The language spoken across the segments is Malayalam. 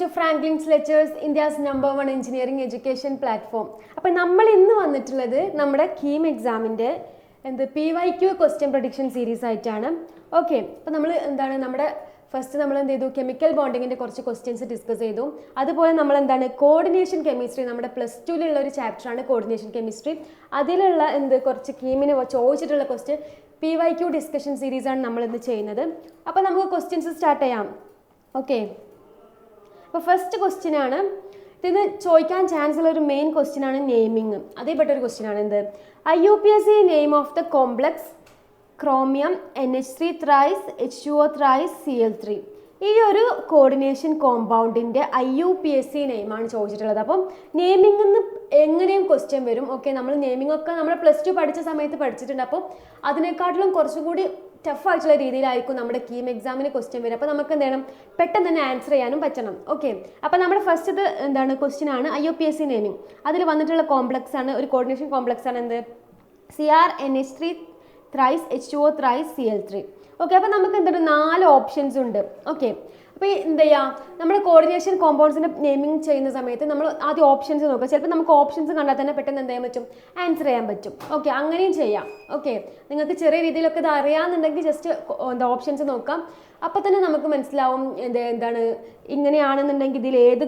To Franklin's lectures, India's number 1 engineering education platform. അപ്പം നമ്മൾ ഇന്ന് വന്നിട്ടുള്ളത് നമ്മുടെ കീം എക്സാമിൻ്റെ PYQ ക്വസ്റ്റ്യൻ പ്രഡിക്ഷൻ സീരീസ് ആയിട്ടാണ്. ഓക്കെ, അപ്പം നമ്മൾ നമ്മുടെ ഫസ്റ്റ് നമ്മൾ എന്ത് ചെയ്തു, കെമിക്കൽ ബോണ്ടിങ്ങിൻ്റെ കുറച്ച് ക്വസ്റ്റ്യൻസ് ഡിസ്കസ് ചെയ്തു. അതുപോലെ നമ്മൾ കോർഡിനേഷൻ കെമിസ്ട്രി, നമ്മുടെ +2-ലുള്ള ഒരു ചാപ്റ്ററാണ് കോർഡിനേഷൻ കെമിസ്ട്രി. അതിലുള്ള കുറച്ച് കീമിന് ചോദിച്ചിട്ടുള്ള ക്വസ്റ്റ്യൻ PYQ ഡിസ്കഷൻ സീരീസാണ് നമ്മളിന്ന് ചെയ്യുന്നത്. അപ്പോൾ നമുക്ക് ക്വസ്റ്റ്യൻസ് സ്റ്റാർട്ട് ചെയ്യാം. ഓക്കെ, അപ്പോൾ ഫസ്റ്റ് ക്വസ്റ്റ്യൻ ആണ്, ഇതിന് ചോദിക്കാൻ ചാൻസ് ഉള്ള ഒരു മെയിൻ ക്വസ്റ്റ്യൻ ആണ് നെയിമിങ്. അതേപെട്ട ഒരു ക്വസ്റ്റ്യൻ ആണ് IUPAC name of the complex chromium NH3 thrice H2O thrice Cl3. ഈ ഒരു കോർഡിനേഷൻ കോമ്പൗണ്ടിൻ്റെ IUPAC നെയിമാണ് ചോദിച്ചിട്ടുള്ളത്. അപ്പം നെയിമിംഗ് നിന്ന് എങ്ങനെയും ക്വസ്റ്റ്യൻ വരും. ഓക്കെ, നമ്മൾ നെയിമിംഗ് ഒക്കെ നമ്മൾ +2 പഠിച്ച സമയത്ത് പഠിച്ചിട്ടുണ്ട്. അപ്പോൾ അതിനേക്കാട്ടിലും കുറച്ചുകൂടി ടഫായിട്ടുള്ള രീതിയിലായിരിക്കും നമ്മുടെ കീം എക്സാമിന് ക്വസ്റ്റ്യൻ വരും. അപ്പോൾ നമുക്ക് എന്ത് ചെയ്യണം, പെട്ടെന്ന് തന്നെ ആൻസർ ചെയ്യാനും പറ്റണം. ഓക്കെ, അപ്പോൾ നമ്മുടെ ഫസ്റ്റ് ക്വസ്റ്റ്യൻ ആണ് IUPAC നെയിമിംഗ്. അതിൽ വന്നിട്ടുള്ള കോംപ്ലക്സ് ആണ്, ഒരു കോർഡിനേഷൻ കോംപ്ലക്സ് ആണ് CrNH3 thrice H2O thrice Cl3. Okay, അപ്പോൾ നമുക്ക് 4 ഓപ്ഷൻസ് ഉണ്ട്. ഓക്കെ, അപ്പോൾ എന്ത് ചെയ്യുക, നമ്മുടെ കോർഡിനേഷൻ കോമ്പൗണ്ട്സിൻ്റെ നെയിമിംഗ് ചെയ്യുന്ന സമയത്ത് നമ്മൾ ആദ്യം ഓപ്ഷൻസ് നോക്കുക. ചിലപ്പോൾ നമുക്ക് ഓപ്ഷൻസ് കണ്ടാൽ തന്നെ പെട്ടെന്ന് എന്ത് ചെയ്യാൻ പറ്റും, ആൻസർ ചെയ്യാൻ പറ്റും. ഓക്കെ, അങ്ങനെയും ചെയ്യാം. ഓക്കെ, നിങ്ങൾക്ക് ചെറിയ രീതിയിലൊക്കെ ഇത് അറിയാമെന്നുണ്ടെങ്കിൽ ജസ്റ്റ് ഓപ്ഷൻസ് നോക്കാം. അപ്പോൾ തന്നെ നമുക്ക് മനസ്സിലാവും ഇങ്ങനെയാണെന്നുണ്ടെങ്കിൽ ഇതിൽ ഏത്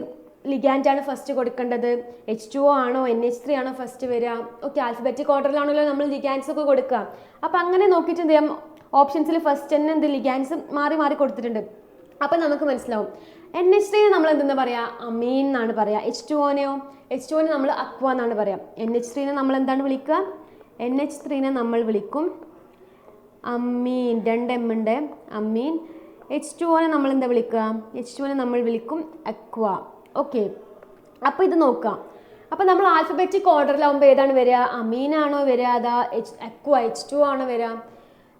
ലിഗാൻഡാണ് ഫസ്റ്റ് കൊടുക്കേണ്ടത്, H2O ആണോ NH3 ആണോ ഫസ്റ്റ് വരിക. ഓക്കെ, ആൽഫബറ്റിക് ഓർഡറിലാണല്ലോ നമ്മൾ ലിഗാൻഡ്സ് ഒക്കെ കൊടുക്കുക. അപ്പോൾ അങ്ങനെ നോക്കിയിട്ട് എന്ത് ചെയ്യാം, ഓപ്ഷൻസിൽ ഫസ്റ്റ് തന്നെ ലിഗാൻഡ്സ് മാറി മാറി കൊടുത്തിട്ടുണ്ട്. അപ്പം നമുക്ക് മനസ്സിലാവും NH3 നമ്മൾ എന്തെന്ന് പറയുക, അമീൻ എന്നാണ് പറയുക. H2O നമ്മൾ അക്വ എന്നാണ് പറയുക. NH3 നമ്മൾ എന്താണ് വിളിക്കുക, NH3 നമ്മൾ വിളിക്കും അമീൻ, 2 M ഉണ്ട്, അമീൻ. H2O നമ്മൾ എന്താ വിളിക്കുക, H2O നമ്മൾ വിളിക്കും അക്വ. ഓക്കെ, അപ്പോൾ ഇത് നോക്കാം. അപ്പോൾ നമ്മൾ ആൽഫബറ്റിക് ഓർഡറിലാവുമ്പോൾ ഏതാണ് വരിക, അമീനാണോ വരിക, അതാ അക്വ H2O ആണോ വരിക,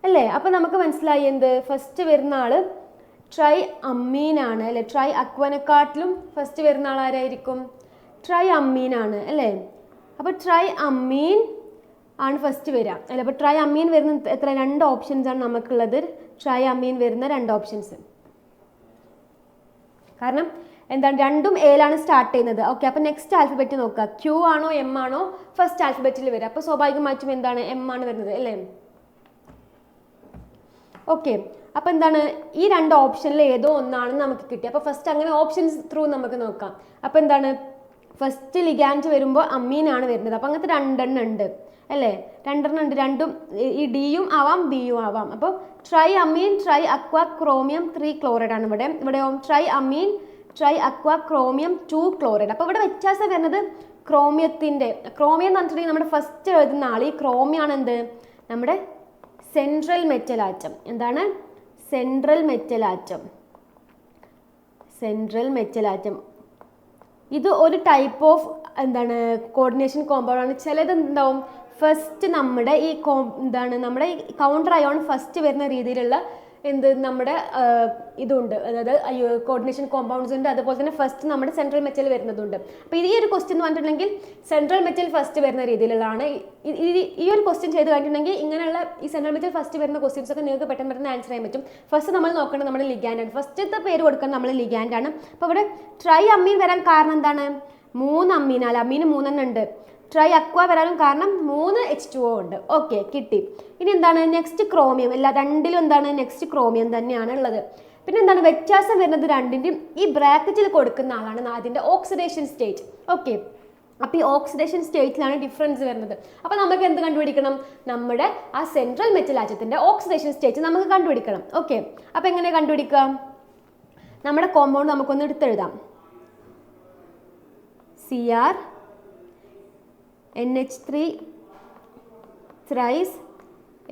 അല്ലേ? അപ്പോൾ നമുക്ക് മനസ്സിലായി ഫസ്റ്റ് വരുന്ന ആൾ ട്രൈ അമ്മീനാണ്, അല്ലേ? ട്രൈ അക്വനെക്കാട്ടിലും ഫസ്റ്റ് വരുന്ന ആൾ ആരായിരിക്കും, ട്രൈ അമ്മീനാണ്, അല്ലേ? അപ്പോൾ ട്രൈ അമ്മീൻ ആണ് ഫസ്റ്റ് വരിക, അല്ലേ? അപ്പോൾ ട്രൈ അമ്മീൻ വരുന്ന എത്ര, 2 ഓപ്ഷൻസ് ആണ് നമുക്കുള്ളത്. ട്രൈ അമ്മീൻ വരുന്ന 2 ഓപ്ഷൻസ്, കാരണം രണ്ടും ഏലാണ് സ്റ്റാർട്ട് ചെയ്യുന്നത്. ഓക്കെ, അപ്പോൾ നെക്സ്റ്റ് ആൽഫബറ്റ് നോക്കുക, Q ആണോ M ആണോ ഫസ്റ്റ് ആൽഫബറ്റിൽ വരിക. അപ്പോൾ സ്വാഭാവികമായിട്ടും M ആണ് വരുന്നത്, അല്ലേ? ഓക്കെ, അപ്പോൾ ഈ 2 ഓപ്ഷനിൽ ഏതോ ഒന്നാണെന്ന് നമുക്ക് കിട്ടി. അപ്പോൾ ഫസ്റ്റ് അങ്ങനെ ഓപ്ഷൻസ് ത്രൂ നമുക്ക് നോക്കാം. അപ്പോൾ ഫസ്റ്റ് ലിഗാൻഡ് വരുമ്പോൾ അമ്മീനാണ് വരുന്നത്. അപ്പോൾ അങ്ങനത്തെ 2 എണ്ണം ഉണ്ട്, അല്ലേ? 2 എണ്ണം ഉണ്ട്, രണ്ടും ഈ ഡിയും ആവാം ബിയും ആവാം. അപ്പോൾ triammine, triaqua chromium 3 chloride ആണ് ഇവിടെ triammine, triaqua chromium 2 chloride. അപ്പോൾ ഇവിടെ വ്യത്യാസം വരുന്നത് ക്രോമിയം എന്ന് പറഞ്ഞിട്ടുണ്ടെങ്കിൽ നമ്മുടെ ഫസ്റ്റ് എഴുതുന്ന ആൾ ഈ ക്രോമിയാണ് നമ്മുടെ സെൻട്രൽ മെറ്റൽ ആറ്റം. എന്താണ് സെൻട്രൽ മെറ്റൽ ആറ്റം? ഇത് ഒരു ടൈപ്പ് ഓഫ് കോർഡിനേഷൻ കോമ്പൗണ്ട് ആണ്. ചിലത് ഫസ്റ്റ് നമ്മുടെ നമ്മുടെ കൗണ്ടർ അയോൺ ഫസ്റ്റ് വരുന്ന രീതിയിലുള്ള നമ്മുടെ ഇതുണ്ട്, അതായത് കോർഡിനേഷൻ കോമ്പൗണ്ട്സ് ഉണ്ട്. അതുപോലെ തന്നെ ഫസ്റ്റ് നമ്മുടെ സെൻട്രൽ മെറ്റൽ വരുന്നതുണ്ട്. അപ്പോൾ ഈ ഒരു ക്വസ്റ്റ്യൻ എന്ന് പറഞ്ഞിട്ടുണ്ടെങ്കിൽ സെൻട്രൽ മെറ്റൽ ഫസ്റ്റ് വരുന്ന രീതിയിലുള്ളതാണ്. ഈ ഒരു ക്വസ്റ്റ്യൻ ചെയ്ത് കഴിഞ്ഞിട്ടുണ്ടെങ്കിൽ ഇങ്ങനെയുള്ള ഈ സെൻട്രൽ മെറ്റൽ ഫസ്റ്റ് വരുന്ന ക്വസ്റ്റ്യൻസ് ഒക്കെ നിങ്ങൾക്ക് പെട്ടെന്ന് ആൻസർ ചെയ്യാൻ പറ്റും. ഫസ്റ്റ് നമ്മൾ നോക്കേണ്ടത് നമ്മുടെ ലിഗാൻഡാണ്. ഫസ്റ്റത്തെ പേര് കൊടുക്കുന്നത് നമ്മൾ ലിഗാൻഡാണ്. അപ്പോൾ ഇവിടെ ട്രൈ അമ്മീൻ വരാൻ കാരണം എന്താണ്, 3 അമ്മീൻ 3 ഉണ്ട്. ട്രൈ അക്വ വരാനും കാരണം 3 H2O ഉണ്ട്. ഓക്കെ, കിട്ടി. ഇനി നെക്സ്റ്റ് ക്രോമിയം. എല്ലാ രണ്ടിലും നെക്സ്റ്റ് ക്രോമിയം തന്നെയാണ് ഉള്ളത്. പിന്നെ വ്യത്യാസം വരുന്നത് രണ്ടിൻ്റെയും ഈ ബ്രാക്കറ്റിൽ കൊടുക്കുന്ന ആളാണ് അതിൻ്റെ ഓക്സിഡേഷൻ സ്റ്റേറ്റ്. ഓക്കെ, അപ്പോൾ ഈ ഓക്സിഡേഷൻ സ്റ്റേറ്റിലാണ് ഡിഫറൻസ് വരുന്നത്. അപ്പോൾ നമുക്ക് എന്ത് കണ്ടുപിടിക്കണം, നമ്മുടെ ആ സെൻട്രൽ മെറ്റൽ ആറ്റത്തിൻ്റെ ഓക്സിഡേഷൻ സ്റ്റേറ്റ് നമുക്ക് കണ്ടുപിടിക്കണം. ഓക്കെ, അപ്പോൾ എങ്ങനെ കണ്ടുപിടിക്കാം, നമ്മുടെ കോമ്പൗണ്ട് നമുക്കൊന്ന് എടുത്തെഴുതാം. Cr NH3 thrice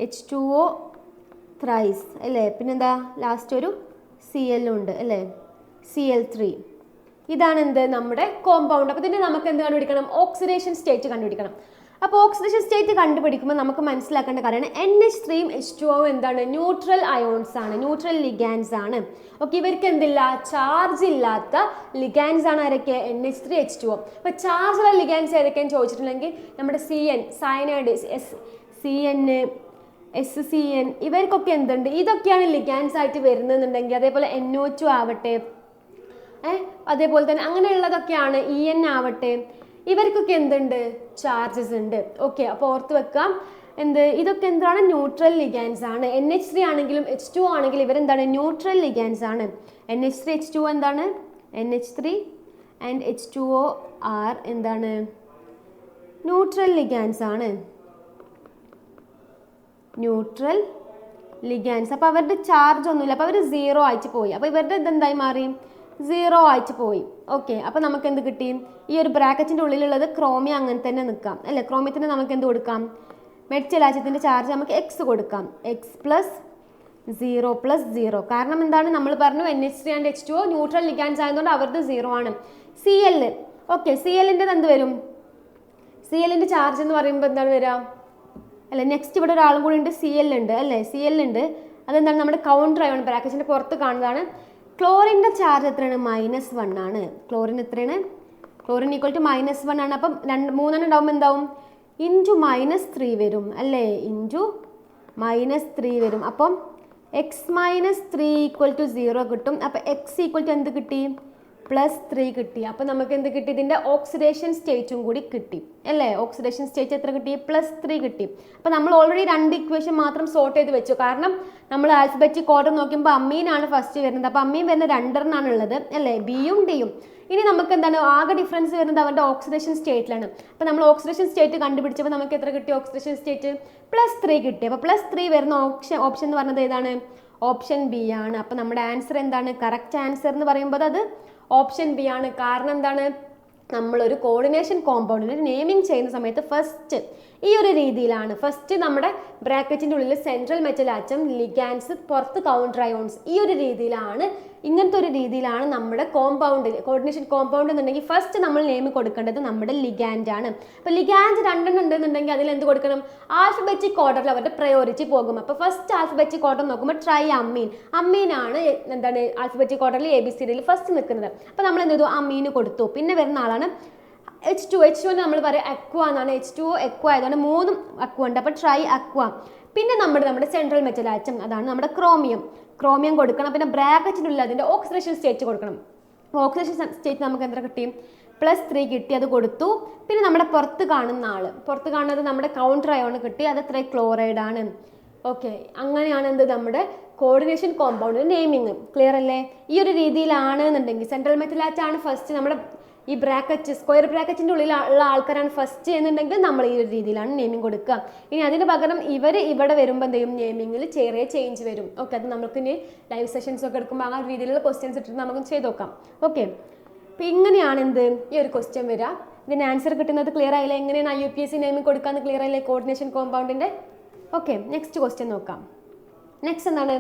H2O thrice, അല്ലേ? പിന്നെന്താ ലാസ്റ്റ് ഒരു Cl ഉണ്ട്, അല്ലേ? Cl3. ഇതാണ് നമ്മുടെ കോമ്പൗണ്ട്. അപ്പോൾ ഇതിൻ്റെ നമുക്ക് എന്ത് കണ്ടുപിടിക്കണം, ഓക്സിഡേഷൻ സ്റ്റേറ്റ് കണ്ടുപിടിക്കണം. അപ്പോൾ ഓക്സിഡേഷൻ സ്റ്റേറ്റ് കണ്ടുപിടിക്കുമ്പോൾ നമുക്ക് മനസ്സിലാക്കേണ്ട കാര്യമാണ് NH3 H2O ന്യൂട്രൽ അയോൺസ് ആണ്, ന്യൂട്രൽ ലിഗാൻഡ്സ് ആണ്. ഓക്കെ, ഇവർക്ക് എന്തില്ല, ചാർജ് ഇല്ലാത്ത ലിഗാൻഡ്സ് ആണ് ആരൊക്കെ, NH3 H2O. അപ്പോൾ ചാർജുള്ള ലിഗാൻഡ്സ് ഏതൊക്കെയെന്ന് ചോദിച്ചിട്ടുണ്ടെങ്കിൽ നമ്മുടെ CN, സയനൈഡ്, CN, SCN, ഇവർക്കൊക്കെ ഇതൊക്കെയാണ് ലിഗാൻഡ്സ് ആയിട്ട് വരുന്നതെന്നുണ്ടെങ്കിൽ, അതേപോലെ NO2 ആവട്ടെ, അതേപോലെ തന്നെ അങ്ങനെയുള്ളതൊക്കെയാണ്. EN ആവട്ടെ, ഇവർക്കൊക്കെ എന്തുണ്ട്, ചാർജസ് ഉണ്ട്. ഓക്കെ, അപ്പോൾ ഓർത്ത് വെക്കാം ഇതൊക്കെ എന്താണ്, ന്യൂട്രൽ ലിഗാൻസ് ആണ്. NH3 ആണെങ്കിലും H2O ആണെങ്കിലും ഇവരെന്താണ്, ന്യൂട്രൽ ലിഗാൻസ് ആണ്. NH3 H2O എന്താണ്, NH3 ആൻഡ് H2O ആർ എന്താണ്, ന്യൂട്രൽ ലിഗാൻസ് ആണ്, ന്യൂട്രൽ ലിഗാൻസ്. അപ്പോൾ അവരുടെ ചാർജ് ഒന്നുമില്ല, അപ്പോൾ അവർ 0 ആയിട്ട് പോയി. അപ്പോൾ ഇവരുടെ ഇതെന്തായി മാറി, 0 ആയിട്ട് പോയി. ഓക്കെ, അപ്പോൾ നമുക്ക് എന്ത് കിട്ടി, ഈ ഒരു ബ്രാക്കറ്റിൻ്റെ ഉള്ളിലുള്ളത് ക്രോമിയം അങ്ങനെ തന്നെ നിൽക്കാം അല്ലേ. ക്രോമിയത്തിന് നമുക്ക് എന്ത് കൊടുക്കാം, മെറ്റലാറ്റത്തിന്റെ ചാർജ് നമുക്ക് എക്സ് കൊടുക്കാം, എക്സ് പ്ലസ് 0 പ്ലസ് 0. കാരണം എന്താണ്, നമ്മൾ പറഞ്ഞു NH3 and H2O neutral ligands ആയതുകൊണ്ട് അവരുടെ 0 ആണ്. Cl, ഓക്കെ, Clന്റെ എന്ത് വരും, Clന്റെ ചാർജ് എന്ന് പറയുമ്പോൾ എന്താണ് വരിക അല്ലെ. നെക്സ്റ്റ് ഇവിടെ ഒരാളും കൂടി ഉണ്ട്, Cl ഉണ്ട് അല്ലേ, Cl ഉണ്ട്. അതെന്താണ്, നമ്മുടെ കൗണ്ടർ അയോൺ ബ്രാക്കറ്റിന്റെ പുറത്ത് കാണുന്നതാണ്. ക്ലോറിൻ്റെ ചാർജ് എത്രയാണ്, -1 ആണ്. ക്ലോറിൻ എത്രയാണ്, ക്ലോറിൻ ഈക്വൽ ടു -1 ആണ്. അപ്പം 3 ഉണ്ടാവുമ്പോൾ എന്താവും, ഇൻറ്റു -3 വരും അല്ലേ, ഇൻറ്റു -3 വരും. അപ്പം x-3 ഈക്വൽ ടു 0 കിട്ടും. അപ്പം x ഈക്വൽ ടു എന്ത് കിട്ടി, +3 കിട്ടി. അപ്പം നമുക്ക് എന്ത് കിട്ടി, ഇതിൻ്റെ ഓക്സിഡേഷൻ സ്റ്റേറ്റും കൂടി കിട്ടി അല്ലേ. ഓക്സിഡേഷൻ സ്റ്റേറ്റ് എത്ര കിട്ടി, +3 കിട്ടി. അപ്പം നമ്മൾ ഓൾറെഡി 2 ഇക്വേഷൻ മാത്രം സോർട്ട് ചെയ്ത് വെച്ചു. കാരണം നമ്മൾ ആൽഫബറ്റിക് ഓർഡർ നോക്കുമ്പോൾ അമ്മീനാണ് ഫസ്റ്റ് വരുന്നത്. അപ്പം അമ്മീൻ വരുന്ന 2 ഉള്ളത് അല്ലേ, ബിയും ഡിയും. ഇനി നമുക്ക് എന്താണ്, ആകെ ഡിഫറൻസ് വരുന്നത് അവരുടെ ഓക്സിഡേഷൻ സ്റ്റേറ്റിലാണ്. അപ്പോൾ നമ്മൾ ഓക്സിഡേഷൻ സ്റ്റേറ്റ് കണ്ടുപിടിച്ചപ്പോൾ നമുക്ക് എത്ര കിട്ടി, ഓക്സിഡേഷൻ സ്റ്റേറ്റ് +3 കിട്ടി. അപ്പോൾ +3 വരുന്ന ഓപ്ഷൻ എന്ന് പറഞ്ഞത് ഏതാണ്, ഓപ്ഷൻ ബി ആണ്. അപ്പോൾ നമ്മുടെ ആൻസർ എന്താണ്, കറക്റ്റ് ആൻസർ എന്ന് പറയുമ്പോൾ അത് ഓപ്ഷൻ ബി ആണ്. കാരണം എന്താണ്, നമ്മളൊരു കോർഡിനേഷൻ കോമ്പൗണ്ടിന് നെയിമിങ് ചെയ്യുന്ന സമയത്ത് ഫസ്റ്റ് ഈ ഒരു രീതിയിലാണ്. ഫസ്റ്റ് നമ്മുടെ ബ്രാക്കറ്റിൻ്റെ ഉള്ളിൽ സെൻട്രൽ മെറ്റൽ ആറ്റം, ലിഗാൻസ്, പുറത്ത് കൗണ്ടർ അയോൺസ്, ഈ ഒരു രീതിയിലാണ്, ഇങ്ങനത്തെ ഒരു രീതിയിലാണ് നമ്മുടെ കോമ്പൗണ്ടിൽ, കോർഡിനേഷൻ കോമ്പൗണ്ട് എന്നുണ്ടെങ്കിൽ ഫസ്റ്റ് നമ്മൾ നെയിം കൊടുക്കേണ്ടത് നമ്മുടെ ലിഗാൻഡ് ആണ്. അപ്പോൾ ലിഗാൻഡ് 2 ഉണ്ടെന്നുണ്ടെങ്കിൽ അതിൽ എന്ത് കൊടുക്കണം, ആൽഫബറ്റിക് ഓർഡറിൽ അവരുടെ പ്രയോറിറ്റി പോകും. അപ്പോൾ ഫസ്റ്റ് ആൽഫബറ്റിക് ഓർഡർ നോക്കുമ്പോൾ ട്രൈ അമ്മീൻ, അമ്മീനാണ് എന്താണ് ആൽഫബറ്റിക് ഓർഡറിൽ ABCDയിൽ ഫസ്റ്റ് നിൽക്കുന്നത്. അപ്പോൾ നമ്മൾ എന്ത് ചെയ്തു, അമ്മീന് കൊടുത്തു. പിന്നെ വരുന്ന ആളാണ് H2 നമ്മൾ പറയും അക്വ എന്നാണ്. H2O അക്വ ആയതാണ്, 3 അക്വ ഉണ്ട്. അപ്പോൾ ട്രൈ അക്വ. പിന്നെ നമ്മുടെ സെൻട്രൽ മെറ്റൽ ആറ്റം, അതാണ് നമ്മുടെ ക്രോമിയം കൊടുക്കണം. പിന്നെ ബ്രാക്കറ്റിനുള്ളിൽ അതിൻ്റെ ഓക്സിഡേഷൻ സ്റ്റേറ്റ് കൊടുക്കണം. ഓക്സിഡേഷൻ സ്റ്റേറ്റ് നമുക്ക് എന്താ കിട്ടി, +3 കിട്ടി, അത് കൊടുത്തു. പിന്നെ നമ്മുടെ പുറത്ത് കാണുന്നത് നമ്മുടെ കൗണ്ടർ അയോൺ കിട്ടി, അത് എത്ര, ക്ലോറൈഡ് ആണ്. ഓക്കെ, അങ്ങനെയാണ് എന്ത് നമ്മുടെ കോർഡിനേഷൻ കോമ്പൗണ്ടിൻ്റെ നെയിമിങ്. ക്ലിയർ അല്ലേ. ഈ ഒരു രീതിയിലാണ് എന്നുണ്ടെങ്കിൽ സെൻട്രൽ മെറ്റൽ ആറ്റം ആണ് ഫസ്റ്റ്, നമ്മുടെ ഈ ബ്രാക്കറ്റ് സ്ക്വയർ ബ്രാക്കറ്റിൻ്റെ ഉള്ളിലുള്ള ആൾക്കാരാണ് ഫസ്റ്റ് എന്നുണ്ടെങ്കിൽ നമ്മൾ ഈ ഒരു രീതിയിലാണ് നെയിമിങ് കൊടുക്കുക. ഇനി അതിന് പകരം ഇവിടെ വരുമ്പോൾ എന്തെയും നെയിമിങ്ങിൽ ചെറിയ ചേഞ്ച് വരും. ഓക്കെ, അത് നമുക്ക് ഇനി ലൈവ് സെഷൻസ് ഒക്കെ എടുക്കുമ്പോൾ ആ രീതിയിലുള്ള ക്വസ്റ്റ്യൻസ് ഇട്ടിട്ട് നമുക്ക് ചെയ്ത് നോക്കാം. ഓക്കെ, അപ്പോൾ ഇങ്ങനെയാണ് ഈ ഒരു ക്വസ്റ്റ്യൻ വരിക. ഇതിന് ആൻസർ കിട്ടുന്നത് ക്ലിയർ ആയില്ലേ, എങ്ങനെയാണ് IUPAC നെയിമിങ് കൊടുക്കാമെന്ന് ക്ലിയർ ആയില്ലേ, കോർഡിനേഷൻ കോമ്പൗണ്ടിൻ്റെ. ഓക്കെ, നെക്സ്റ്റ് ക്വസ്റ്റ്യൻ നോക്കാം. നെക്സ്റ്റ് എന്താണ്,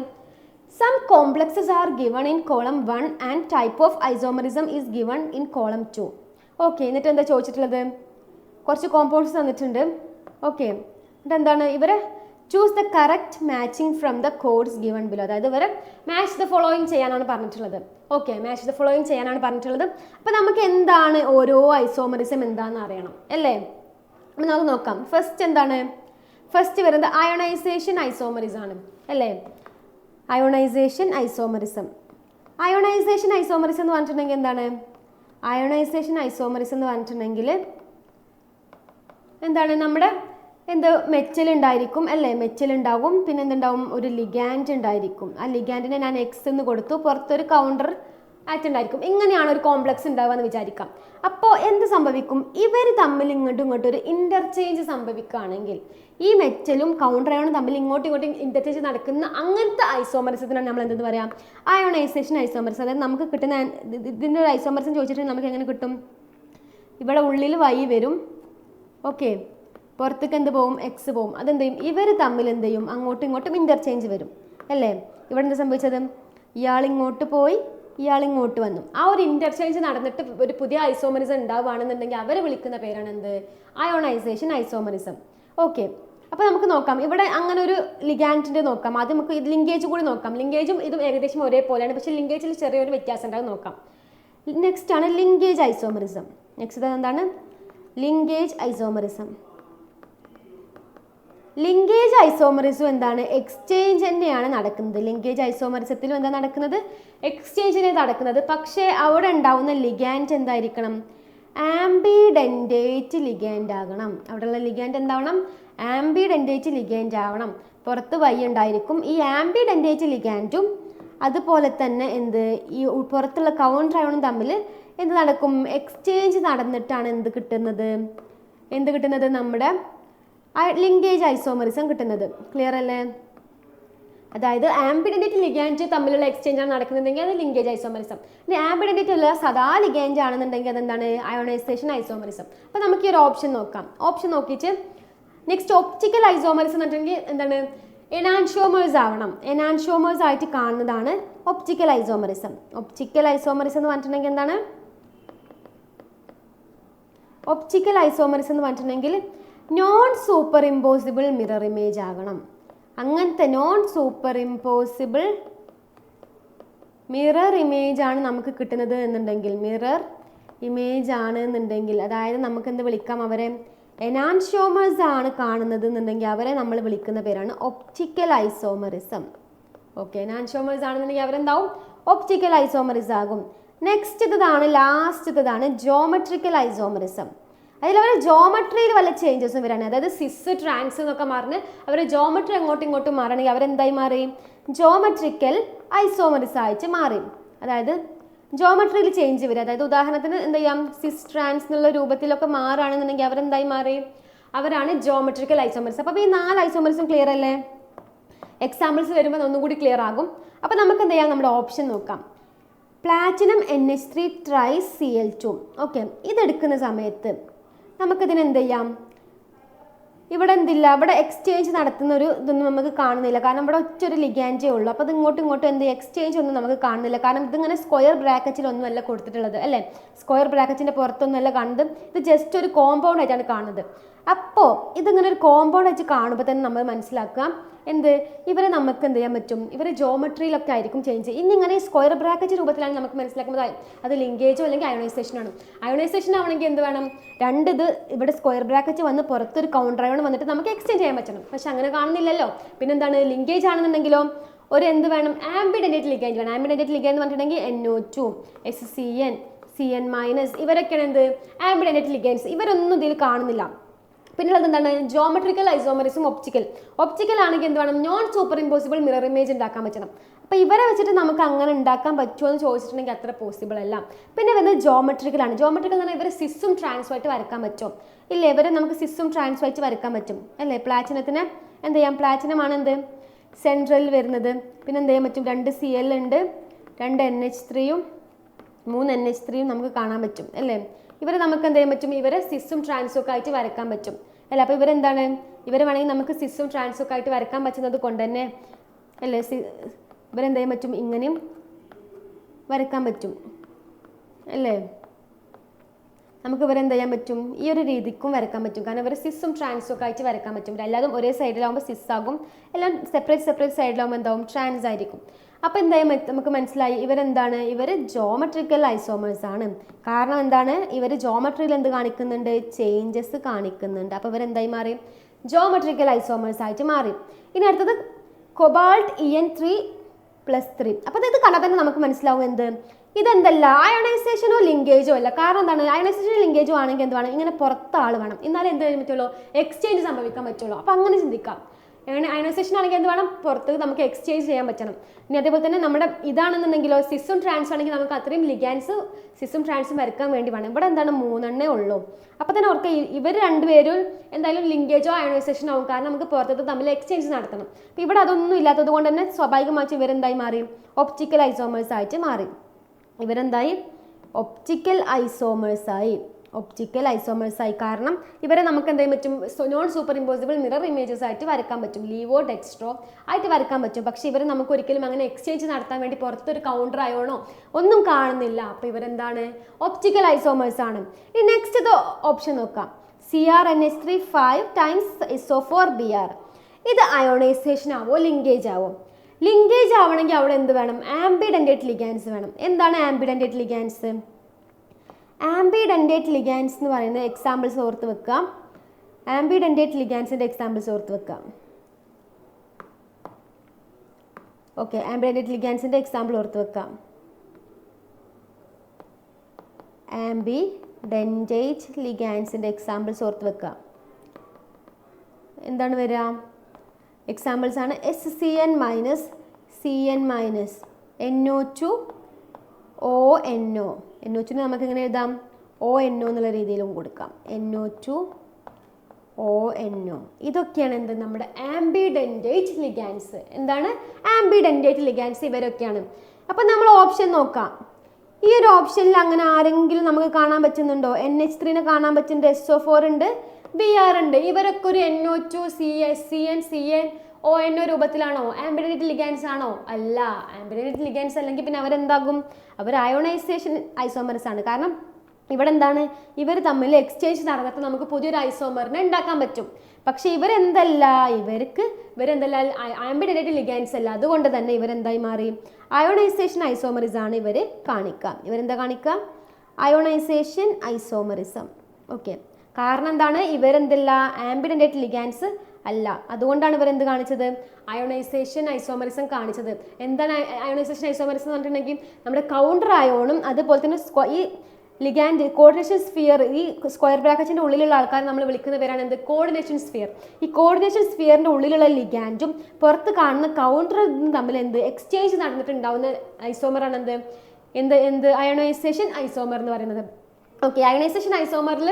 some complexes are given in column 1 and type of isomerism is given in column 2. Okay, എന്നിട്ട് എന്താ ചോദിച്ചിട്ടുള്ളത്, കുറച്ച് കോമ്പൗണ്ട്സ് തന്നിട്ടുണ്ട്. ഓക്കെ, എന്നിട്ട് എന്താണ്, ഇവരെ choose the correct matching from the codes given below. അതായത് ഇവരെ മാച്ച് ദ ഫോളോയിങ് ചെയ്യാനാണ് പറഞ്ഞിട്ടുള്ളത്. ഓക്കെ, മാച്ച് ദ ഫോളോയിങ് ചെയ്യാനാണ് പറഞ്ഞിട്ടുള്ളത്. അപ്പോൾ നമുക്ക് എന്താണ് ഓരോ ഐസോമറിസം എന്താണെന്ന് അറിയണം അല്ലേ. അപ്പോൾ നമുക്ക് നോക്കാം. ഫസ്റ്റ് എന്താണ്, ഫസ്റ്റ് വരുന്നത് അയോണൈസേഷൻ ഐസോമറിസം ആണ് അല്ലേ. അയോണൈസേഷൻ ഐസോമറിസം എന്ന് പറഞ്ഞിട്ടുണ്ടെങ്കിൽ എന്താണ്, അയോണൈസേഷൻ ഐസോമറിസം എന്ന് പറഞ്ഞിട്ടുണ്ടെങ്കിൽ എന്താണ്, നമ്മുടെ മെറ്റൽ ഉണ്ടായിരിക്കും അല്ലേ, മെറ്റൽ ഉണ്ടാകും. പിന്നെ എന്തുണ്ടാവും, ഒരു ലിഗാൻഡ് ഉണ്ടായിരിക്കും. ആ ലിഗാൻഡിനെ ഞാൻ X എന്ന് കൊടുത്തു, പുറത്തൊരു കൗണ്ടർ ആറ്റം ഉണ്ടായിരിക്കും. ഇങ്ങനെയാണ് ഒരു കോംപ്ലക്സ് ഉണ്ടാവുക എന്ന് വിചാരിക്കാം. അപ്പോൾ എന്ത് സംഭവിക്കും, ഇവർ തമ്മിൽ ഇങ്ങോട്ടും ഒരു ഇൻ്റർചേഞ്ച് സംഭവിക്കുകയാണെങ്കിൽ ഈ മെറ്റലും കൗണ്ടർ അയോണും തമ്മിൽ ഇങ്ങോട്ടും ഇൻ്റർചേഞ്ച് നടക്കുന്ന അങ്ങനത്തെ ഐസോമറിസത്തിനാണ് നമ്മൾ എന്തെന്ന് പറയാം, അയോണൈസേഷൻ ഐസോമറിസം. അതായത് നമുക്ക് കിട്ടുന്ന ഇതിൻ്റെ ഒരു ഐസോമറിസം ചോദിച്ചിട്ടുണ്ടെങ്കിൽ നമുക്ക് എങ്ങനെ കിട്ടും, ഇവിടെ ഉള്ളിൽ Y വരും. ഓക്കെ, പുറത്തേക്ക് എന്ത് പോവും, X പോവും. അതെന്ത് ചെയ്യും, ഇവർ തമ്മിൽ എന്ത് ചെയ്യും, അങ്ങോട്ടും ഇങ്ങോട്ടും ഇൻ്റർചേഞ്ച് വരും അല്ലേ. ഇവിടെ എന്താ സംഭവിച്ചത്, ഇയാൾ ഇങ്ങോട്ട് പോയി, ഇയാൾ ഇങ്ങോട്ട് വന്നു. ആ ഒരു ഇൻ്റർചേഞ്ച് നടന്നിട്ട് ഒരു പുതിയ ഐസോമറിസം ഉണ്ടാവുകയാണെന്നുണ്ടെങ്കിൽ അവരെ വിളിക്കുന്ന പേരാണ് എന്ത്, അയോണൈസേഷൻ ഐസോമറിസം. ഓക്കെ, അപ്പോൾ നമുക്ക് നോക്കാം. ഇവിടെ അങ്ങനെ ഒരു ലിഗാൻഡിൻ്റെ നോക്കാം. ആദ്യം നമുക്ക് ഇത് ലിങ്കേജ് കൂടി നോക്കാം. ലിങ്കേജും ഇതും ഏകദേശം ഒരേപോലെയാണ്, പക്ഷേ ലിങ്കേജിൽ ചെറിയൊരു വ്യത്യാസം ഉണ്ടാകും. നോക്കാം. നെക്സ്റ്റ് ആണ് ലിങ്കേജ് ഐസോമറിസം. നെക്സ്റ്റ് എന്താണ്, ലിങ്കേജ് ഐസോമറിസം. ലിങ്കേജ് ഐസോമറിസം എന്താണ്? എക്സ്ചേഞ്ച് തന്നെയാണ് നടക്കുന്നത്. ലിങ്കേജ് ഐസോമറിസത്തിലും എന്താ നടക്കുന്നത്? എക്സ്ചേഞ്ചിനെ നടക്കുന്നത്. പക്ഷേ അവിടെ ഉണ്ടാവുന്ന ലിഗാൻഡ് എന്തായിരിക്കണം? ആംബിഡെൻഡേറ്റ് ലിഗാൻഡ് ആകണം. അവിടെയുള്ള ലിഗാൻഡ് എന്താവണം? ആംബിഡെൻഡേറ്റ് ലിഗാൻഡ് ആവണം. പുറത്ത് വൈ ഉണ്ടായിരിക്കും. ഈ ആംബിഡെൻഡേറ്റ് ലിഗാൻഡും അതുപോലെ തന്നെ എന്ത് ഈ പുറത്തുള്ള കൗണ്ടർ അയോണും തമ്മിൽ എന്ത് നടക്കും? എക്സ്ചേഞ്ച് നടന്നിട്ടാണ് എന്ത് കിട്ടുന്നത്? നമ്മുടെ ലിങ്കേജ് ഐസോമറിസം കിട്ടുന്നത്. ക്ലിയർ അല്ലേ? അതായത് ആംബിഡെൻഡേറ്റ് ലിഗാൻഡ് തമ്മിലുള്ള എക്സ്ചേഞ്ച് ആണ് നടക്കുന്നുണ്ടെങ്കിൽ അത് ലിങ്കേജ് ഐസോമറിസം. ഇനി ആംബിഡെൻഡേറ്റ് ഉള്ള സദാ ലിഗാൻഡ് ആണെന്നുണ്ടെങ്കിൽ അതെന്താണ്? Ionisation isomerism. അപ്പോൾ നമുക്ക് ഈ ഒരു ഓപ്ഷൻ നോക്കാം. ഓപ്ഷൻ നോക്കിയിട്ട് നെക്സ്റ്റ് ഒപ്റ്റിക്കൽ ഐസോമറിസം എന്ന് പറഞ്ഞിട്ടുണ്ടെങ്കിൽ എന്താണ്? എനാൻഷ്യോമേഴ്സ് ആവണം. എനാൻഷ്യോമേഴ്സ് ആയിട്ട് കാണുന്നതാണ് ഒപ്റ്റിക്കൽ ഐസോമറിസം. ഒപ്റ്റിക്കൽ ഐസോമറിസം എന്ന് പറഞ്ഞിട്ടുണ്ടെങ്കിൽ എന്താണ്? ഒപ്റ്റിക്കൽ ഐസോമറിസം എന്ന് പറഞ്ഞിട്ടുണ്ടെങ്കിൽ non super impossible mirror image ആകണം. അങ്ങനത്തെ non super impossible mirror image ആണ് നമുക്ക് കിട്ടുന്നത് എന്നുണ്ടെങ്കിൽ, മിറർ ഇമേജ് ആണ് എന്നുണ്ടെങ്കിൽ, അതായത് നമുക്ക് എന്ത് വിളിക്കാം? അവരെ എനാൻഷ്യോമേഴ്സ് ആണ് കാണുന്നത് എന്നുണ്ടെങ്കിൽ അവരെ നമ്മൾ വിളിക്കുന്ന പേരാണ് ഒപ്റ്റിക്കൽ ഐസോമറിസം. ഓക്കെ, എനാൻഷ്യോമേഴ്സ് ആണെന്നുണ്ടെങ്കിൽ അവരെന്താവും? ഒപ്റ്റിക്കൽ ഐസോമറിസം ആകും. നെക്സ്റ്റ് ഇതാണ്, ലാസ്റ്റതാണ് ജോമെട്രിക്കൽ ഐസോമറിസം. അതിലവർ ജോമെട്രിയിൽ വല്ല ചേഞ്ചസും വരാണ്. അതായത് സിസ് ട്രാൻസ് എന്നൊക്കെ മാറിന് അവർ ജോമെട്രി അങ്ങോട്ടും ഇങ്ങോട്ടും മാറണമെങ്കിൽ അവരെന്തായി മാറി? ജോമെട്രിക്കൽ ഐസോമറിസം ആയിട്ട് മാറി. അതായത് ജോമെട്രിയിൽ ചേഞ്ച് വരും. അതായത് ഉദാഹരണത്തിന് എന്ത് ചെയ്യാം? സിസ് ട്രാൻസ് എന്നുള്ള രൂപത്തിലൊക്കെ മാറുകയാണെന്നുണ്ടെങ്കിൽ അവരെന്തായി മാറി? അവരാണ് ജോമെട്രിക്കൽ ഐസോമറിസം. അപ്പോൾ ഈ 4 ഐസോമറിസം ക്ലിയർ അല്ലേ? എക്സാമ്പിൾസ് വരുമ്പോൾ ഒന്നും കൂടി ക്ലിയർ ആകും. അപ്പോൾ നമുക്ക് എന്ത് ചെയ്യാം? നമ്മുടെ ഓപ്ഷൻ നോക്കാം. Platinum NH3 tries Cl2. Okay, ഇതെടുക്കുന്ന സമയത്ത് നമുക്കിതിന് എന്ത് ചെയ്യാം? ഇവിടെ എന്തില്ല? ഇവിടെ എക്സ്ചേഞ്ച് നടത്തുന്ന ഒരു ഇതൊന്നും നമുക്ക് കാണുന്നില്ല. കാരണം ഇവിടെ ഒറ്റൊരു ലിഗാൻഡേ ഉള്ളൂ. അപ്പോൾ ഇത് ഇങ്ങോട്ടും എന്ത് എക്സ്ചേഞ്ച് ഒന്നും നമുക്ക് കാണുന്നില്ല. കാരണം ഇതിങ്ങനെ സ്ക്വയർ ബ്രാക്കറ്റിലൊന്നുമല്ല കൊടുത്തിട്ടുള്ളത് അല്ലേ? സ്ക്വയർ ബ്രാക്കറ്റിൻ്റെ പുറത്തൊന്നുമല്ല കാണുന്നത്. ഇത് ജസ്റ്റ് ഒരു കോമ്പൗണ്ട് ആയിട്ടാണ് കാണുന്നത്. അപ്പോൾ ഇതിങ്ങനെ ഒരു കോമ്പൗണ്ട് വെച്ച് കാണുമ്പോൾ തന്നെ നമ്മൾ മനസ്സിലാക്കുക എന്ത്? ഇവരെ നമുക്ക് എന്ത് ചെയ്യാൻ പറ്റും? ഇവർ ജോമെട്രിയിലൊക്കെ ആയിരിക്കും ചേഞ്ച്. ഇനി ഇങ്ങനെ സ്ക്വയർ ബ്രാക്കറ്റ് രൂപത്തിലാണ് നമുക്ക് മനസ്സിലാക്കുന്നത് അത് ലിങ്കേജോ അല്ലെങ്കിൽ അയോണൈസേഷനാണ്. അയോണൈസേഷൻ ആവണമെങ്കിൽ എന്ത് വേണം? ഇത് ഇവിടെ സ്ക്വയർ ബ്രാക്കറ്റ് വന്ന് പുറത്തൊരു കൗണ്ടർ അയോൺ വന്നിട്ട് നമുക്ക് എക്സ്ചേഞ്ച് ചെയ്യാൻ പറ്റണം. പക്ഷെ അങ്ങനെ കാണുന്നില്ലല്ലോ. പിന്നെന്താണ്? ലിങ്കേജ് ആണെന്നുണ്ടെങ്കിലോ ഒരു എന്ത് വേണം? ആംബിഡെൻഡേറ്റ് ലിഗാൻഡ് വേണം. ആംബിഡെൻഡേറ്റ് ലിഗാൻഡ് എന്ന് പറഞ്ഞിട്ടുണ്ടെങ്കിൽ NO2, SCN, CN-, ഇവരൊക്കെയാണ് എന്ത്? ആംബിഡെൻഡേറ്റ് ലിഗാൻഡ്സ്. ഇവരൊന്നും ഇതിൽ കാണുന്നില്ല. പിന്നുള്ളത് എന്താണ്? ജോമെട്രിക്കൽ ഐസോമറിസം ഒപ്റ്റിക്കൽ ആണെങ്കിൽ എന്ത് വേണം? Non super impossible mirror image ഉണ്ടാക്കാൻ പറ്റണം. അപ്പോൾ ഇവരെ വെച്ചിട്ട് നമുക്ക് അങ്ങനെ ഉണ്ടാക്കാൻ പറ്റുമോ എന്ന് ചോദിച്ചിട്ടുണ്ടെങ്കിൽ അത്ര പോസിബിൾ അല്ല. പിന്നെ വരുന്നത് ജോമെട്രിക്കലാണ്. ജോമെട്രിക്കൽ എന്ന് പറഞ്ഞാൽ ഇവരെ സിസും ട്രാൻസും ആയിട്ട് വരക്കാൻ പറ്റും. ഇല്ലേ? ഇവരെ നമുക്ക് സിസും ട്രാൻസും ആയിട്ട് വരക്കാൻ പറ്റും അല്ലേ? പ്ലാറ്റിനത്തിന് എന്ത് ചെയ്യാം? പ്ലാറ്റിനമാണ് എന്ത്? സെൻട്രലിൽ വരുന്നത്. പിന്നെ എന്ത് ചെയ്യാൻ പറ്റും? 2 Cl ഉണ്ട്, 2 NH3ഉം 3 NH3ഉം നമുക്ക് കാണാൻ പറ്റും അല്ലേ? ഇവരെ നമുക്ക് എന്ത് ചെയ്യാൻ പറ്റും? ഇവരെ സിസും ട്രാൻസും ഒക്കെ ആയിട്ട് വരക്കാൻ പറ്റും അല്ലേ? അപ്പോൾ ഇവരെന്താണ്? ഇവരെ വേണമെങ്കിൽ നമുക്ക് സിസും ട്രാൻസും ഒക്കെ ആയിട്ട് വരക്കാൻ പറ്റുന്നത് കൊണ്ട് തന്നെ അല്ലേ ഇവരെന്ത് ചെയ്യാൻ പറ്റും? ഇങ്ങനെയും വരക്കാൻ പറ്റും അല്ലേ? നമുക്ക് ഇവരെന്ത് ചെയ്യാൻ പറ്റും? ഈ ഒരു രീതിക്കും വരക്കാൻ പറ്റും. കാരണം ഇവർ സിസും ട്രാൻസും ഒക്കെ ആയിട്ട് വരക്കാൻ പറ്റും. എല്ലാതും ഒരേ സൈഡിലാവുമ്പോൾ സിസ് ആകും, എല്ലാം സെപ്പറേറ്റ് സൈഡിലാവുമ്പോൾ എന്താവും? ട്രാൻസ് ആയിരിക്കും. അപ്പോൾ എന്തായാലും നമുക്ക് മനസ്സിലായി ഇവരെന്താണ്? ഇവർ ജോമെട്രിക്കൽ ഐസോമേഴ്സ് ആണ്. കാരണം എന്താണ്? ഇവർ ജോമെട്രിയിൽ എന്ത് കാണിക്കുന്നുണ്ട്? ചേഞ്ചസ് കാണിക്കുന്നുണ്ട്. അപ്പോൾ ഇവരെന്തായി മാറി? ജോമെട്രിക്കൽ ഐസോമേഴ്സ് ആയിട്ട് മാറി. ഇനി അടുത്തത് കൊബാൾട്ട് En3+3. അപ്പോൾ ഇത് കണ്ടാൽ തന്നെ നമുക്ക് മനസ്സിലാവും എന്ത്? ഇതെന്തല്ല അയോണൈസേഷനോ ലിങ്കേജോ അല്ല. കാരണം എന്താണ്? അയോണൈസേഷനോ ലിങ്കേജോ ആണെങ്കിൽ എന്ത് വേണം? ഇങ്ങനെ പുറത്ത് ആൾ വേണം, എന്നാലേ എന്ത് ചെയ്യാൻ പറ്റുള്ളൂ? എക്സ്ചേഞ്ച് സംഭവിക്കാൻ പറ്റുള്ളൂ. അപ്പോൾ അങ്ങനെ ചിന്തിക്കാം. അയോണൈസേഷൻ ആണെങ്കിൽ എന്ത് വേണം? പുറത്ത് നമുക്ക് എക്സ്ചേഞ്ച് ചെയ്യാൻ പറ്റണം. ഇനി അതേപോലെ തന്നെ നമ്മുടെ ഇതാണെന്നുണ്ടെങ്കിലോ സിസും ട്രാൻസും ആണെങ്കിൽ നമുക്ക് അത്രയും ലിഗാൻസ് സിസും ട്രാൻസും വരക്കാൻ വേണ്ടി വേണം. ഇവിടെ എന്താണ്? 3 ഉള്ളൂ. അപ്പോൾ തന്നെ ഓർക്കുക ഇവർ രണ്ടുപേരും എന്തായാലും ലിങ്കേജോ അയോണൈസേഷൻ ആവും. കാരണം നമുക്ക് പുറത്തത് തമ്മിൽ എക്സ്ചേഞ്ച് നടത്തണം. അപ്പോൾ ഇവിടെ അതൊന്നും ഇല്ലാത്തത് കൊണ്ട് തന്നെ സ്വാഭാവികമായിട്ട് ഇവരെന്തായി മാറി? ഒപ്റ്റിക്കൽ ഐസോമേഴ്സ് ആയിട്ട് മാറി. ഇവരെന്തായി? ഒപ്റ്റിക്കൽ ഐസോമേഴ്സ് ആയി. കാരണം ഇവരെ നമുക്ക് എന്ത് ചെയ്യാൻ പറ്റും? Non super impossible mirror images ആയിട്ട് വരക്കാൻ പറ്റും. ലീവോ ഡെക്സ്ട്രോ ആയിട്ട് വരക്കാൻ പറ്റും. പക്ഷേ ഇവർ നമുക്ക് ഒരിക്കലും അങ്ങനെ എക്സ്ചേഞ്ച് നടത്താൻ വേണ്ടി പുറത്തൊരു കൗണ്ടർ ആയോണോ ഒന്നും കാണുന്നില്ല. അപ്പോൾ ഇവരെന്താണ്? ഒപ്റ്റിക്കൽ ഐസോമേഴ്സ് ആണ്. ഇനി നെക്സ്റ്റ് ഇത് ഓപ്ഷൻ നോക്കാം. CrNH3 5 times SO4Br. ഇത് അയോണൈസേഷൻ ആവോ ലിങ്കേജ് ആവോ? ലിങ്കേജ് ആവണമെങ്കിൽ അവിടെ എന്ത് വേണം? ആംബിഡെൻഡേറ്റ് ലിഗാൻഡ്സ് വേണം. എന്താണ് ആംബിഡെൻഡേറ്റ് ലിഗാൻഡ്സ്? ആംബിഡെൻഡേറ്റ് ലിഗാൻഡ്സ് എന്ന് പറയുന്ന എക്സാമ്പിൾസ് ഓർത്ത് വെക്കുക. ആംബിഡെൻറ്റേറ്റ് ലിഗാൻസിൻ്റെ എക്സാമ്പിൾസ് ഓർത്ത് വെക്കാം. ഓക്കെ, ആംബിഡെൻറ്റേറ്റ് ലിഗാൻസിൻ്റെ എക്സാമ്പിൾ ഓർത്ത് വെക്കാം. ആംബിഡെൻറ്റേറ്റ് ലിഗാൻസിൻ്റെ എക്സാമ്പിൾസ് ഓർത്ത് വെക്കാം. എന്താണ് വരിക? എക്സാമ്പിൾസ് ആണ് SCN minus CN minus NO2 ONO. NO2 നമുക്ക് എങ്ങനെ എഴുതാം? ONO എന്നുള്ള രീതിയിലും കൊടുക്കാം. NO2 ONO. ഇതൊക്കെയാണ് എന്ത്? നമ്മുടെ ആംബിഡെൻറ്റേറ്റ് ലിഗാൻസ്. എന്താണ്? ആംബിഡെൻറ്റേറ്റ് ലിഗാൻസ് ഇവരൊക്കെയാണ്. അപ്പം നമ്മൾ ഓപ്ഷൻ നോക്കാം. ഈ ഒരു ഓപ്ഷനിൽ അങ്ങനെ ആരെങ്കിലും നമുക്ക് കാണാൻ പറ്റുന്നുണ്ടോ? NH3 കാണാൻ പറ്റുന്നുണ്ട്, SO4 ഉണ്ട്, Br ഉണ്ട്. ഇവരൊക്കെ ഒരു NO2 CN CN ONO രൂപത്തിലാണോ? ആംബിഡെൻറ്റേറ്റ് ലിഗാൻസ് ആണോ? അല്ല. ആംബിഡെൻറ്റേറ്റ് ലിഗാൻസ് അല്ലെങ്കിൽ പിന്നെ അവരെന്താകും? അവർ അയോണൈസേഷൻ ഐസോമർസ് ആണ്. കാരണം ഇവിടെ എന്താണ്? ഇവർ തമ്മിൽ എക്സ്ചേഞ്ച് നടന്നിട്ട് നമുക്ക് പുതിയൊരു ഐസോമറിനെ ഉണ്ടാക്കാൻ പറ്റും. പക്ഷെ ഇവരെന്തല്ല, ഇവരെന്തല്ല ആംബിഡെൻറ്റേറ്റ് ലിഗാൻസ് അല്ല. അതുകൊണ്ട് തന്നെ ഇവരെന്തായി മാറി? അയോണൈസേഷൻ ഐസോമറിസം ആണ് ഇവർ കാണിക്കുക. ഇവരെന്താ കാണിക്കുക? Ionisation isomerism. ഓക്കെ, കാരണം എന്താണ്? ഇവരെന്തല്ല ആംബിഡെൻറ്റേറ്റ് ലിഗാൻസ് അല്ല. അതുകൊണ്ടാണ് ഇവരെന്ത് കാണിച്ചത്? അയോണൈസേഷൻ ഐസോമറിസം കാണിച്ചത്. എന്താണ് അയോണൈസേഷൻ ഐസോമറിസം എന്ന് പറഞ്ഞിട്ടുണ്ടെങ്കിൽ നമ്മുടെ കൗണ്ടർ അയോണും അതുപോലെ തന്നെ ഈ ലിഗാൻഡ് കോർഡിനേഷൻ സ്ഫിയർ, ഈ സ്ക്വയർ ബ്രാക്കറ്റിൻ്റെ ഉള്ളിലുള്ള ആൾക്കാർ നമ്മൾ വിളിക്കുന്ന പേരാണ് എന്ത്? Coordination sphere. ഈ കോർഡിനേഷൻ സ്ഫിയറിൻ്റെ ഉള്ളിലുള്ള ലിഗാൻഡും പുറത്ത് കാണുന്ന കൗണ്ടറും തമ്മിൽ എന്ത് എക്സ്ചേഞ്ച് നടന്നിട്ടുണ്ടാവുന്ന ഐസോമറാണ് എന്ത് അയോണൈസേഷൻ ഐസോമർ എന്ന് പറയുന്നത്. ഓക്കെ, അയോണൈസേഷൻ ഐസോമറിൽ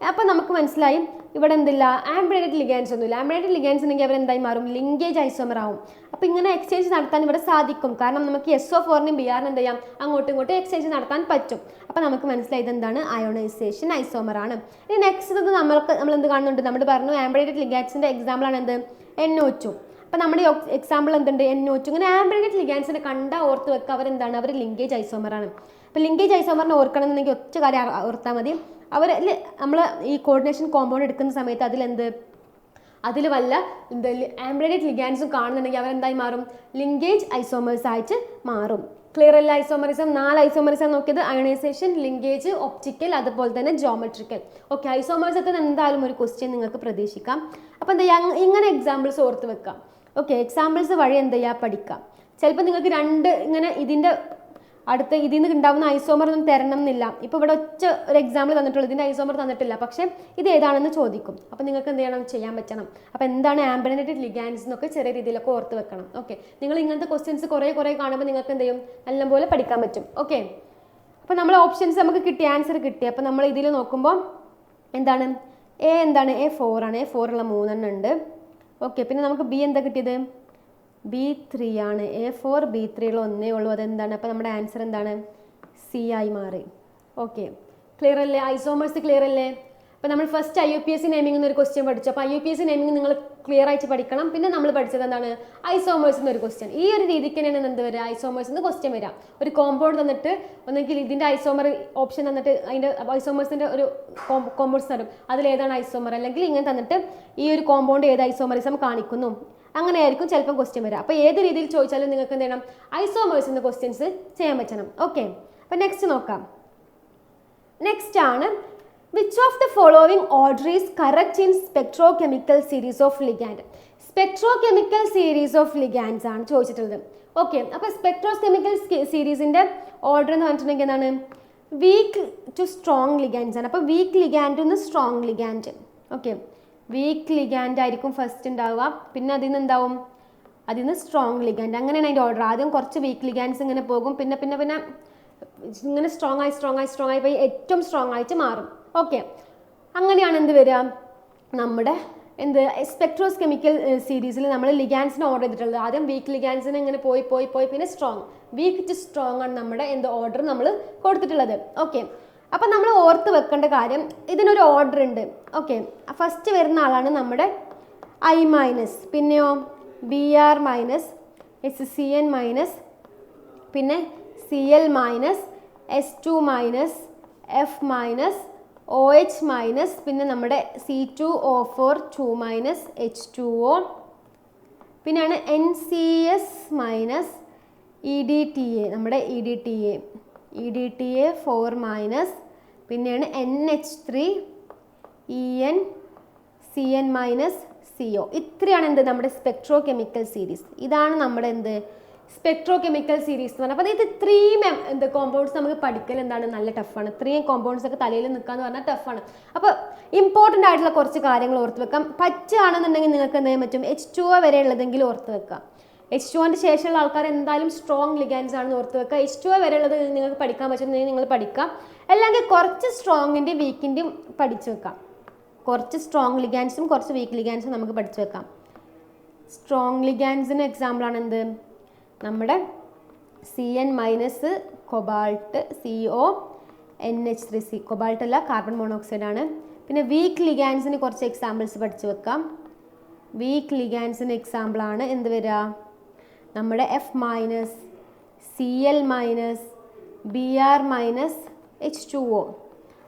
അപ്പം നമുക്ക് മനസ്സിലായി ഇവിടെ എന്തില്ല? ആംബിഡെൻറ്റേറ്റ് ലിഗാൻസ് ഒന്നുമില്ല. ആംബിഡെൻറ്റേറ്റ് ലിഗാൻസ് ഉണ്ടെങ്കിൽ അവരെന്തായി മാറും? ലിങ്കേജ് ഐസോമർ ആവും. അപ്പോൾ ഇങ്ങനെ എക്സ്ചേഞ്ച് നടത്താൻ ഇവിടെ സാധിക്കും. കാരണം നമുക്ക് SO4നും BRനും എന്ത് ചെയ്യാം? അങ്ങോട്ടും ഇങ്ങോട്ടും എക്സ്ചേഞ്ച് നടത്താൻ പറ്റും. അപ്പോൾ നമുക്ക് മനസ്സിലായത് എന്താണ്? അയോണൈസേഷൻ ഐസോമർ ആണ്. ഇനി നെക്സ്റ്റ് നമ്മൾ എന്ത് കാണുന്നുണ്ട്? നമ്മൾ പറഞ്ഞു ആംബിഡെൻറ്റേറ്റ് ലിഗാൻസിൻ്റെ എക്സാമ്പിൾ ആണ് എന്ത്? NO2. അപ്പോൾ നമ്മുടെ എക്സാമ്പിൾ എന്തുണ്ട്? NO2. ഇങ്ങനെ ആംബിഡെൻറ്റേറ്റ് ലിഗാൻസിനെ കണ്ടാൽ ഓർത്ത് വെക്കുക, അവരെന്താണ്? അവർ ലിങ്കേജ് ഐസോമർ ആണ്. അപ്പോൾ ലിങ്കേജ് ഐസോമറിനെ ഓർക്കണമെന്നുണ്ടെങ്കിൽ ഒറ്റ കാര്യം ഓർത്താൽ മതി. നമ്മൾ ഈ കോർഡിനേഷൻ കോമ്പൗണ്ട് എടുക്കുന്ന സമയത്ത് അതിൽ വല്ല ആംബിഡെൻറ്റേറ്റ് ലിഗാൻസും കാണുന്നുണ്ടെങ്കിൽ അവരെന്തായി മാറും? ലിങ്കേജ് ഐസോമേഴ്സ് ആയിട്ട് മാറും. ക്ലിയർ അല്ല? ഐസോമറിസം 4 ഐസോമറിസം നോക്കിയത് അയോണൈസേഷൻ, ലിങ്കേജ്, ഒപ്റ്റിക്കൽ, അതുപോലെ തന്നെ ജോമെട്രിക്കൽ. ഓക്കെ, ഐസോമറിസത്തിന് എന്തായാലും ഒരു ക്വസ്റ്റ്യൻ നിങ്ങൾക്ക് പ്രതീക്ഷിക്കാം. അപ്പോൾ എന്താ ചെയ്യുക? ഇങ്ങനെ എക്സാമ്പിൾസ് ഓർത്ത് വെക്കാം. ഓക്കെ, എക്സാമ്പിൾസ് വഴി എന്ത് ചെയ്യുക? പഠിക്കാം. ചിലപ്പോൾ നിങ്ങൾക്ക് ഇങ്ങനെ ഇതിൽ നിന്ന് ഉണ്ടാവുന്ന ഐസോമർ ഒന്നും തരണം എന്നില്ല. ഇപ്പോൾ ഇവിടെ ഒരു എക്സാമ്പിൾ തന്നിട്ടുള്ളൂ, ഇതിൻ്റെ ഐസോമർ തന്നിട്ടില്ല, പക്ഷേ ഇത് ഏതാണെന്ന് ചോദിക്കും. അപ്പോൾ നിങ്ങൾക്ക് എന്ത് ചെയ്യണം? ചെയ്യാൻ പറ്റണം. അപ്പോൾ എന്താണ് ആംബിഡെൻറ്റേറ്റ് ലിഗാൻസ് എന്നൊക്കെ ചെറിയ രീതിയിലൊക്കെ ഓർത്ത് വെക്കണം. ഓക്കെ, നിങ്ങൾ ഇങ്ങനത്തെ ക്വസ്റ്റ്യൻസ് കുറേ കാണുമ്പോൾ നിങ്ങൾക്ക് എന്ത് ചെയ്യും? നല്ലപോലെ പഠിക്കാൻ പറ്റും. ഓക്കെ, അപ്പോൾ നമ്മൾ ഓപ്ഷൻസ് നമുക്ക് കിട്ടി, ആൻസർ കിട്ടി. അപ്പോൾ നമ്മൾ ഇതിൽ നോക്കുമ്പോൾ എന്താണ്? A4 ആണ്. A4 ഉള്ള 3 എണ്ണം ഉണ്ട്. ഓക്കെ, പിന്നെ നമുക്ക് B എന്താ കിട്ടിയത്? B3 ആണ്. A4 B3 ഉള്ള ഒന്നേ ഉള്ളൂ. അതെന്താണ്? അപ്പോൾ നമ്മുടെ ആൻസർ എന്താണ്? C ആയി മാറി. ഓക്കെ, ക്ലിയർ അല്ലേ? ഐസോമേഴ്സ് ക്ലിയർ അല്ലേ? അപ്പോൾ നമ്മൾ ഫസ്റ്റ് IUPAC നെയിമിംഗ് എന്നൊരു ക്വസ്റ്റ്യൻ പഠിച്ചു. അപ്പോൾ IUPAC നെയിമിംഗ് നിങ്ങൾ ക്ലിയർ ആയിട്ട് പഠിക്കണം. പിന്നെ നമ്മൾ പഠിച്ചത് എന്താണ്? ഐസോമേഴ്സ് എന്നൊരു ക്വസ്റ്റ്യൻ. ഈ ഒരു രീതിക്ക് തന്നെയാണ് എന്ത് വരിക? ഐസോമേഴ്സ് എന്ന് ക്വസ്റ്റ്യൻ വരിക. ഒരു കോമ്പൗണ്ട് തന്നിട്ട് ഒന്നെങ്കിൽ ഇതിൻ്റെ ഐസോമർ ഓപ്ഷൻ തന്നിട്ട് അതിൻ്റെ ഐസോമേഴ്സിൻ്റെ ഒരു കോമ്പൗണ്ട്സ് തരും, അതിലേതാണ് ഐസോമർ, അല്ലെങ്കിൽ ഇങ്ങനെ തന്നിട്ട് ഈ ഒരു കോമ്പൗണ്ട് ഏത് ഐസോമറിസം കാണിക്കുന്നു, അങ്ങനെയായിരിക്കും ചിലപ്പോൾ ക്വസ്റ്റ്യൻ വരിക. അപ്പോൾ ഏത് രീതിയിൽ ചോദിച്ചാലും നിങ്ങൾക്ക് എന്ത് ചെയ്യണം? ഐസോമേഴ്സ് എന്ന ക്വസ്റ്റ്യൻസ് ചെയ്യാൻ പറ്റണം. ഓക്കെ, അപ്പോൾ നെക്സ്റ്റ് നോക്കാം. നെക്സ്റ്റ് ആണ് which of the following order is correct in spectrochemical series of ligand. Spectrochemical series of ligands ആണ് ചോദിച്ചിട്ടുള്ളത്. ഓക്കെ, അപ്പോൾ സ്പെക്ട്രോകെമിക്കൽ സീരീസിൻ്റെ ഓർഡർ എന്ന് പറഞ്ഞിട്ടുണ്ടെങ്കിൽ എന്താണ്? വീക്ക് ടു സ്ട്രോങ് ലിഗാൻഡ്സ് ആണ്. അപ്പോൾ വീക്ക് ലിഗാൻഡ് നിന്ന് strong ligand. Okay, weak ligand ആയിരിക്കും ഫസ്റ്റ് ഉണ്ടാവുക, പിന്നെ അതിൽ നിന്ന് സ്ട്രോങ് ലിഗാൻഡ്, അങ്ങനെയാണ് അതിൻ്റെ ഓർഡർ. ആദ്യം കുറച്ച് വീക്ക് ലിഗാൻഡ്സ് ഇങ്ങനെ പോകും, പിന്നെ ഇങ്ങനെ സ്ട്രോങ് ആയി പോയി ഏറ്റവും സ്ട്രോങ് ആയിട്ട് മാറും. ഓക്കെ, അങ്ങനെയാണ് എന്ത് വരിക? നമ്മുടെ സ്പെക്ട്രോകെമിക്കൽ സീരീസിൽ നമ്മൾ ലിഗാൻഡ്സിനെ ഓർഡർ ചെയ്തിട്ടുള്ളത്. ആദ്യം വീക്ക് ലിഗാൻഡ്സിനെ ഇങ്ങനെ പോയി പിന്നെ സ്ട്രോങ്, വീക്ക് ടു സ്ട്രോങ് ആണ് നമ്മുടെ ഓർഡർ നമ്മൾ കൊടുത്തിട്ടുള്ളത്. ഓക്കെ, അപ്പം നമ്മൾ ഓർത്ത് വെക്കേണ്ട കാര്യം, ഇതിനൊരു ഓർഡർ ഉണ്ട്. ഓക്കെ, ഫസ്റ്റ് വരുന്ന ആളാണ് നമ്മുടെ I-, പിന്നെയോ Br-, SCN-, പിന്നെ Cl-, S2-, F-, OH-, പിന്നെ നമ്മുടെ C2O4 2-, H2O, പിന്നെയാണ് NCS-, EDTA, നമ്മുടെ EDTA 4-, പിന്നെയാണ് NH3 EN CN minus CO. ഇത്രയാണ് എന്ത് നമ്മുടെ സ്പെക്ട്രോ കെമിക്കൽ സീരീസ്. ഇതാണ് നമ്മുടെ എന്ത് സ്പെക്ട്രോ കെമിക്കൽ സീരീസ് എന്ന് പറഞ്ഞാൽ. അപ്പോൾ ഇത് ഇത്രയും എന്ത് കോമ്പൗണ്ട്സ് നമുക്ക് പഠിക്കൽ എന്താണ് നല്ല ടഫാണ്. ഇത്രയും കോമ്പൗണ്ട്സ് ഒക്കെ തലയിൽ നിൽക്കാന്ന് പറഞ്ഞാൽ ടഫാണ്. അപ്പോൾ ഇമ്പോർട്ടൻ്റ് ആയിട്ടുള്ള കുറച്ച് കാര്യങ്ങൾ ഓർത്ത് വെക്കാം. പറ്റുകയാണെന്നുണ്ടെങ്കിൽ നിങ്ങൾക്ക് എന്ത് ചെയ്യാൻ പറ്റും, H2O വരെ ഉള്ളതെങ്കിലും ഓർത്ത് വെക്കാം. H2Oൻ്റെ ശേഷമുള്ള ആൾക്കാർ എന്തായാലും സ്ട്രോങ് ലിഗാൻസ് ആണെന്ന് ഓർത്ത് വെക്കുക. H2O വരെ ഉള്ളത് നിങ്ങൾക്ക് പഠിക്കാൻ പറ്റുമെങ്കിൽ നിങ്ങൾ പഠിക്കാം. അല്ലെങ്കിൽ കുറച്ച് സ്ട്രോങ്ങിൻ്റെയും വീക്കിൻ്റെയും പഠിച്ചു വെക്കാം. കുറച്ച് സ്ട്രോങ് ലിഗാൻസും കുറച്ച് വീക്ക് ലിഗാൻസും നമുക്ക് പഠിച്ചു വെക്കാം. സ്ട്രോങ് ലിഗാൻസിന് എക്സാമ്പിളാണ് എന്ത്, നമ്മുടെ CN minus cobalt CO NH3C. Cobalt അല്ല, കാർബൺ മോണോക്സൈഡ് ആണ്. പിന്നെ വീക്ക് ലിഗാൻസിന് കുറച്ച് എക്സാമ്പിൾസ് പഠിച്ചു വെക്കാം. വീക്ക് ലിഗാൻസിന് എക്സാമ്പിളാണ് എന്ത് വരിക, നമ്മുടെ F minus Cl minus Br minus H2O.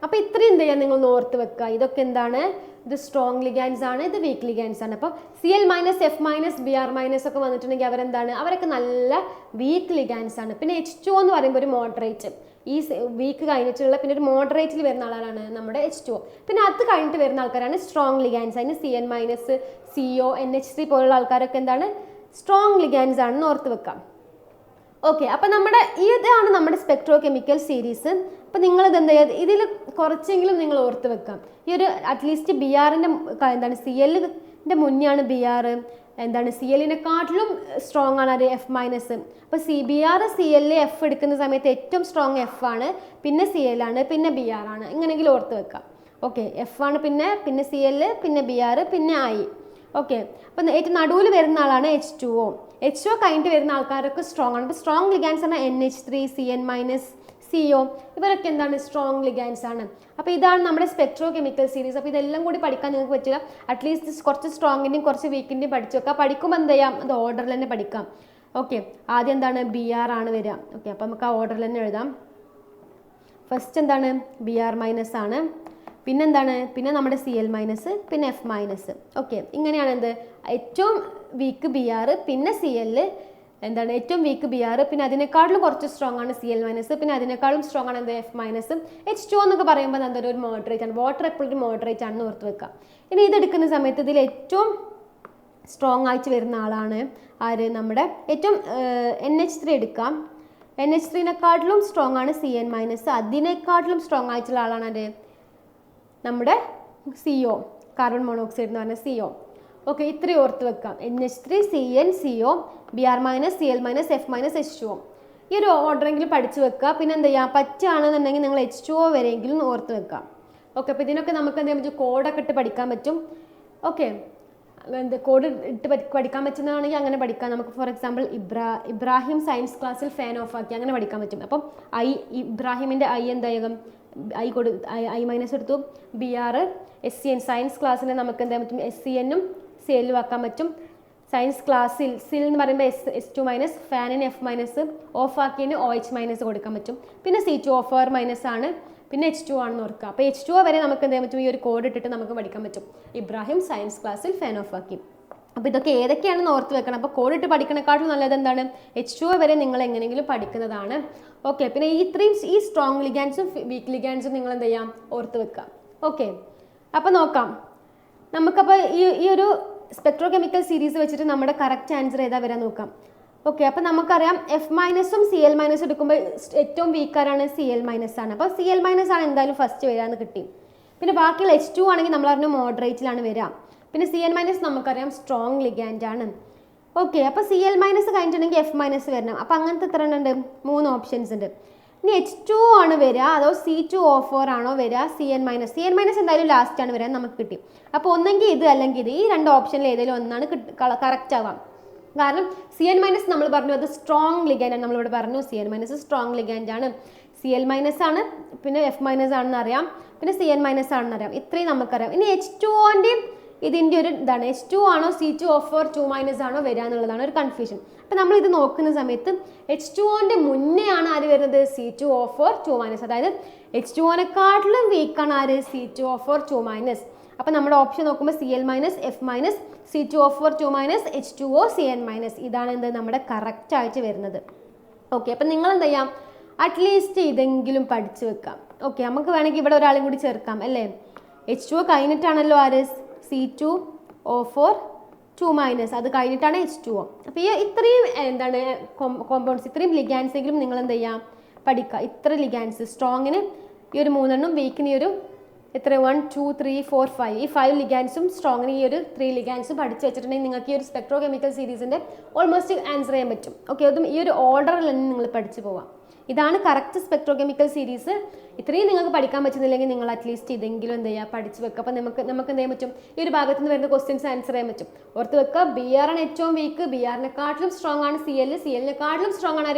അപ്പോൾ ഇത്രയും എന്ത് ചെയ്യാൻ നിങ്ങൾ ഓർത്ത് വെക്കുക. ഇതൊക്കെ എന്താണ്, ഇത് സ്ട്രോങ് ലിഗാൻസ് ആണ്, ഇത് വീക്ക് ലിഗാൻസ് ആണ്. അപ്പോൾ Cl minus F minus Br minus ഒക്കെ വന്നിട്ടുണ്ടെങ്കിൽ അവരെന്താണ്, അവരൊക്കെ നല്ല വീക്ക് ലിഗാൻസ് ആണ്. പിന്നെ H2O എന്ന് പറയുമ്പോൾ ഒരു മോഡറേറ്റ്, ഈ വീക്ക് കഴിഞ്ഞിട്ടുള്ള പിന്നെ ഒരു മോഡറേറ്റിൽ വരുന്ന ആളാണ് നമ്മുടെ H2O. പിന്നെ അത് കഴിഞ്ഞിട്ട് വരുന്ന ആൾക്കാരാണ് സ്ട്രോങ് ലിഗാൻസ്. അതിന് CN മൈനസ് CO NH3 പോലുള്ള ആൾക്കാരൊക്കെ എന്താണ് സ്ട്രോങ് ലിഗാൻസ് ആണെന്ന് ഓർത്ത് വെക്കാം. ഓക്കെ, അപ്പം നമ്മുടെ ഇതാണ് നമ്മുടെ സ്പെക്ട്രോ കെമിക്കൽ സീരീസ്. അപ്പം നിങ്ങളിത് എന്താ ചെയ്യുക, ഇതിൽ കുറച്ചെങ്കിലും നിങ്ങൾ ഓർത്ത് വെക്കാം. ഈ ഒരു അറ്റ്ലീസ്റ്റ് BRൻ്റെ എന്താണ് CLൻ്റെ മുന്നെയാണ് BR, എന്താണ് CLനെക്കാട്ടിലും സ്ട്രോങ് ആണ് അത് F മൈനസ്. അപ്പോൾ BR CL F എടുക്കുന്ന സമയത്ത് ഏറ്റവും സ്ട്രോങ് F ആണ്, പിന്നെ CL ആണ്, പിന്നെ BR ആണ്. ഇങ്ങനെയെങ്കിലും ഓർത്ത് വെക്കാം. ഓക്കെ, F ആണ്, പിന്നെ CL, പിന്നെ BR, പിന്നെ I. ഓക്കെ, അപ്പം ഏറ്റവും നടുവിൽ വരുന്ന ആളാണ് H2O. H2O കഴിഞ്ഞിട്ട് വരുന്ന ആൾക്കാരൊക്കെ സ്ട്രോങ് ആണ്. അപ്പോൾ സ്ട്രോങ് ലിഗാൻസ് ആണ് NH3, CN മൈനസ് CO. ഇവരൊക്കെ എന്താണ് സ്ട്രോങ് ലിഗാൻസ് ആണ്. അപ്പോൾ ഇതാണ് നമ്മുടെ സ്പെക്ട്രോ കെമിക്കൽ സീരീസ്. അപ്പോൾ ഇതെല്ലാം കൂടി പഠിക്കാൻ നിങ്ങൾക്ക് പറ്റില്ല. അറ്റ്ലീസ്റ്റ് കുറച്ച് സ്ട്രോങ്ങിൻ്റെയും കുറച്ച് വീക്കിൻ്റെയും പഠിച്ചു വെക്കാം. പഠിക്കുമ്പോൾ എന്ത് ചെയ്യാം, അത് ഓർഡറിൽ തന്നെ പഠിക്കാം. ഓക്കെ, ആദ്യം എന്താണ് BR ആണ് വരിക. ഓക്കെ, അപ്പോൾ നമുക്ക് ആ ഓർഡറിൽ തന്നെ എഴുതാം. ഫസ്റ്റ് എന്താണ് BR മൈനസ് ആണ്, പിന്നെന്താണ്, പിന്നെ നമ്മുടെ CL മൈനസ്, പിന്നെ F മൈനസ്. ഓക്കെ, ഇങ്ങനെയാണ് എന്ത് ഏറ്റവും വീക്ക് BR, പിന്നെ CL, എന്താണ് ഏറ്റവും വീക്ക് BR, പിന്നെ അതിനേക്കാളും കുറച്ച് സ്ട്രോങ് ആണ് CL മൈനസ്, പിന്നെ അതിനേക്കാളും സ്ട്രോങ് ആണ് എന്ത് F മൈനസ്. H2O എന്നൊക്കെ പറയുമ്പോൾ എന്തൊരു ഒരു മോഡറേറ്റ് ആണ്. വാട്ടർ എപ്പോഴും ഒരു മോഡറേറ്റ് ആണെന്ന് ഓർത്ത് വെക്കുക. ഇനി ഇതെടുക്കുന്ന സമയത്ത് ഇതിൽ ഏറ്റവും സ്ട്രോങ് ആയിട്ട് വരുന്ന ആളാണ് ആര്, നമ്മുടെ ഏറ്റവും NH3 എടുക്കാം. NH3നെക്കാട്ടിലും സ്ട്രോങ് ആണ് CN മൈനസ്, അതിനേക്കാട്ടിലും സ്ട്രോങ് ആയിട്ടുള്ള ആളാണ് ആര്, നമ്മുടെ CO, കാർബൺ മോണോക്സൈഡ് എന്ന് പറഞ്ഞ CO. ഓക്കെ, ഇത്രയും ഓർത്ത് വെക്കാം. NH3, CN, CO, BR minus, CL minus, F minus, H2O. ഈ ഒരു ഓർഡറെങ്കിലും പഠിച്ചു വെക്കുക. പിന്നെ എന്ത് ചെയ്യാം, പറ്റുകയാണെന്നുണ്ടെങ്കിൽ നിങ്ങൾ H2O വരെയെങ്കിലും ഓർത്ത് വെക്കാം. ഓക്കെ, അപ്പോൾ ഇതിനൊക്കെ നമുക്ക് എന്ത് ചെയ്യാൻ പറ്റും, കോഡൊക്കെ ഇട്ട് പഠിക്കാൻ പറ്റും. ഓക്കെ, കോഡ് ഇട്ട് പഠിക്കാൻ പറ്റുന്നതാണെങ്കിൽ അങ്ങനെ പഠിക്കാം. നമുക്ക് ഫോർ എക്സാമ്പിൾ ഇബ്രാഹിം സയൻസ് ക്ലാസ്സിൽ ഫാൻ ഓഫ് ആക്കി അങ്ങനെ പഠിക്കാൻ പറ്റും. അപ്പം ഇബ്രാഹിമിൻ്റെ എന്തായാലും I മൈനസ് എടുത്തു. BR SCN സയൻസ് ക്ലാസ്സിന് നമുക്ക് എന്താ പറ്റും, SCNും CLും ആക്കാൻ പറ്റും. സയൻസ് ക്ലാസ്സിൽ സിൽ എന്ന് പറയുമ്പോൾ S2 മൈനസ്, ഫാനിന് F മൈനസ്, ഓഫ് ആക്കിയതിന് OH മൈനസ് കൊടുക്കാൻ പറ്റും. പിന്നെ C2 ഓഫ് മൈനസ് ആണ്, പിന്നെ H2O ആണെന്ന് ഓർക്കുക. അപ്പോൾ H2O വരെ നമുക്ക് എന്താ പറ്റും, ഈ ഒരു കോഡ് ഇട്ടിട്ട് നമുക്ക് പഠിക്കാൻ പറ്റും. ഇബ്രാഹിം സയൻസ് ക്ലാസ്സിൽ ഫാൻ ഓഫ് ആക്കി. അപ്പോൾ ഇതൊക്കെ ഏതൊക്കെയാണെന്ന് ഓർത്ത് വെക്കണം. അപ്പോൾ കോഡ് ഇട്ട് പഠിക്കണേക്കാളും നല്ലത് എന്താണ്, H2O വരെ നിങ്ങൾ എങ്ങനെയെങ്കിലും പഠിക്കുന്നതാണ്. ഓക്കെ, പിന്നെ ഈ സ്ട്രോങ് ലിഗാൻസും വീക്ക് ലിഗാൻസും നിങ്ങൾ എന്ത് ചെയ്യാം, ഓർത്ത് വെക്കുക. ഓക്കെ, അപ്പോൾ നോക്കാം നമുക്കപ്പോൾ ഈ ഒരു സ്പെക്ട്രോ കെമിക്കൽ സീരീസ് വെച്ചിട്ട് നമ്മുടെ കറക്റ്റ് ആൻസർ ഏതാ വരാൻ നോക്കാം. ഓക്കെ, അപ്പോൾ നമുക്കറിയാം F മൈനസും CL മൈനസും എടുക്കുമ്പോൾ ഏറ്റവും വീക്കാരാണ് CL മൈനസ് ആണ്. അപ്പോൾ CL മൈനസ് ആണ് എന്തായാലും ഫസ്റ്റ് വരാമെന്ന് കിട്ടി. പിന്നെ ബാക്കിയുള്ള H2 ആണെങ്കിൽ നമ്മൾ അറിഞ്ഞ മോഡറേറ്റിലാണ് വരിക. പിന്നെ CN മൈനസ് നമുക്കറിയാം സ്ട്രോങ് ലിഗാൻഡ് ആണ്. ഓക്കെ, അപ്പോൾ CL മൈനസ് കഴിഞ്ഞിട്ടുണ്ടെങ്കിൽ F മൈനസ് വരണം. അപ്പോൾ അങ്ങനത്തെ എത്ര ഉണ്ട്, 3 ഓപ്ഷൻസ് ഉണ്ട്. ഇനി H2 ആണ് വരിക അതോ C2O4 ആണോ വരിക, CN മൈനസ് എന്തായാലും ലാസ്റ്റ് ആണ് വരാൻ നമുക്ക് കിട്ടി. അപ്പോൾ ഒന്നെങ്കിൽ ഇത് അല്ലെങ്കിൽ ഇത്, ഈ 2 ഓപ്ഷനിൽ ഏതെങ്കിലും ഒന്നാണ് കറക്റ്റ് ആവാം. കാരണം CN മൈനസ് നമ്മൾ പറഞ്ഞു അത് സ്ട്രോങ് ലിഗാൻഡ് ആണ്. നമ്മളിവിടെ പറഞ്ഞു CN മൈനസ് സ്ട്രോങ് ലിഗാൻഡ് ആണ്. CL മൈനസ് ആണ്, പിന്നെ F മൈനസ് ആണെന്ന് അറിയാം, പിന്നെ CN മൈനസ് ആണെന്ന് അറിയാം. ഇത്രയും നമുക്കറിയാം. ഇനി H2Oൻ്റെയും ഇതിൻ്റെ ഒരു ഇതാണ്, H2 ആണോ C2O4 2 മൈനസ് ആണോ വരിക എന്നുള്ളതാണ് ഒരു കൺഫ്യൂഷൻ. അപ്പോൾ നമ്മൾ ഇത് നോക്കുന്ന സമയത്ത് H2Oൻ്റെ മുന്നേ ആണ് ആര് വരുന്നത്, C2O4 2 മൈനസ്. അതായത് H2Oനെക്കാട്ടിലും വീക്കാണ് ആര്, C2O4 2 മൈനസ്. അപ്പോൾ നമ്മുടെ ഓപ്ഷൻ നോക്കുമ്പോൾ CL minus, F minus, C2O4 2 minus, H2O, CN minus. ഇതാണ് എന്ത് നമ്മുടെ കറക്റ്റ് ആയിട്ട് വരുന്നത്. ഓക്കെ, അപ്പം നിങ്ങൾ എന്ത് ചെയ്യാം, അറ്റ്ലീസ്റ്റ് ഇതെങ്കിലും പഠിച്ചു വെക്കാം. ഓക്കെ, നമുക്ക് വേണമെങ്കിൽ ഇവിടെ ഒരാളും കൂടി ചേർക്കാം അല്ലേ. H2O കഴിഞ്ഞിട്ടാണല്ലോ ആര്, C2O4 2- അത് കഴിഞ്ഞിട്ടാണ് H2O. അപ്പോൾ ഈ ഇത്രയും എന്താണ് കോമ്പൗണ്ട്സ്, ഇത്രയും ലിഗാൻസ് എങ്കിലും നിങ്ങൾ എന്ത് ചെയ്യാം പഠിക്കുക. ഇത്ര ലിഗാൻസ് സ്ട്രോങ്ങിന് ഈ ഒരു 3 വീക്കിന് ഈ ഒരു എത്ര 1 2 3 4 5 ഈ 5 ലിഗാൻസും സ്ട്രോങ്ങിന് ഈ ഒരു 3 ലിഗാൻസും പഠിച്ചു വെച്ചിട്ടുണ്ടെങ്കിൽ നിങ്ങൾക്ക് ഈ ഒരു സ്പെക്ട്രോകെമിക്കൽ സീരീസിൻ്റെ ഓൾമോസ്റ്റ് ആൻസർ ചെയ്യാൻ പറ്റും. ഓക്കെ, അതും ഈ ഒരു ഓർഡറിൽ തന്നെ നിങ്ങൾ പഠിച്ചു പോവാം. ഇതാണ് കറക്റ്റ് സ്പെക്ട്രോകെമിക്കൽ സീരീസ്. ഇത്രയും നിങ്ങൾക്ക് പഠിക്കാൻ പറ്റുന്നില്ലെങ്കിൽ നിങ്ങൾ അറ്റ്ലീസ്റ്റ് ഇതെങ്കിലും എന്ത് ചെയ്യുക പഠിച്ച് വെക്കുക. അപ്പോൾ നമുക്ക് എന്ത് ചെയ്യാൻ പറ്റും, ഈ ഒരു ഭാഗത്ത് നിന്ന് വരുന്ന ക്വസ്റ്റ്യൻസ് ആൻസർ ചെയ്യാൻ പറ്റും. ഓർത്ത് വെക്കുക, BR ആണ് ഏറ്റവും വീക്ക്. BR-നെക്കാട്ടിലും സ്ട്രോങ് ആണ് CL. CL-നെക്കാട്ടിലും സ്ട്രോങ് ആണ്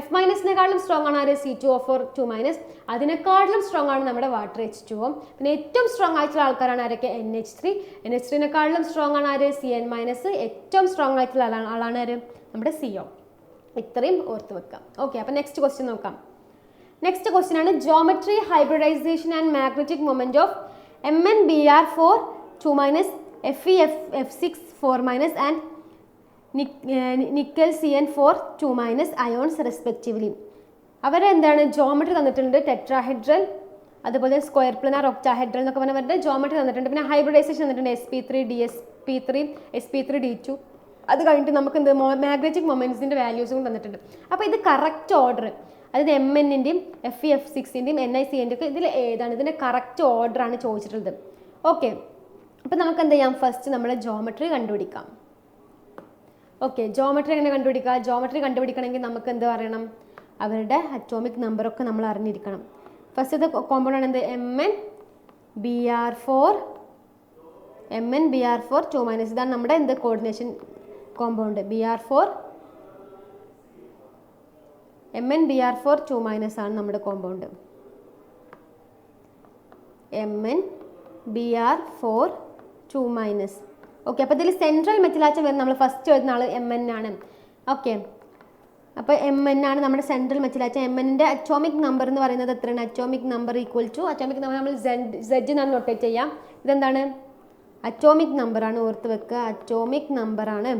F-നെക്കാട്ടിലും സ്ട്രോങ് ആണ് C2O4 2-. അതിനെക്കാട്ടിലും സ്ട്രോങ് ആണ് നമ്മുടെ വാട്ടർ H2O. പിന്നെ ഏറ്റവും സ്ട്രോങ് ആയിട്ടുള്ള ആൾക്കാരാണ് ആരൊക്കെ NH3. NH3-നെക്കാട്ടിലും സ്ട്രോങ് ആണ് CN-. ഏറ്റവും സ്ട്രോങ് ആയിട്ടുള്ള ആളാണ് നമ്മുടെ CO. ഇത്രയും ഓർത്ത് വെക്കാം. ഓക്കെ, അപ്പോൾ നെക്സ്റ്റ് ക്വസ്റ്റ്യൻ നോക്കാം. നെക്സ്റ്റ് ക്വസ്റ്റ്യൻ ആണ് geometry hybridisation and magnetic moment of MnBr4 2-, FeF6 4- and nickel CN4 2- ions respectively. അവരെന്താണ് ജോമെട്രി തന്നിട്ടുണ്ട്, ടെട്രാഹെഡ്രൽ, അതുപോലെ സ്ക്വയർ പ്ലനാർ, ഒക്ടാഹെഡ്രൽ എന്നൊക്കെ പറഞ്ഞവരുടെ ജോമെട്രി തന്നിട്ടുണ്ട്. പിന്നെ ഹൈബ്രിഡൈസേഷൻ തന്നിട്ടുണ്ട് sp3 dsp3 sp3 d2. അത് കഴിഞ്ഞിട്ട് നമുക്ക് എന്ത് മാഗ്നറ്റിക് മൊമെന്റ്സിന്റെ വാല്യൂസും തന്നിട്ടുണ്ട്. അപ്പോൾ ഇത് കറക്റ്റ് ഓർഡർ, അതായത് Mnൻ്റെയും FeF6ൻ്റെയും NiCnൻ്റെ ഒക്കെ ഇതിൽ ഏതാണ് ഇതിൻ്റെ കറക്റ്റ് ഓർഡർ ആണ് ചോദിച്ചിട്ടുള്ളത്. ഓക്കെ, അപ്പോൾ നമുക്ക് എന്ത് ചെയ്യാം, ഫസ്റ്റ് നമ്മുടെ ജോമെട്രി കണ്ടുപിടിക്കാം. ഓക്കെ, ജോമെട്രി എങ്ങനെ കണ്ടുപിടിക്കുക? ജോമെട്രി കണ്ടുപിടിക്കണമെങ്കിൽ നമുക്ക് എന്ത് പറയണം, അവരുടെ അറ്റോമിക് നമ്പറൊക്കെ നമ്മൾ അറിഞ്ഞിരിക്കണം. ഫസ്റ്റത്തെ കോമ്പൗണ്ട് ആണ് എന്ത് MnBr4 2-. ഇതാണ് നമ്മുടെ എന്ത് കോർഡിനേഷൻ കോമ്പൗണ്ട് MnBr4 2- ആണ് നമ്മുടെ കോമ്പൗണ്ട് MnBr4 2-. ഓക്കെ, അപ്പോൾ ഇതിൽ സെൻട്രൽ മെറ്റിലാച്ച വരുന്ന നമ്മൾ ഫസ്റ്റ് വരുന്ന ആൾ Mn ആണ്. ഓക്കെ, അപ്പോൾ Mn ആണ് നമ്മുടെ സെൻട്രൽ മെറ്റിലാച്ച. Mnൻ്റെ അറ്റോമിക് നമ്പർ എന്ന് പറയുന്നത് എത്രയാണ്? Atomic number equal to atomic number നമ്മൾ Z എന്നാണ് നൊട്ടേറ്റ് ചെയ്യാം. ഇതെന്താണ് അറ്റോമിക് നമ്പറാണ്, ഓർത്ത് വെക്കുക, അറ്റോമിക് നമ്പറാണ്.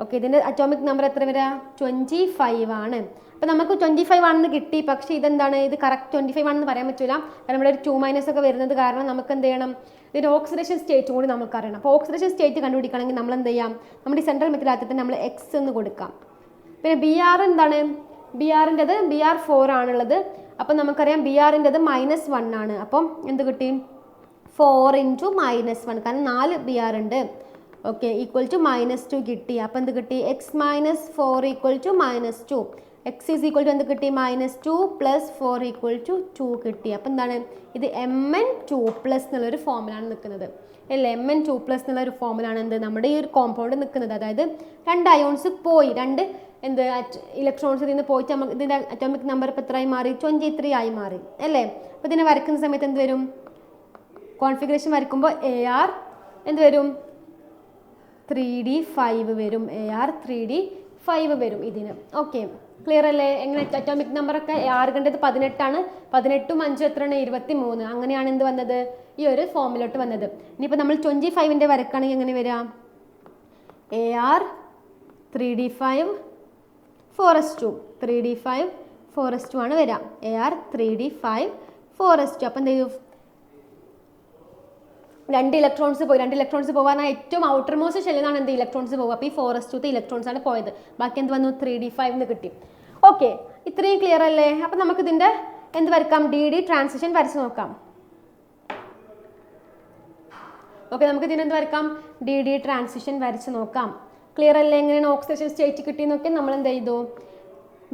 ഓക്കെ, ഇതിൻ്റെ അറ്റോമിക് നമ്പർ എത്ര വരിക 25 ആണ്. അപ്പോൾ നമുക്ക് 25 ആണെന്ന് കിട്ടി. പക്ഷേ ഇതെന്താണ്, ഇത് കറക്റ്റ് 25 ആണെന്ന് പറയാൻ പറ്റില്ല. കാരണം ഇവിടെ ഒരു 2- ഒക്കെ വരുന്നത് കാരണം നമുക്ക് എന്ത് ചെയ്യണം, ഇതിൻ്റെ ഓക്സിഡേഷൻ സ്റ്റേറ്റും കൂടി നമുക്ക് അറിയണം. അപ്പോൾ ഓക്സിഡേഷൻ സ്റ്റേറ്റ് കണ്ടുപിടിക്കണമെങ്കിൽ നമ്മൾ എന്ത് ചെയ്യാം, നമ്മുടെ ഈ സെൻട്രൽ മെറ്റലാറ്റത്തിന് നമ്മൾ X എന്ന് കൊടുക്കാം. പിന്നെ Br എന്താണ്, Brൻ്റെത് Br4 ആണുള്ളത്. അപ്പം നമുക്കറിയാം Brൻ്റെത് -1 ആണ്. അപ്പം എന്ത് കിട്ടി 4 × -1, കാരണം 4 Br ഉണ്ട്. ഓക്കെ, ഈക്വൽ ടു -2 കിട്ടി. അപ്പം എന്ത് കിട്ടി X - 4 = -2. X is equal to എന്ത് കിട്ടി -2 + 4 = 2 കിട്ടി. അപ്പം എന്താണ് ഇത് Mn2+ എന്നുള്ളൊരു ഫോമിലാണ് നിൽക്കുന്നത് അല്ലേ. Mn2+ എന്നുള്ളൊരു ഫോമിലാണ് എന്ത് നമ്മുടെ ഈ ഒരു കോമ്പൗണ്ട് നിൽക്കുന്നത്. അതായത് 2 അയോൺസ് പോയി, 2 എന്ത് ഇലക്ട്രോൺസ് ഇതിൽ നിന്ന് പോയിട്ട് നമുക്ക് ഇതിൻ്റെ അറ്റോമിക് നമ്പർ ഇപ്പോൾ എത്രയായി മാറി 23 ആയി മാറി അല്ലേ. അപ്പോൾ ഇതിനെ വരയ്ക്കുന്ന സമയത്ത് എന്ത് വരും, കോൺഫിഗറേഷൻ വരയ്ക്കുമ്പോൾ AR എന്ത് വരും 3d5 വരും. AR 3d5 വരും ഇതിന്. ഓക്കെ, ക്ലിയർ അല്ലേ? എങ്ങനെ അറ്റോമിക് നമ്പറൊക്കെ ആർഗൻ്റെത് 18 ആണ്. 18ഉം 5ഉം എത്രയാണ് 23. അങ്ങനെയാണ് എന്ത് വന്നത് ഈ ഒരു ഫോമിലോട്ട് വന്നത്. ഇനിയിപ്പോൾ നമ്മൾ 25ൻ്റെ വരക്കുകയാണെങ്കിൽ എങ്ങനെ വരാം AR 3d5 4s2 3d5 4s2 ആണ് വരാം. AR 3d5 4s2. അപ്പം എന്ത് ചെയ്യും 2 ഇലക്ട്രോൺസ് പോയി. 2 ഇലക്ട്രോൺസ് പോകാൻ ഏറ്റവും ഔട്ടർ മോസ്റ്റ് ഷെല്ലിനാണ് എന്ത് ഇലക്ട്രോൺസ് പോകുക. അപ്പോൾ ഈ 4s2 ഇലക്ട്രോൺസ് ആണ് പോയത്. ബാക്കി എന്ത് വന്നു 3d5 എന്ന് കിട്ടി. ഓക്കെ, ഇത്രയും ക്ലിയർ അല്ലേ? അപ്പം നമുക്ക് ഇതിൻ്റെ എന്ത് വരക്കാം DD ട്രാൻസിഷൻ വരച്ച് നോക്കാം. ഓക്കെ, നമുക്ക് ഇതിന് എന്ത് വരക്കാം DD ട്രാൻസിഷൻ വരച്ച് നോക്കാം. ക്ലിയർ അല്ലേ? എങ്ങനെയാണ് ഓക്സിഡേഷൻ സ്റ്റേറ്റ് കിട്ടിയെന്നൊക്കെ നമ്മൾ എന്ത് ചെയ്തു.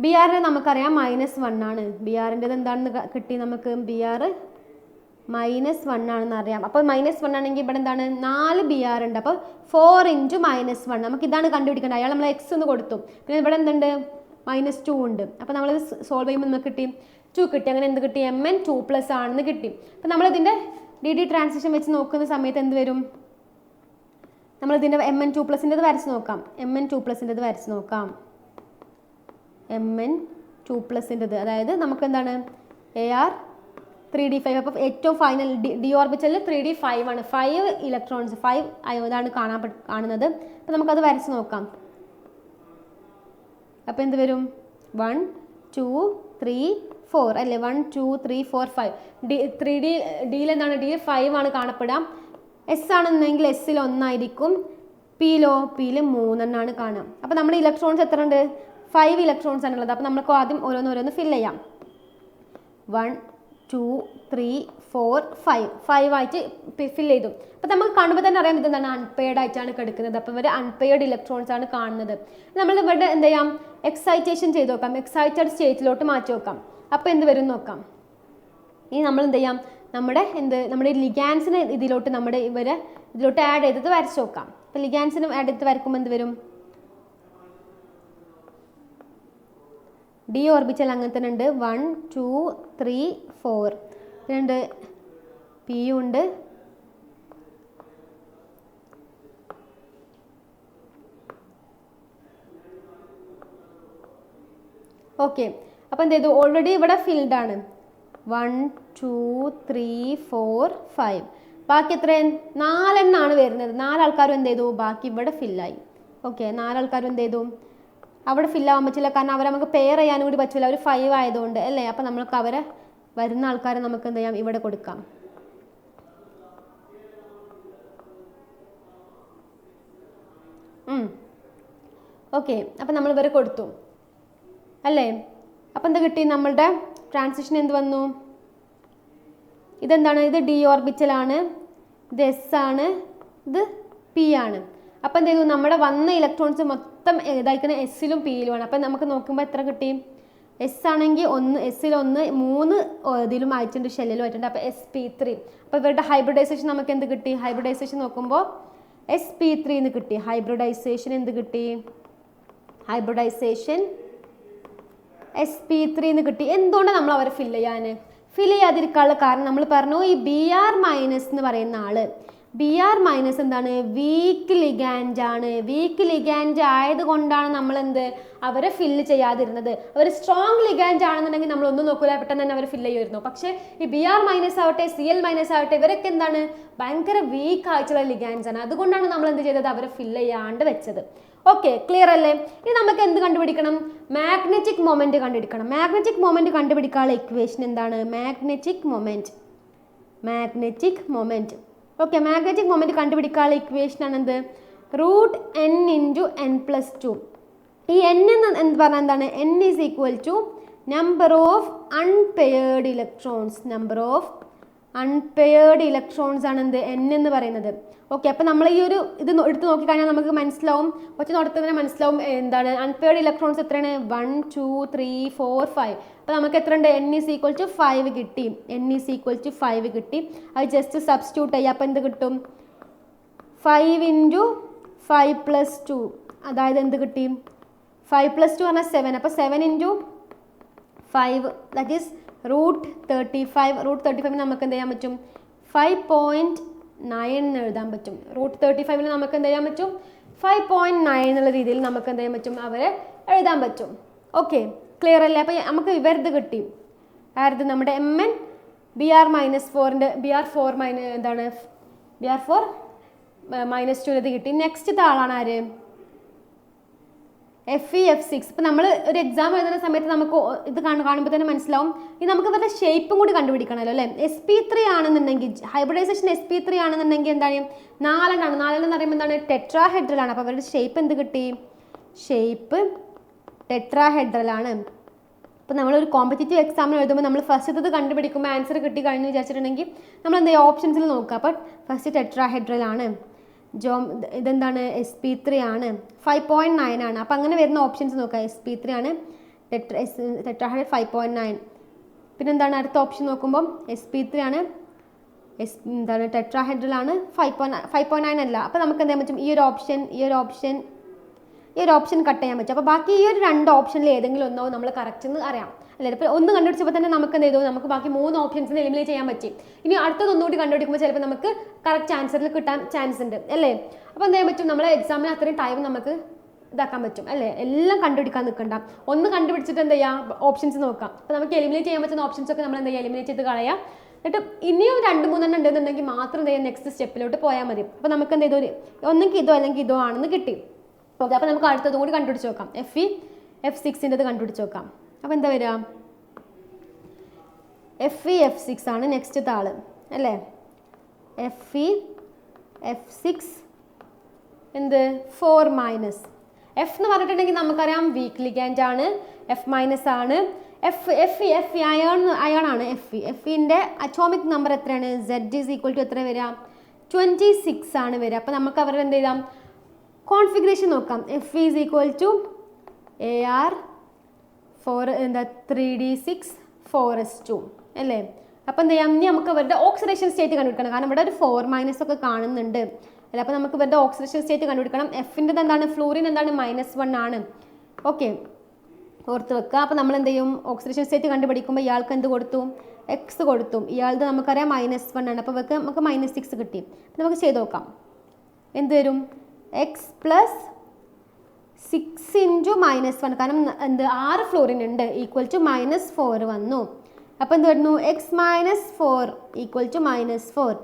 Brൻ്റെ നമുക്കറിയാം -1 ആണ്. Brൻ്റെത് എന്താണെന്ന് കിട്ടി നമുക്ക്. Br -1 ആണെന്ന് അറിയാം. അപ്പോൾ -1 ആണെങ്കിൽ ഇവിടെ എന്താണ് 4 Br ഉണ്ട്. അപ്പോൾ 4 × -1 നമുക്ക് ഇതാണ് കണ്ടുപിടിക്കേണ്ടത്. അയാൾ നമ്മൾ X എന്ന് കൊടുത്തു. പിന്നെ ഇവിടെ എന്തുണ്ട് -2 ഉണ്ട്. അപ്പോൾ നമ്മളിത് സോൾവ് ചെയ്യുമ്പോൾ നമുക്ക് കിട്ടി 2 കിട്ടി. അങ്ങനെ എന്ത് കിട്ടി Mn2+ ആണെന്ന് കിട്ടി. അപ്പോൾ നമ്മളിതിൻ്റെ DD ട്രാൻസിഷൻ വെച്ച് നോക്കുന്ന സമയത്ത് എന്ത് വരും, നമ്മളിതിൻ്റെ Mn2+ൻ്റെത് വരച്ച് നോക്കാം. Mn2+ൻ്റെത് വരച്ച് നോക്കാം. Mn2+ൻ്റെത് അതായത് നമുക്ക് എന്താണ് AR 3d5. അപ്പോൾ ഏറ്റവും ഫൈനൽ ഡി ഓർബിറ്റലിൽ 3d5 ആണ്. 5 ഇലക്ട്രോൺസ് 5 ഇതാണ് കാണുന്നത്. അപ്പോൾ നമുക്കത് വരച്ച് നോക്കാം. അപ്പോൾ എന്ത് വരും 1 2 3 4 അല്ലേ. 1 2 3 4 5 3D ഡിയിൽ എന്താണ് D 5 ആണ് കാണപ്പെടാം. എസ് ആണെന്നെങ്കിൽ എസ്സിൽ 1 ആയിരിക്കും, പിയിലോ പിയിൽ 3 എണ്ണമാണ് കാണുക. അപ്പോൾ നമ്മുടെ ഇലക്ട്രോൺസ് എത്ര ഉണ്ട്? 5 ഇലക്ട്രോൺസ് ആണുള്ളത്. അപ്പോൾ നമുക്ക് ആദ്യം ഓരോന്ന് ഫില്ല് ചെയ്യാം. 1 2 3 4 5 ആയിട്ട് ഫില്ല് ചെയ്തു. അപ്പോൾ നമുക്ക് കാണുമ്പോൾ തന്നെ അറിയാം ഇതെന്താണ് അൺപെയർഡ് ആയിട്ടാണ് കിടക്കുന്നത്. അപ്പോൾ ഇവിടെ അൺപെയർഡ് ഇലക്ട്രോൺസ് ആണ് കാണുന്നത്. നമ്മൾ ഇവിടെ എന്ത് ചെയ്യാം? എക്സൈറ്റേഷൻ ചെയ്ത് നോക്കാം. എക്സൈറ്റഡ് സ്റ്റേറ്റിലോട്ട് മാറ്റി നോക്കാം. അപ്പോൾ എന്ത് വരും നോക്കാം. ഇനി നമ്മൾ എന്ത് ചെയ്യാം? നമ്മുടെ ലിഗാൻസിനെ ഇതിലോട്ട് ഇതിലോട്ട് ആഡ് ചെയ്തത് വരച്ച് നോക്കാം. അപ്പോൾ ലിഗാൻസിന് ആഡ് ചെയ്ത് വരക്കുമ്പോൾ എന്ത് വരും? ഡി ഓർബിറ്റൽ അങ്ങനെ തന്നെ ഉണ്ട്. 1 2 3 4 രണ്ട് പിയും ഉണ്ട്. ഓക്കെ, അപ്പോൾ എന്ത് ചെയ്തു? ഓൾറെഡി ഇവിടെ ഫിൽഡ് ആണ്. 1 2 3 4 5 ബാക്കി എത്രയാണ്? 4 എണ്ണമാണ് വരുന്നത്. 4 ആൾക്കാരും എന്ത് ചെയ്തു? ബാക്കി ഇവിടെ ഫില്ലായി. ഓക്കെ, 4 ആൾക്കാരും എന്ത് ചെയ്തു? അവിടെ ഫില്ലാവാൻ പറ്റില്ല, കാരണം അവരെ നമുക്ക് പെയർ ചെയ്യാനും കൂടി പറ്റില്ല. അവർ 5 ആയതുകൊണ്ട് അല്ലേ. അപ്പോൾ നമുക്ക് അവരെ വരുന്ന ആൾക്കാരെ നമുക്ക് എന്ത് ചെയ്യാം? ഇവിടെ കൊടുക്കാം. ഓക്കെ, അപ്പം നമ്മൾ ഇവരെ കൊടുത്തു അല്ലേ. അപ്പം എന്താ കിട്ടി? നമ്മളുടെ ട്രാൻസിഷൻ എന്ത് വന്നു? ഇതെന്താണ്? ഇത് ഡി ഓർബിറ്റലാണ്, ഇത് എസ് ആണ്, ഇത് പി ആണ്. അപ്പം എന്ത് ചെയ്തു? നമ്മുടെ വന്ന ഇലക്ട്രോൺസ് മൊത്തം ഇതായിരിക്കുന്ന എസ്സിലും പിയിലുമാണ്. അപ്പം നമുക്ക് നോക്കുമ്പോൾ എത്ര കിട്ടി? എസ് ആണെങ്കിൽ 1, എസ്സിൽ 1, 3 ഇതിലും ആയിട്ടുണ്ട്, ഷെല്ലിലും ആയിട്ടുണ്ട്. അപ്പോൾ SP3. അപ്പോൾ ഇവരുടെ ഹൈബ്രിഡൈസേഷൻ നമുക്ക് എന്ത് കിട്ടി? ഹൈബ്രിഡൈസേഷൻ നോക്കുമ്പോൾ SP3 എന്ന് കിട്ടി. ഹൈബ്രിഡൈസേഷൻ എന്ത് കിട്ടി? ഹൈബ്രിഡൈസേഷൻ SP3 എന്ന് കിട്ടി. എന്തുകൊണ്ടാണ് നമ്മൾ അവരെ ഫില്ല് ചെയ്യാതിരിക്കാനുള്ള കാരണം നമ്മൾ പറഞ്ഞു, ഈ BR- എന്ന് പറയുന്ന ആള്, BR- എന്താണ്? വീക്ക് ലിഗാൻഡ് ആണ്. വീക്ക് ലിഗാൻഡ് ആയതുകൊണ്ടാണ് നമ്മൾ അവരെ ഫില്ല് ചെയ്യാതിരുന്നത്. അവർ സ്ട്രോങ് ലിഗാൻഡ് ആണെന്നുണ്ടെങ്കിൽ നമ്മൾ ഒന്നും നോക്കില്ല, പെട്ടെന്ന് തന്നെ അവർ ഫില്ല് ചെയ്യുമായിരുന്നു. പക്ഷേ ഈ BR- ആവട്ടെ, CL- ആവട്ടെ, ഇവരൊക്കെ എന്താണ്? ഭയങ്കര വീക്ക് ആയിട്ടുള്ള ലിഗാൻഡ്സ് ആണ്. അതുകൊണ്ടാണ് നമ്മൾ എന്ത് ചെയ്തത്? അവരെ ഫില്ല് ചെയ്യാണ്ട് വെച്ചത്. ഓക്കെ, ക്ലിയർ അല്ലേ? ഇനി നമുക്ക് എന്ത് കണ്ടുപിടിക്കണം? മാഗ്നറ്റിക് മൊമെന്റ് കണ്ടുപിടിക്കണം. മാഗ്നറ്റിക് മൊമെന്റ് കണ്ടുപിടിക്കാനുള്ള ഇക്വേഷൻ എന്താണ്? Magnetic moment. Okay, magnetic moment കണ്ടുപിടിക്കാനുള്ള ഇക്വേഷൻ ആണ് എന്ത്? √n × n+2. ഈ n എന്ന് പറഞ്ഞാൽ എന്താണ്? n is equal to number of unpaired electrons ആണ് എന്ത്? n എന്ന് പറയുന്നത്. ഓക്കെ, അപ്പോൾ നമ്മൾ ഈ ഒരു ഇത് എടുത്ത് നോക്കിക്കഴിഞ്ഞാൽ നമുക്ക് മനസ്സിലാവും, ഒറ്റ നോട്ടത്തിൽ തന്നെ മനസ്സിലാവും എന്താണ് അൺപെയർഡ് ഇലക്ട്രോൺസ് എത്രയാണ്? 1 2 3 4 5. അപ്പോൾ നമുക്ക് എത്ര ഉണ്ട്? n ഈസ് ഈക്വൽ ടു 5 കിട്ടി. അത് ജസ്റ്റ് സബ്സ്റ്റിറ്റ്യൂട്ട് ചെയ്യുക. അപ്പോൾ എന്ത് കിട്ടും? 5 × 5+2, അതായത് എന്ത് കിട്ടി? 5+2 പറഞ്ഞാൽ 7. അപ്പോൾ 7 × 5 ദാറ്റ് ഈസ് √35. √35 നമുക്ക് എന്ത് ചെയ്യാൻ പറ്റും? 5.9 എന്ന് എഴുതാൻ പറ്റും. √35 നമുക്ക് എന്ത് ചെയ്യാൻ പറ്റും? 5.9 എന്നുള്ള രീതിയിൽ നമുക്ക് എന്ത് ചെയ്യാൻ പറ്റും? അവരെ എഴുതാൻ പറ്റും. ഓക്കെ, ക്ലിയർ അല്ലേ? അപ്പോൾ നമുക്ക് ഇവരത് കിട്ടി. ആരത്? നമ്മുടെ Mn BR-4 എന്താണ്? BR4-2 കിട്ടി. നെക്സ്റ്റ് ആളാണ് ആര്? Fe-F6. ഇപ്പം നമ്മൾ ഒരു എക്സാം എഴുതുന്ന സമയത്ത് നമുക്ക് ഇത് കാണുമ്പോൾ തന്നെ മനസ്സിലാവും. ഇനി നമുക്ക് ഇവരുടെ ഷേപ്പും കൂടി കണ്ടുപിടിക്കണമല്ലോ അല്ലേ? SP3 ആണെന്നുണ്ടെങ്കിൽ, ഹൈബ്രിഡൈസേഷൻ SP3 ആണെന്നുണ്ടെങ്കിൽ എന്താണ്? 4 എന്ന് പറയുമ്പോൾ എന്താണ്? ടെട്രാഹെഡ്രൽ ആണ്. അപ്പോൾ അവരുടെ ഷേപ്പ് എന്ത് കിട്ടി? ഷേപ്പ് ടെട്രാഹെഡ്രൽ ആണ്. അപ്പോൾ നമ്മളൊരു കോമ്പറ്റേറ്റീവ് എക്സാമിന് എഴുതുമ്പോൾ നമ്മൾ ഫസ്റ്റ് ഇത് കണ്ടുപിടിക്കുമ്പോൾ ആൻസർ കിട്ടി കഴിഞ്ഞ് വിചാരിച്ചിട്ടുണ്ടെങ്കിൽ നമ്മൾ എന്താ ഓപ്ഷൻസിൽ നോക്കുക. അപ്പോൾ ഫസ്റ്റ് ടെട്രാഹെഡ്രൽ ആണ്. ഇതെന്താണ്? SP3 ആണ്. 5.9 ആണ്. അപ്പോൾ അങ്ങനെ വരുന്ന ഓപ്ഷൻസ് നോക്കുക. SP3 ആണ്, ടെട്രാഹെഡ്രൽ 5.9. പിന്നെന്താണ് അടുത്ത ഓപ്ഷൻ നോക്കുമ്പോൾ SP3 ആണ്, എന്താണ്? ടെട്രാഹെഡ്രൽ ആണ്, 5.9 അല്ല. അപ്പോൾ നമുക്ക് എന്താ പറ്റും? ഈ ഒരു ഓപ്ഷൻ കട്ട് ചെയ്യാൻ പറ്റും. അപ്പോൾ ബാക്കി ഈ ഒരു 2 ഓപ്ഷനിൽ ഏതെങ്കിലും ഒന്നോ നമ്മൾ കറക്റ്റ് എന്ന് അറിയാം അല്ലേ? ഇപ്പോൾ ഒന്ന് കണ്ടുപിടിച്ചപ്പോൾ തന്നെ നമുക്ക് എന്ത് ചെയ്തു? നമുക്ക് ബാക്കി 3 ഓപ്ഷൻസിന് എലിമിനേറ്റ് ചെയ്യാൻ പറ്റി. ഇനി അടുത്തത് ഒന്നുകൂടി കണ്ടുപിടിക്കുമ്പോൾ ചിലപ്പോൾ നമുക്ക് കറക്റ്റ് ആൻസറിൽ കിട്ടാൻ ചാൻസ് ഉണ്ട് അല്ലേ? അപ്പോൾ എന്ത് ചെയ്യാൻ പറ്റും? നമ്മളെ എക്സാമിന് അത്രയും ടൈം നമുക്ക് ഇതാക്കാൻ പറ്റും അല്ലേ? എല്ലാം കണ്ടുപിടിക്കാൻ നിൽക്കണ്ട. ഒന്ന് കണ്ടുപിടിച്ചിട്ട് എന്ത് ചെയ്യുക? ഓപ്ഷൻസ് നോക്കാം. അപ്പോൾ നമുക്ക് എലിമിനേറ്റ് ചെയ്യാൻ പറ്റുന്ന ഓപ്ഷൻസ് ഒക്കെ നമ്മൾ എന്ത് ചെയ്യുക? എലിമിനേറ്റ് ചെയ്ത് കളയാം. എന്നിട്ട് ഇനിയും 2-3 എണ്ണം ഉണ്ടെന്നുണ്ടെങ്കിൽ മാത്രം എന്ത് ചെയ്യുക? നെക്സ്റ്റ് സ്റ്റെപ്പിലോട്ട് പോയാൽ മതി. അപ്പോൾ നമുക്ക് എന്ത് ചെയ്തു? ഒന്നെങ്കിൽ ഇതോ അല്ലെങ്കിൽ ഇതോ ആണെന്ന് കിട്ടി. ഓക്കെ, അപ്പോൾ നമുക്ക് അടുത്തതും കൂടി കണ്ടുപിടിച്ച് നോക്കാം. Fe-F6 കണ്ടുപിടിച്ച് നോക്കാം. അപ്പോൾ എന്താ വരിക? Fe-F6 ആണ് നെക്സ്റ്റ് ആള് അല്ലേ? Fe F6 എന്ത് 4 മൈനസ്. എഫ് എന്ന് പറഞ്ഞിട്ടുണ്ടെങ്കിൽ നമുക്കറിയാം വീക്ക് ലിഗാൻഡ് ആണ്, എഫ് മൈനസ് ആണ്. എഫ് അയോൺ ആണ്. എഫിൻ്റെ അറ്റോമിക് നമ്പർ എത്രയാണ്? Z ഈസ് ഈക്വൽ ടു എത്ര വരിക? 26 ആണ് വരിക. അപ്പോൾ നമുക്ക് അവരുടെ എന്ത് ചെയ്താം? കോൺഫിഗറേഷൻ നോക്കാം. F is equal to AR 4 എന്താ 3D6 4s2 അല്ലേ? അപ്പോൾ എന്ത് ചെയ്യാം? ഇനി നമുക്ക് അവരുടെ ഓക്സിഡേഷൻ സ്റ്റേറ്റ് കണ്ടുപിടിക്കണം. കാരണം ഇവിടെ ഒരു 4 മൈനസ് ഒക്കെ കാണുന്നുണ്ട് അല്ല. അപ്പോൾ നമുക്ക് ഇവരുടെ ഓക്സിഡേഷൻ സ്റ്റേറ്റ് കണ്ടുപിടിക്കണം. എഫിൻ്റെ എന്താണ്? ഫ്ലൂറിൻ എന്താണ്? -1 ആണ്. ഓക്കെ, ഓർത്ത് വെക്കുക. അപ്പോൾ നമ്മൾ എന്ത് ചെയ്യും? ഓക്സിഡേഷൻ സ്റ്റേറ്റ് കണ്ടുപിടിക്കുമ്പോൾ ഇയാൾക്ക് എന്ത് കൊടുത്തു? എക്സ് കൊടുത്തു. ഇയാളുടെ നമുക്കറിയാം -1 ആണ്. അപ്പോൾ നമുക്ക് -6 കിട്ടി. നമുക്ക് ചെയ്ത് നോക്കാം. എന്ത് വരും? എക്സ് പ്ലസ് 6 ഇൻറ്റു -1, കാരണം എന്ത് 6 ഫ്ലോറിൻ ഉണ്ട്, ഈക്വൽ ടു -4 വന്നു. അപ്പോൾ എന്ത് വരുന്നു? X -4 equal to -4.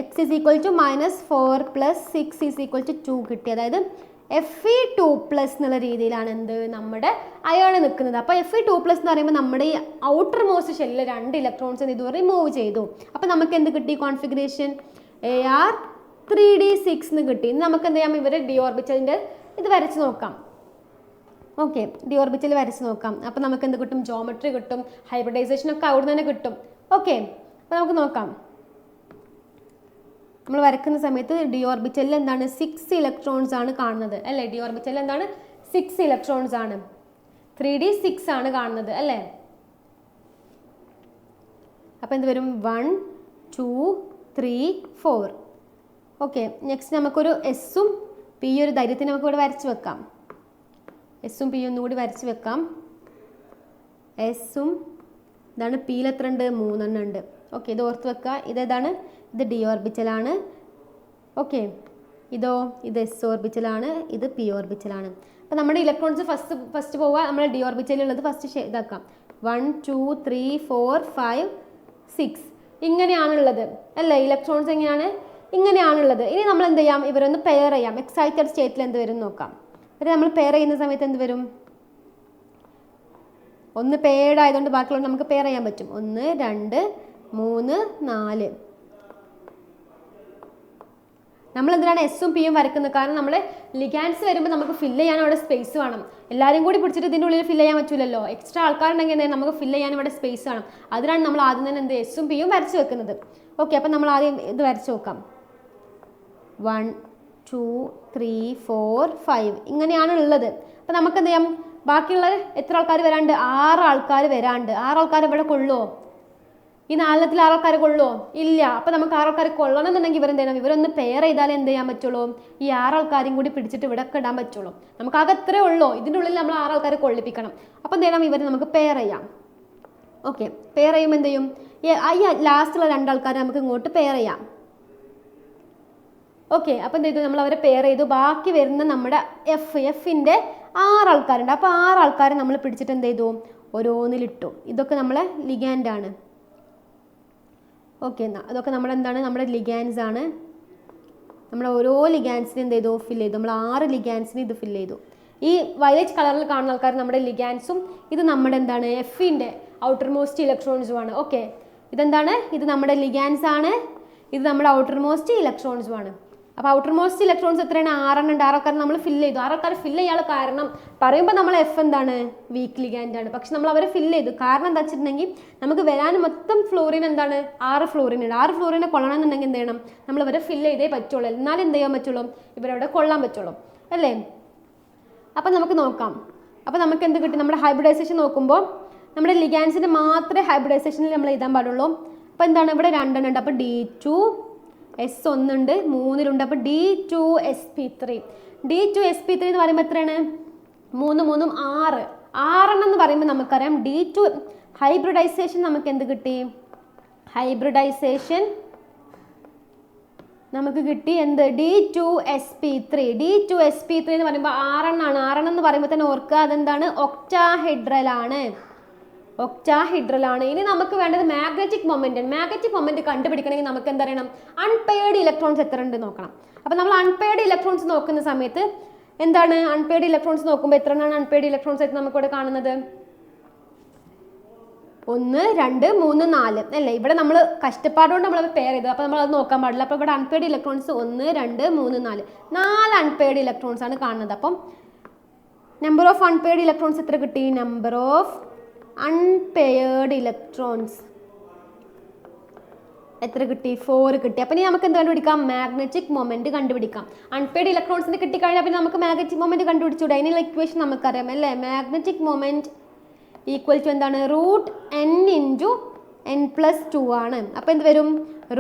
X is equal to -4 plus 6 is equal to 2 കിട്ടി. അതായത് Fe2+ എന്നുള്ള രീതിയിലാണ് എന്ത് നമ്മുടെ അയോൺ നിൽക്കുന്നത്. അപ്പോൾ Fe2+ എന്ന് പറയുമ്പോൾ നമ്മുടെ ഈ ഔട്ടർ മോസ്റ്റ് ഷെല്ലിൽ 2 ഇലക്ട്രോൺസ് ഇത് റിമൂവ് ചെയ്തു. അപ്പോൾ നമുക്ക് എന്ത് കിട്ടി? കോൺഫിഗറേഷൻ AR 3D6 എന്ന് കിട്ടി. ഇനി നമുക്ക് എന്ത് ചെയ്യാം? ഇവർ ഡി ഓർബിറ്റലിൻ്റെ ഇത് വരച്ച് നോക്കാം. ഓക്കെ, ഡി ഓർബിറ്റൽ വരച്ച് നോക്കാം. അപ്പോൾ നമുക്ക് എന്ത് കിട്ടും? ജോമെട്രി കിട്ടും, ഹൈബ്രിഡൈസേഷൻ ഒക്കെ അവിടെ തന്നെ കിട്ടും. ഓക്കെ, അപ്പോൾ നമുക്ക് നോക്കാം. നമ്മൾ വരക്കുന്ന സമയത്ത് ഡി ഓർബിറ്റലിൽ എന്താണ്? 6 ഇലക്ട്രോൺസ് ആണ് കാണുന്നത് അല്ലേ? ഡി ഓർബിറ്റലിൽ എന്താണ്? 6 ഇലക്ട്രോൺസ് ആണ്. 3D6 ആണ് കാണുന്നത് അല്ലേ? അപ്പോൾ എന്ത് വരും? 1 2 3 4. ഓക്കെ, നെക്സ്റ്റ് നമുക്കൊരു എസ്സും പി ഒരു ധൈര്യത്തിന് നമുക്ക് ഇവിടെ വരച്ച് വെക്കാം. എസ്സും പി ഒന്നും കൂടി വരച്ച് വെക്കാം. എസ്സും ഇതാണ്. പിയിൽ എത്ര ഉണ്ട്? 3 എണ്ണം ഉണ്ട്. ഓക്കെ, ഇത് ഓർത്ത് വെക്കുക. ഇതേതാണ്? ഇത് ഡി ഓർബിറ്റലാണ്. ഓക്കെ, ഇതോ? ഇത് എസ് ഓർബിറ്റലാണ്, ഇത് പി ഓർബിറ്റലാണ്. അപ്പോൾ നമ്മുടെ ഇലക്ട്രോൺസ് ഫസ്റ്റ് പോവുക. നമ്മൾ ഡി ഓർബിറ്റലുള്ളത് ഫസ്റ്റ് ഇതാക്കാം. 1 2 3 4 5 6 ഇങ്ങനെയാണുള്ളത് അല്ലേ? ഇലക്ട്രോൺസ് എങ്ങനെയാണ്? ഇങ്ങനെയാണുള്ളത്. ഇനി നമ്മൾ എന്ത് ചെയ്യാം? ഇവരൊന്ന് പെയർ ചെയ്യാം. എക്സൈറ്റഡ് സ്റ്റേറ്റിൽ എന്ത് വരും നോക്കാം. എന്നിട്ട് നമ്മൾ പെയർ ചെയ്യുന്ന സമയത്ത് എന്ത് വരും? ഒന്ന് പെയർഡ് ആയതുകൊണ്ട് ബാക്കിയുള്ള നമുക്ക് പെയർ ചെയ്യാൻ പറ്റും. 1 2 3 4. നമ്മൾ എന്തിനാണ് എസ്സും പിയും വരക്കുന്നത്? കാരണം നമ്മൾ ലിഗാൻഡ്സ് വരുമ്പോൾ നമുക്ക് ഫില്ല് ചെയ്യാൻ അവിടെ സ്പേസ് വേണം. എല്ലാവരും കൂടി പിടിച്ചിട്ട് ഇതിൻ്റെ ഉള്ളിൽ ഫില്ല് ചെയ്യാൻ പറ്റില്ലല്ലോ. എക്സ്ട്രാ ആൾക്കാരുണ്ടെങ്കിൽ എന്താ നമുക്ക് ഫില്ല് ചെയ്യാൻ ഇവിടെ സ്പേസ് വേണം. അതിനാണ് നമ്മൾ ആദ്യം തന്നെ എന്ത് എസ്സും പിയും വരച്ച് വെക്കുന്നത്. ഓക്കെ, അപ്പം നമ്മൾ ആദ്യം ഇത് വരച്ച് നോക്കാം. 1 2 3 4 5 ഇങ്ങനെയാണ് ഉള്ളത്. അപ്പം നമുക്ക് എന്ത് ചെയ്യാം? ബാക്കിയുള്ള എത്ര ആൾക്കാർ വരാണ്ട്? 6 ആൾക്കാർ വരാണ്ട്. 6 ആൾക്കാർ ഇവിടെ കൊള്ളുമോ? ഈ 4 6 ആൾക്കാർ കൊള്ളുമോ? ഇല്ല. അപ്പോൾ നമുക്ക് 6 ആൾക്കാർ കൊള്ളണം എന്നുണ്ടെങ്കിൽ ഇവരെന്ത് ചെയ്യണം? ഇവരൊന്ന് പെയർ ചെയ്താലേ എന്ത് ചെയ്യാൻ പറ്റുള്ളൂ? ഈ 6 ആൾക്കാരും കൂടി പിടിച്ചിട്ട് ഇവിടെ ഒക്കെ ഇടാൻ പറ്റുള്ളൂ. നമുക്ക് ആകെ എത്രയേ ഉള്ളൂ? ഇതിൻ്റെ ഉള്ളിൽ നമ്മൾ 6 ആൾക്കാരെ കൊള്ളിപ്പിക്കണം. അപ്പോൾ എന്ത് ചെയ്യണം? ഇവർ നമുക്ക് പെയർ ചെയ്യാം. ഓക്കെ, പെയർ ചെയ്യുമ്പോൾ എന്ത് ചെയ്യും? ഈ ലാസ്റ്റുള്ള 2 ആൾക്കാരെ നമുക്ക് ഇങ്ങോട്ട് പെയർ ചെയ്യാം. ഓക്കെ, അപ്പോൾ എന്ത് ചെയ്തു? നമ്മൾ അവരെ പെയർ ചെയ്തു. ബാക്കി വരുന്ന നമ്മുടെ എഫിൻ്റെ 6 ആൾക്കാരുണ്ട്. അപ്പോൾ 6 ആൾക്കാരെ നമ്മൾ പിടിച്ചിട്ട് എന്ത് ചെയ്തു? ഓരോന്നിലിട്ടു. ഇതൊക്കെ നമ്മളെ ലിഗാൻഡാണ്. ഓക്കെ, അതൊക്കെ നമ്മളെന്താണ്? നമ്മുടെ ലിഗാൻസ് ആണ്. നമ്മൾ ഓരോ ലിഗാൻസിനും എന്ത് ചെയ്തു? ഫില്ല് ചെയ്തു. നമ്മൾ 6 ലിഗാൻസിന് ഇത് ഫില്ല് ചെയ്തു. ഈ വയലറ്റ് കളറിൽ കാണുന്ന ആൾക്കാർ നമ്മുടെ ലിഗാൻസും ഇത് നമ്മുടെ എന്താണ്? എഫിൻ്റെ ഔട്ടർ മോസ്റ്റ് ഇലക്ട്രോൺസുമാണ്. ഓക്കെ, ഇതെന്താണ്? ഇത് നമ്മുടെ ലിഗാൻസ് ആണ്. ഇത് നമ്മുടെ ഔട്ടർ മോസ്റ്റ് ഇലക്ട്രോൺസുമാണ്. അപ്പോൾ ഔട്ടർ മോസ്റ്റ് ഇലക്ട്രോൺസ് എത്രയാണ്? 6 എണ്ണം ഉണ്ട്. 6 ആൾക്കാർ നമ്മൾ ഫില്ല് ചെയ്തു. 6 ആൾക്കാർ ഫില്ല് ചെയ്യാൻ കാരണം പറയുമ്പോൾ നമ്മൾ എഫ് എന്താണ്? വീക്ക് ലിഗാൻഡ് ആണ്. പക്ഷെ നമ്മൾ അവരെ ഫില്ല് ചെയ്തു. കാരണം എന്താ വെച്ചിട്ടുണ്ടെങ്കിൽ നമുക്ക് വരാൻ മൊത്തം ഫ്ലോറിൻ എന്താണ്? 6 ഫ്ലോറിൻ ഉണ്ട്. 6 ഫ്ലോറിനെ കൊള്ളണം എന്നുണ്ടെങ്കിൽ എന്ത് ചെയ്യണം? നമ്മൾ അവരെ ഫില്ല് ചെയ്തേ പറ്റുള്ളൂ. എന്നാലും എന്ത് ചെയ്യാൻ പറ്റുള്ളൂ? ഇവരവിടെ കൊള്ളാൻ പറ്റുള്ളൂ അല്ലേ? അപ്പം നമുക്ക് നോക്കാം. അപ്പോൾ നമുക്ക് എന്ത് കിട്ടി? നമ്മുടെ ഹൈബ്രിഡൈസേഷൻ നോക്കുമ്പോൾ നമ്മുടെ ലിഗാൻസിന് മാത്രമേ ഹൈബ്രിഡൈസേഷനിൽ നമ്മൾ എഴുതാൻ പാടുള്ളൂ. അപ്പോൾ എന്താണ്? ഇവിടെ 2 എണ്ണം ഉണ്ട്. അപ്പോൾ D2 S1 ഉണ്ട്, 3 അപ്പോൾ D2sp3. D2sp3 എന്ന് പറയുമ്പോൾ എത്രയാണ്? 3 3 6. 6 എണ്ണം എന്ന് പറയുമ്പോൾ നമുക്കറിയാം D2 ഹൈബ്രിഡൈസേഷൻ നമുക്ക് എന്ത് കിട്ടി? ഹൈബ്രിഡൈസേഷൻ നമുക്ക് കിട്ടി എന്ത്? D2sp3. D2sp3 എന്ന് പറയുമ്പോൾ 6 എണ്ണമാണ്. 6 എണ്ണം എന്ന് പറയുമ്പോൾ തന്നെ ഓർക്കുക അതെന്താണ്? ഒക്ടാഹെഡ്രലാണ്. ഒക്ടാഹെഡ്രലാണ്. ഇനി നമുക്ക് വേണ്ടത് മാഗ്നറ്റിക് മൊമെന്റ്. മാഗ്നറ്റിക് മൊമെന്റ് കണ്ടുപിടിക്കണമെങ്കിൽ നമുക്ക് എന്തറിയണം? അൺപെയർഡ് ഇലക്ട്രോൺസ് എത്ര ഉണ്ട് നോക്കണം. അപ്പോൾ നമ്മൾ അൺപെയർഡ് ഇലക്ട്രോൺസ് നോക്കുന്ന സമയത്ത് എന്താണ്? അൺപെയർഡ് ഇലക്ട്രോൺസ് നോക്കുമ്പോൾ എത്ര എണ്ണമാണ് അൺപെയർഡ് ഇലക്ട്രോൺസ് ആയിട്ട് നമുക്കിവിടെ കാണുന്നത്? 1 2 3 4 അല്ലേ. ഇവിടെ നമ്മൾ കഷ്ടപ്പാടുകൊണ്ട് നമ്മൾ പെയർ ചെയ്തത്, അപ്പോൾ നമ്മൾ അത് നോക്കാൻ പാടില്ല. അപ്പോൾ ഇവിടെ അൺപെയ്ഡ് ഇലക്ട്രോൺസ് 1 2 3 4 അൺപെയ്ഡ് ഇലക്ട്രോൺസ് ആണ് കാണുന്നത്. അപ്പം നമ്പർ ഓഫ് അൺപെയ്ഡ് ഇലക്ട്രോൺസ് എത്ര കിട്ടി? നമ്പർ ഓഫ് അൺപെയർഡ് ഇലക്ട്രോൺസ് എത്ര കിട്ടി? 4 കിട്ടി. അപ്പം ഇനി നമുക്ക് എന്ത് കണ്ടുപിടിക്കാം? മാഗ്നറ്റിക് മൊമെന്റ് കണ്ടുപിടിക്കാം. അൺപെയ്ഡ് ഇലക്ട്രോൺസിന് കിട്ടിക്കഴിഞ്ഞാൽ പിന്നെ നമുക്ക് മാഗ്നറ്റിക് മൊമെന്റ് കണ്ടുപിടിച്ചൂടെ? അതിനുള്ള ഇക്വേഷൻ നമുക്കറിയാം അല്ലേ. മാഗ്നറ്റിക് മൊമെന്റ് ഈക്വൽ ടു എന്താണ്? Root n into n plus 2 ആണ്. അപ്പോൾ എന്ത് വരും?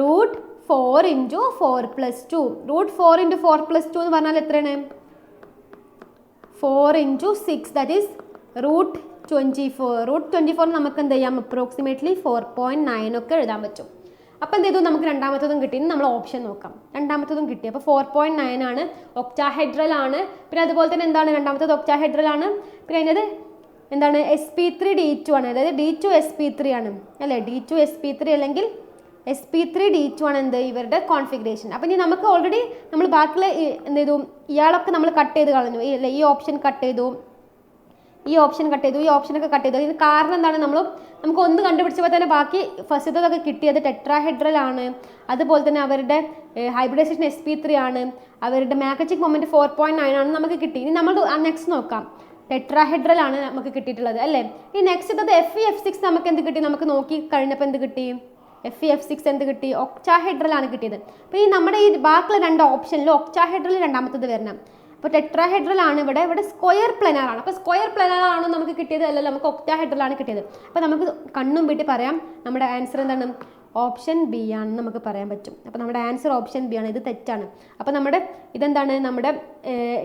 Root 4 into 4 plus 2. Root 4 into 4 plus 2 എന്ന് പറഞ്ഞാൽ എത്രയാണ്? 4 into 6, that is root 24. Root 24 നമുക്ക് എന്ത് ചെയ്യാം? അപ്രോക്സിമേറ്റ്ലി 4.9 ഒക്കെ എഴുതാൻ പറ്റും. അപ്പോൾ എന്ത് ചെയ്തു? നമുക്ക് രണ്ടാമത്തതും കിട്ടി. നമ്മൾ ഓപ്ഷൻ നോക്കാം. രണ്ടാമത്തതും കിട്ടി. അപ്പോൾ 4.9 ആണ്, ഒക്ടാഹെഡ്രൽ ആണ്. പിന്നെ അതുപോലെ തന്നെ എന്താണ്? രണ്ടാമത്തത് ഒക്ടാഹെഡ്രൽ ആണ്. പിന്നെ അതിനത് എന്താണ്? sp3d2 ആണ്, അതായത് d2sp3 ആണ് അല്ലേ. d2sp3 അല്ലെങ്കിൽ sp3d2 ആണ് എന്ത്? ഇവരുടെ കോൺഫിഗറേഷൻ. അപ്പം ഇനി നമുക്ക് ഓൾറെഡി നമ്മൾ ബാക്കിയുള്ള എന്ത് ചെയ്തു? ഇയാളൊക്കെ നമ്മൾ കട്ട് ചെയ്ത് കളഞ്ഞു അല്ലേ. ഈ ഓപ്ഷൻ കട്ട് ചെയ്തു, ഈ ഓപ്ഷൻ കട്ട് ചെയ്തു, ഈ ഓപ്ഷനൊക്കെ കട്ട് ചെയ്തു. ഇതിന് കാരണം എന്താണ്? നമുക്ക് ഒന്ന് കണ്ടുപിടിച്ചപ്പോൾ തന്നെ ബാക്കി ഫസ്റ്റതൊക്കെ കിട്ടിയത് ടെട്രാഹെഡ്രൽ ആണ്. അതുപോലെ തന്നെ അവരുടെ ഹൈബ്രിഡൈസേഷൻ sp3 ആണ്. അവരുടെ മാഗ്നറ്റിക് മൊമെന്റ് 4.9 ആണ് നമുക്ക് കിട്ടി. ഇനി നമ്മൾ നെക്സ്റ്റ് നോക്കാം. ടെട്രാഹെഡ്രൽ ആണ് നമുക്ക് കിട്ടിയിട്ടുള്ളത് അല്ലേ. ഈ നെക്സ്റ്റ് അത് FeF6 നമുക്ക് എന്ത് കിട്ടി? നമുക്ക് നോക്കി കഴിഞ്ഞപ്പോൾ എന്ത് കിട്ടി? FeF6 എന്ത് കിട്ടി? ഒക്ടാഹെഡ്രൽ ആണ് കിട്ടിയത്. അപ്പോൾ ഈ നമ്മുടെ ഈ ബാക്കിയുള്ള രണ്ട് ഓപ്ഷനിൽ ഒക്ടാഹെഡ്രൽ രണ്ടാമത്തത് വരണം. അപ്പോൾ ടെട്രാഹെഡ്രൽ ആണ്. ഇവിടെ സ്ക്വയർ പ്ലനാർ ആണ്. അപ്പോൾ സ്ക്വയർ പ്ലനാർ ആണോ നമുക്ക് കിട്ടിയത്? അല്ലല്ലോ, നമുക്ക് ഒക്ടാഹെഡ്രൽ ആണ് കിട്ടിയത്. അപ്പോൾ നമുക്ക് കണ്ണും വീട്ടി പറയാം നമ്മുടെ ആൻസർ എന്താണ്? ഓപ്ഷൻ ബി ആണെന്ന് നമുക്ക് പറയാൻ പറ്റും. അപ്പോൾ നമ്മുടെ ആൻസർ ഓപ്ഷൻ ബി ആണ്. ഇത് തെറ്റാണ്. അപ്പോൾ ഇതെന്താണ്? നമ്മുടെ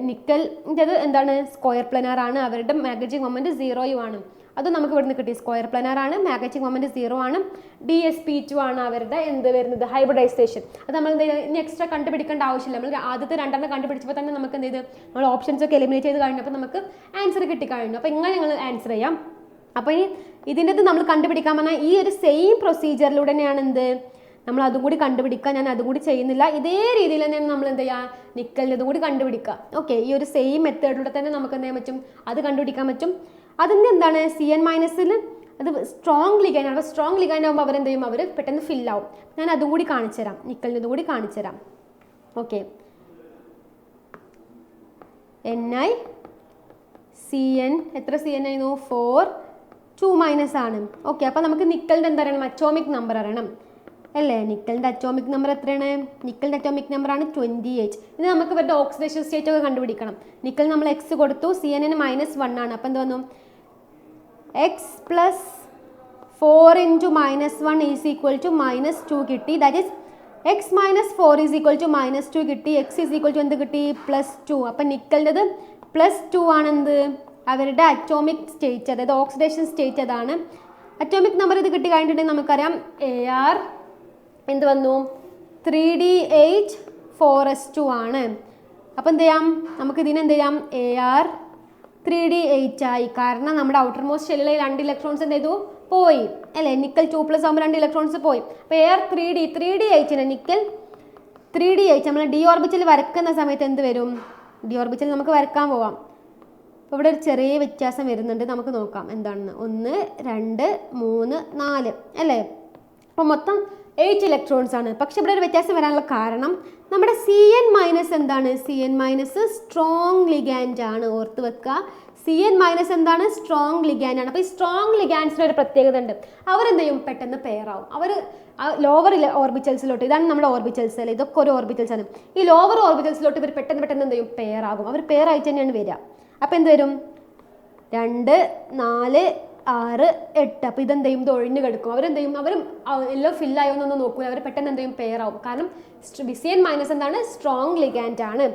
നിക്കലിൻ്റെത് എന്താണ്? സ്ക്വയർ പ്ലനാർ ആണ്. അവരുടെ മാഗ്നറ്റിക് മൊമെന്റ് 0 ആണ്. അത് നമുക്ക് ഇവിടുന്ന് കിട്ടി. സ്ക്വയർ പ്ലനാർ ആണ്, മാഗ്നറ്റിക് മൊമെന്റ് 0 ആണ്, dsp2 ആണ് അവരുടെ എന്ത് വരുന്നത്? ഹൈബ്രിഡൈസേഷൻ. അത് നമ്മൾ ഇനി എക്സ്ട്രാ കണ്ടുപിടിക്കേണ്ട ആവശ്യമില്ല. നമ്മൾ ആദ്യത്തെ രണ്ടെണ്ണം കണ്ടുപിടിച്ചപ്പോൾ തന്നെ നമുക്ക് എന്ത് ചെയ്ത്? നമ്മൾ ഓപ്ഷൻസ് ഒക്കെ എലിമിനേറ്റ് ചെയ്ത് കഴിഞ്ഞപ്പോൾ നമുക്ക് ആൻസർ കിട്ടിക്കഴിഞ്ഞു. അപ്പോൾ ഇങ്ങനെ ഞങ്ങൾ ആൻസർ ചെയ്യാം. അപ്പോൾ ഇനി ഇതിൻ്റെത് നമ്മൾ കണ്ടുപിടിക്കാൻ പറഞ്ഞാൽ ഈ ഒരു സെയിം പ്രൊസീജിയറിലൂടെ തന്നെയാണ് എന്ത്? നമ്മൾ അതും കൂടി കണ്ടുപിടിക്കുക. ഞാൻ അതും കൂടി ചെയ്യുന്നില്ല. ഇതേ രീതിയിൽ തന്നെയാണ് നമ്മൾ എന്ത് ചെയ്യുക? നിക്കലിൻ്റെതും കൂടി കണ്ടുപിടിക്കുക. ഓക്കെ, ഈ ഒരു സെയിം മെത്തേഡിലൂടെ തന്നെ നമുക്ക് എന്ത് ചെയ്യാൻ പറ്റും? അത് കണ്ടുപിടിക്കാൻ പറ്റും. അതിൻ്റെ എന്താണ്? CN- അത് സ്ട്രോങ് ലിഗാൻഡ് ആണ്. അപ്പോൾ സ്ട്രോങ് ലിഗാൻഡ് ആകുമ്പോൾ അവരെന്ത് ചെയ്യും? അവർ പെട്ടെന്ന് ഫില്ലാവും. ഞാൻ അതും കൂടി കാണിച്ചു തരാം. നിക്കലിൻ്റെതും കൂടി കാണിച്ചു തരാം. ഓക്കെ, NiCN എത്ര CN ആയിരുന്നു? 4 2- ആണ്. ഓക്കെ, അപ്പോൾ നമുക്ക് നിക്കലിൻ്റെ എന്താ അറിയണം? അറ്റോമിക് നമ്പർ അറിയണം അല്ലേ. നിക്കലിൻ്റെ അറ്റോമിക് നമ്പർ എത്രയാണ്? നിക്കലിൻ്റെ അറ്റോമിക് നമ്പറാണ് 28. ഇനി നമുക്ക് ഇവരുടെ ഓക്സിഡേഷൻ സ്റ്റേറ്റ് ഒക്കെ കണ്ടുപിടിക്കണം. നിക്കൽ നമ്മൾ x കൊടുത്തു, CN -1 ആണ്. അപ്പോൾ എന്ത് വന്നു? x + 4 × -1 ഈസ് ഈക്വൽ ടു -2 കിട്ടി. That is x - 4 is equal to -2 കിട്ടി. x ഈസ് ഈക്വൽ ടു എന്ത് കിട്ടി? +2. അപ്പം നിക്കലിൻ്റെത് +2 ആണെന്ത്? അവരുടെ അറ്റോമിക് സ്റ്റേറ്റ്, അതായത് ഓക്സിഡേഷൻ സ്റ്റേറ്റ് അതാണ്. അറ്റോമിക് നമ്പർ ഇത് കിട്ടി കഴിഞ്ഞിട്ടുണ്ടെങ്കിൽ നമുക്കറിയാം AR എന്ത് വന്നു? 3d8 ആണ്. അപ്പം എന്ത് ചെയ്യാം? നമുക്ക് ഇതിന് എന്ത് ചെയ്യാം? AR 3d8 ആയി. കാരണം നമ്മുടെ ഔട്ടർ മോസ്റ്റ് ഷെല്ലിലെ 2 ഇലക്ട്രോൺസ് എന്ത് ചെയ്തു? പോയി അല്ലേ. നിക്കൽ 2+ ആകുമ്പോൾ 2 ഇലക്ട്രോൺസ് പോയി. അപ്പോൾ AR 3d8 നിക്കൽ 3d8 നമ്മൾ ഡി ഓർബിറ്റൽ വരക്കുന്ന സമയത്ത് എന്ത് വരും? ഡി ഓർബിറ്റൽ നമുക്ക് വരക്കാൻ പോവാം. അപ്പോൾ ഇവിടെ ഒരു ചെറിയ വ്യത്യാസം വരുന്നുണ്ട്. നമുക്ക് നോക്കാം എന്താണെന്ന്. 1 2 3 4 അല്ലേ. അപ്പോൾ മൊത്തം 8 ഇലക്ട്രോൺസ് ആണ്. പക്ഷെ ഇവിടെ ഒരു വ്യത്യാസം വരാനുള്ള കാരണം നമ്മുടെ CN- എന്താണ്? CN- സ്ട്രോങ് ലിഗാൻഡ് ആണ്. ഓർത്ത് വെക്കുക, CN- എന്താണ്? സ്ട്രോങ് ലിഗാൻഡ് ആണ്. അപ്പോൾ ഈ സ്ട്രോങ് ലിഗാൻഡ്സിന് ഒരു പ്രത്യേകത ഉണ്ട്. അവരെന്ത് ചെയ്യും? പെട്ടെന്ന് പെയർ ആവും. അവർ ലോവർ ഓർബിറ്റൽസിലോട്ട്, ഇതാണ് നമ്മുടെ ഓർബിറ്റൽസ് അല്ലേ, ഇതൊക്കെ ഒരു ഓർബിറ്റൽസ് ആണ്. ഈ ലോവർ ഓർബിറ്റൽസിലോട്ട് ഇവർ പെട്ടെന്ന് എന്ത് ചെയ്യും? പെയർ ആകും. അവർ പെയർ ആയിട്ട് തന്നെയാണ് വരിക. അപ്പോൾ എന്ത് വരും? 2 4 6 8. അപ്പോൾ ഇതെന്ത് ചെയ്യും? ഇത് ഒഴിഞ്ഞു കിടക്കും. അവരെന്ത് ചെയ്യും? അവരും എല്ലാം ഫില്ലായോ എന്നൊന്നും നോക്കൂല. അവർ പെട്ടെന്ന് എന്ത് ചെയ്യും? പെയർ ആവും. കാരണം CN- എന്താണ്? സ്ട്രോങ് ലിഗാൻഡ് ആണ്.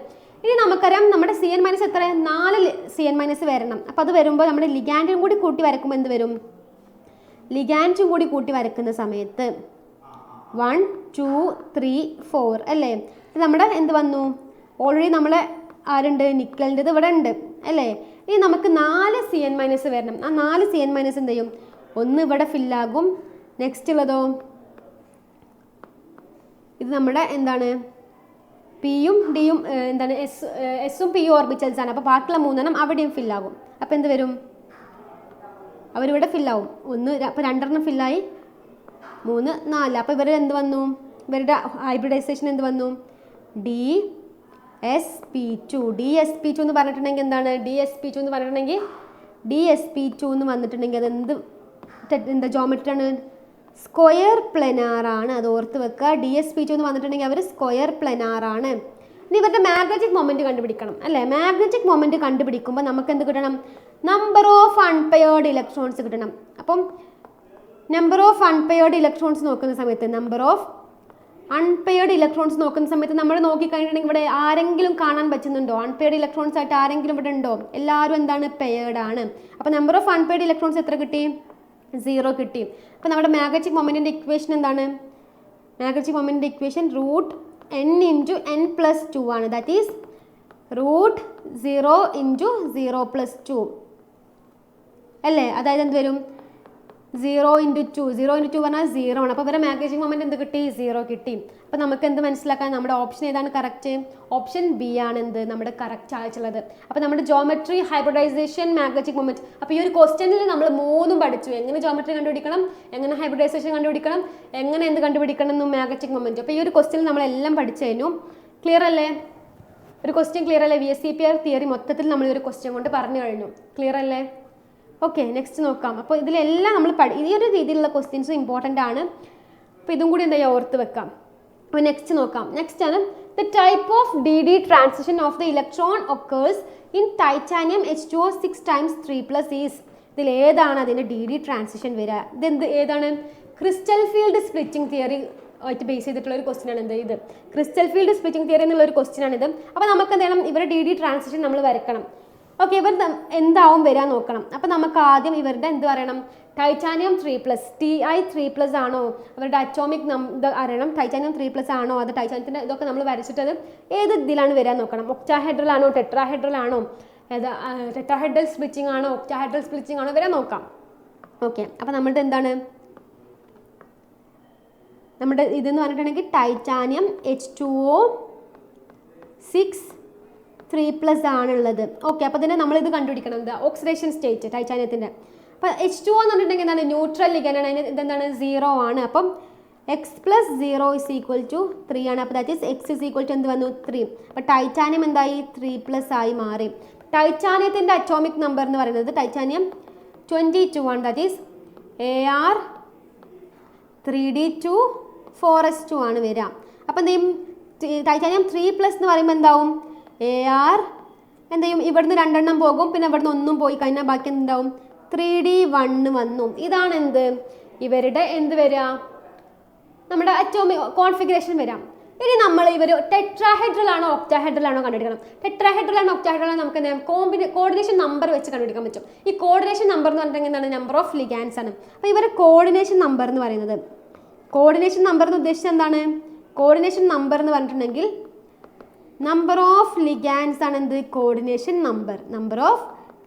ഇനി നമുക്കറിയാം നമ്മുടെ CN- എത്ര? 4 CN- വരണം. അപ്പോൾ അത് വരുമ്പോൾ നമ്മുടെ ലിഗാൻഡും കൂടി കൂട്ടി വരക്കുമ്പോൾ എന്ത് വരും? ലിഗാൻഡും കൂടി കൂട്ടി വരക്കുന്ന സമയത്ത് 1 2 3 4 അല്ലേ. നമ്മുടെ എന്ത് വന്നു? ഓൾറെഡി നമ്മളെ ആരുണ്ട്? നിക്കലിൻ്റെത് ഇവിടെ ഉണ്ട് അല്ലേ. ഇനി നമുക്ക് 4 CN- വരണം. ആ 4 CN- എന്ത് ചെയ്യും? ഒന്ന് ഇവിടെ ഫില്ലാകും. നെക്സ്റ്റ് ഉള്ളതോ ഇത് നമ്മുടെ എന്താണ്? പിയും ഡിയും എന്താണ്? എസും പിയും ഓർബിറ്റൽസ് ആണ്. അപ്പോൾ ബാക്കിയുള്ള 3 അവിടെയും ഫില്ലാകും. അപ്പോൾ എന്ത് വരും? അവരിവിടെ ഫില്ലാവും. അപ്പോൾ 2 ഫില്ലായി, 3, 4. അപ്പോൾ ഇവർ എന്ത് വന്നു? ഇവരുടെ ഹൈബ്രിഡൈസേഷൻ എന്ത് വന്നു? DsP2. DsP2 എന്ന് പറഞ്ഞിട്ടുണ്ടെങ്കിൽ എന്താണ്? DsP2 എന്ന് പറഞ്ഞിട്ടുണ്ടെങ്കിൽ DsP2 എന്ന് വന്നിട്ടുണ്ടെങ്കിൽ അതെന്ത് എന്താ ജോമെട്രിയാണ്? സ്ക്വയർ പ്ലെനാറാണ്. അത് ഓർത്ത് വെക്കുക. DsP2 എന്ന് വന്നിട്ടുണ്ടെങ്കിൽ അവർ സ്ക്വയർ പ്ലെനാറാണ്. ഇനി ഇവരുടെ മാഗ്നറ്റിക് മൊമെൻറ്റ് കണ്ടുപിടിക്കണം അല്ലേ? മാഗ്നറ്റിക് മൊമെൻറ്റ് കണ്ടുപിടിക്കുമ്പോൾ നമുക്ക് എന്ത് കിട്ടണം? നമ്പർ ഓഫ് അൺപെയർഡ് ഇലക്ട്രോൺസ് കിട്ടണം. അപ്പം നമ്പർ ഓഫ് അൺപെയർഡ് ഇലക്ട്രോൺസ് നോക്കുന്ന സമയത്ത് നമ്മൾ നോക്കിക്കഴിഞ്ഞിട്ടുണ്ടെങ്കിൽ ഇവിടെ ആരെങ്കിലും കാണാൻ പറ്റുന്നുണ്ടോ? അൺപെയർഡ് ഇലക്ട്രോൺസ് ആയിട്ട് ആരെങ്കിലും ഇവിടെ ഉണ്ടോ? എല്ലാവരും എന്താണ്? പെയർഡ് ആണ്. അപ്പോൾ നമ്പർ ഓഫ് അൺപെയർഡ് ഇലക്ട്രോൺസ് എത്ര കിട്ടി? 0 കിട്ടി. അപ്പോൾ നമ്മുടെ മാഗ്നറ്റിക് മൊമെൻറ്റിൻ്റെ ഇക്വേഷൻ എന്താണ്? മാഗ്നറ്റിക് മൊമെൻറ്റിൻ്റെ ഇക്വേഷൻ √n × n+2 ആണ്. ദാറ്റ് ഈസ് √0 × 0+2 അല്ലേ? അതായത് എന്ത് വരും? 0 × 2. 0 × 2 പറഞ്ഞാൽ 0 ആണ്. അപ്പോൾ ഇവരെ മാഗ്നറ്റിക് മൊമെൻറ്റ് എന്ത് കിട്ടി? 0 കിട്ടി. അപ്പോൾ നമുക്ക് എന്ത് മനസ്സിലാക്കാൻ? നമ്മുടെ ഓപ്ഷൻ ഏതാണ് കറക്റ്റ്? ഓപ്ഷൻ ബി ആണ് എന്ത് നമ്മുടെ കറക്റ്റ് ആയിട്ടുള്ളത്. അപ്പോൾ നമ്മുടെ ജോമെട്രി, ഹൈബ്രിഡൈസേഷൻ, മാഗ്നറ്റിക് മൊമെൻറ്റ്. അപ്പോൾ ഈ ഒരു ക്വസ്റ്റ്യനിൽ നമ്മൾ 3 പഠിച്ചു. എങ്ങനെ ജോമെട്രി കണ്ടുപിടിക്കണം, എങ്ങനെ ഹൈബ്രിഡൈസേഷൻ കണ്ടുപിടിക്കണം, എങ്ങനെ എന്ത് കണ്ടുപിടിക്കണം എന്നും മാഗ്നറ്റിക് മൊമെൻറ്റ്. അപ്പോൾ ഈ ഒരു ക്വസ്റ്റ്യനിൽ നമ്മളെല്ലാം പഠിച്ചു കഴിഞ്ഞു. ക്ലിയർ അല്ലേ? ഒരു ക്വസ്റ്റ്യൻ ക്ലിയർ അല്ലേ? VSEPR തിയറി മൊത്തത്തിൽ നമ്മൾ ഈ ഒരു ക്വസ്റ്റ്യൻ കൊണ്ട് പറഞ്ഞു കഴിഞ്ഞു. ക്ലിയർ അല്ലേ? ഓക്കെ, നെക്സ്റ്റ് നോക്കാം. അപ്പോൾ ഇതിലെല്ലാം നമ്മൾ ഈ ഒരു രീതിയിലുള്ള ക്വസ്റ്റ്യൻസ് ഇമ്പോർട്ടൻ്റ് ആണ്. അപ്പോൾ ഇതും കൂടി എന്താ ഓർത്ത് വെക്കാം. അപ്പോൾ നെക്സ്റ്റ് നോക്കാം. നെക്സ്റ്റ് ആണ് the type of DD transition of the electron occurs in titanium H2O 6 × 3+ is. ഇതിൽ ഏതാണ് അതിൻ്റെ DD ട്രാൻസിഷൻ വരിക? ഏതാണ്? ക്രിസ്റ്റൽ ഫീൽഡ് സ്പ്ലിറ്റിംഗ് തിയറി ആയിട്ട് ബേസ് ചെയ്തിട്ടുള്ള ഒരു ക്വസ്റ്റ്യൻ ആണ് ഇത്. ക്രിസ്റ്റൽ ഫീൽഡ് സ്പ്ലിറ്റിംഗ് തിയറി എന്നുള്ള ഒരു ക്വസ്റ്റ്യൻ ആണിത്. അപ്പോൾ നമുക്ക് എന്ത് ചെയ്യണം? ഇവരുടെ DD ട്രാൻസിഷൻ നമ്മൾ വരക്കണം. ഓക്കെ, ഇവർ എന്താവും വരാൻ നോക്കണം. അപ്പോൾ നമുക്ക് ആദ്യം ഇവരുടെ എന്ത് പറയണം? ടൈറ്റാനിയം 3+, Ti3+ ആണോ? അവരുടെ അറ്റോമിക് ഇത് അറിയണം. ടൈറ്റാനിയം 3+ ആണോ? അത് ടൈറ്റാനിയത്തിൻ്റെ ഇതൊക്കെ നമ്മൾ വരച്ചിട്ടത് ഏത് ഇതിലാണ് വരാൻ നോക്കണം. ഒക്ടാഹെഡ്രൽ ആണോ? ടെട്രാഹെഡ്രൽ ആണോ? ടെട്രാഹെഡ്രൽ സ്പ്ലിറ്റിംഗ് ആണോ? ഒക്ടാഹെഡ്രൽ സ്പ്ലിറ്റിംഗ് ആണോ? വരാൻ നോക്കാം. ഓക്കെ, അപ്പോൾ നമ്മുടെ എന്താണ്? നമ്മുടെ ഇതെന്ന് പറഞ്ഞിട്ടുണ്ടെങ്കിൽ ടൈറ്റാനിയം H2O 6 3+ ആണുള്ളത്. ഓക്കെ, അപ്പോൾ തന്നെ നമ്മളിത് കണ്ടുപിടിക്കണം. എന്താ? ഓക്സിഡേഷൻ സ്റ്റേറ്റ് ടൈറ്റാനിയത്തിൻ്റെ. അപ്പോൾ H2O എന്ന് പറഞ്ഞിട്ടുണ്ടെങ്കിൽ എന്താണ്? ന്യൂട്രൽ ലിഗൻഡ് ആണ്. അതിന് ഇതെന്താണ്? 0 ആണ്. അപ്പം x + 0 = 3 ആണ്. അപ്പോൾ ദാറ്റ് ഈസ് x = എന്ത് വന്നു? 3. അപ്പോൾ ടൈറ്റാനിയം എന്തായി? 3+ ആയി മാറി. ടൈറ്റാനിയത്തിൻ്റെ അറ്റോമിക് നമ്പർ എന്ന് പറയുന്നത് ടൈറ്റാനിയം 22 ആണ്. ദാറ്റ് ഈസ് Ar3D2 4s2 ആണ് വരിക. അപ്പം എന്ത് ചെയ്യും? ടൈറ്റാനിയം 3+ എന്ന് പറയുമ്പോൾ എന്താവും? AR എന്ത് ചെയ്യും? ഇവിടുന്ന് 2 എണ്ണം പോകും, പിന്നെ ഇവിടുന്ന് 1 പോയി കഴിഞ്ഞാൽ ബാക്കി എന്താവും? 3D1 വന്നു. ഇതാണ് എന്ത്? ഇവരുടെ എന്ത് വരിക? നമ്മുടെ അറ്റോമിക് കോൺഫിഗറേഷൻ വരാം. ഇനി നമ്മൾ ഇവർ ടെട്രാഹെഡ്രൽ ആണോ ഒക്ടാഹെഡ്രൽ ആണോ കണ്ടുപിടിക്കണം. ടെട്രാഹെഡ്രൽ ആണോ ഒക്ടാഹെഡ്രൽ ആണോ നമുക്ക് എന്ത് ചെയ്യാം? കോർഡിനേഷൻ നമ്പർ വെച്ച് കണ്ടുപിടിക്കാൻ പറ്റും. ഈ കോർഡിനേഷൻ നമ്പർ എന്ന് പറഞ്ഞിട്ടുണ്ടെങ്കിൽ എന്താണ്? നമ്പർ ഓഫ് ലിഗാൻസ് ആണ്. അപ്പോൾ ഇവരുടെ കോർഡിനേഷൻ നമ്പർ എന്ന് പറയുന്നത്, കോർഡിനേഷൻ നമ്പർ എന്ന് ഉദ്ദേശിച്ചത് എന്താണ്? കോർഡിനേഷൻ നമ്പർ എന്ന് പറഞ്ഞിട്ടുണ്ടെങ്കിൽ നമ്പർ ഓഫ് ലിഗാൻസ് ആണ് എന്ത്? Coordination number. Number of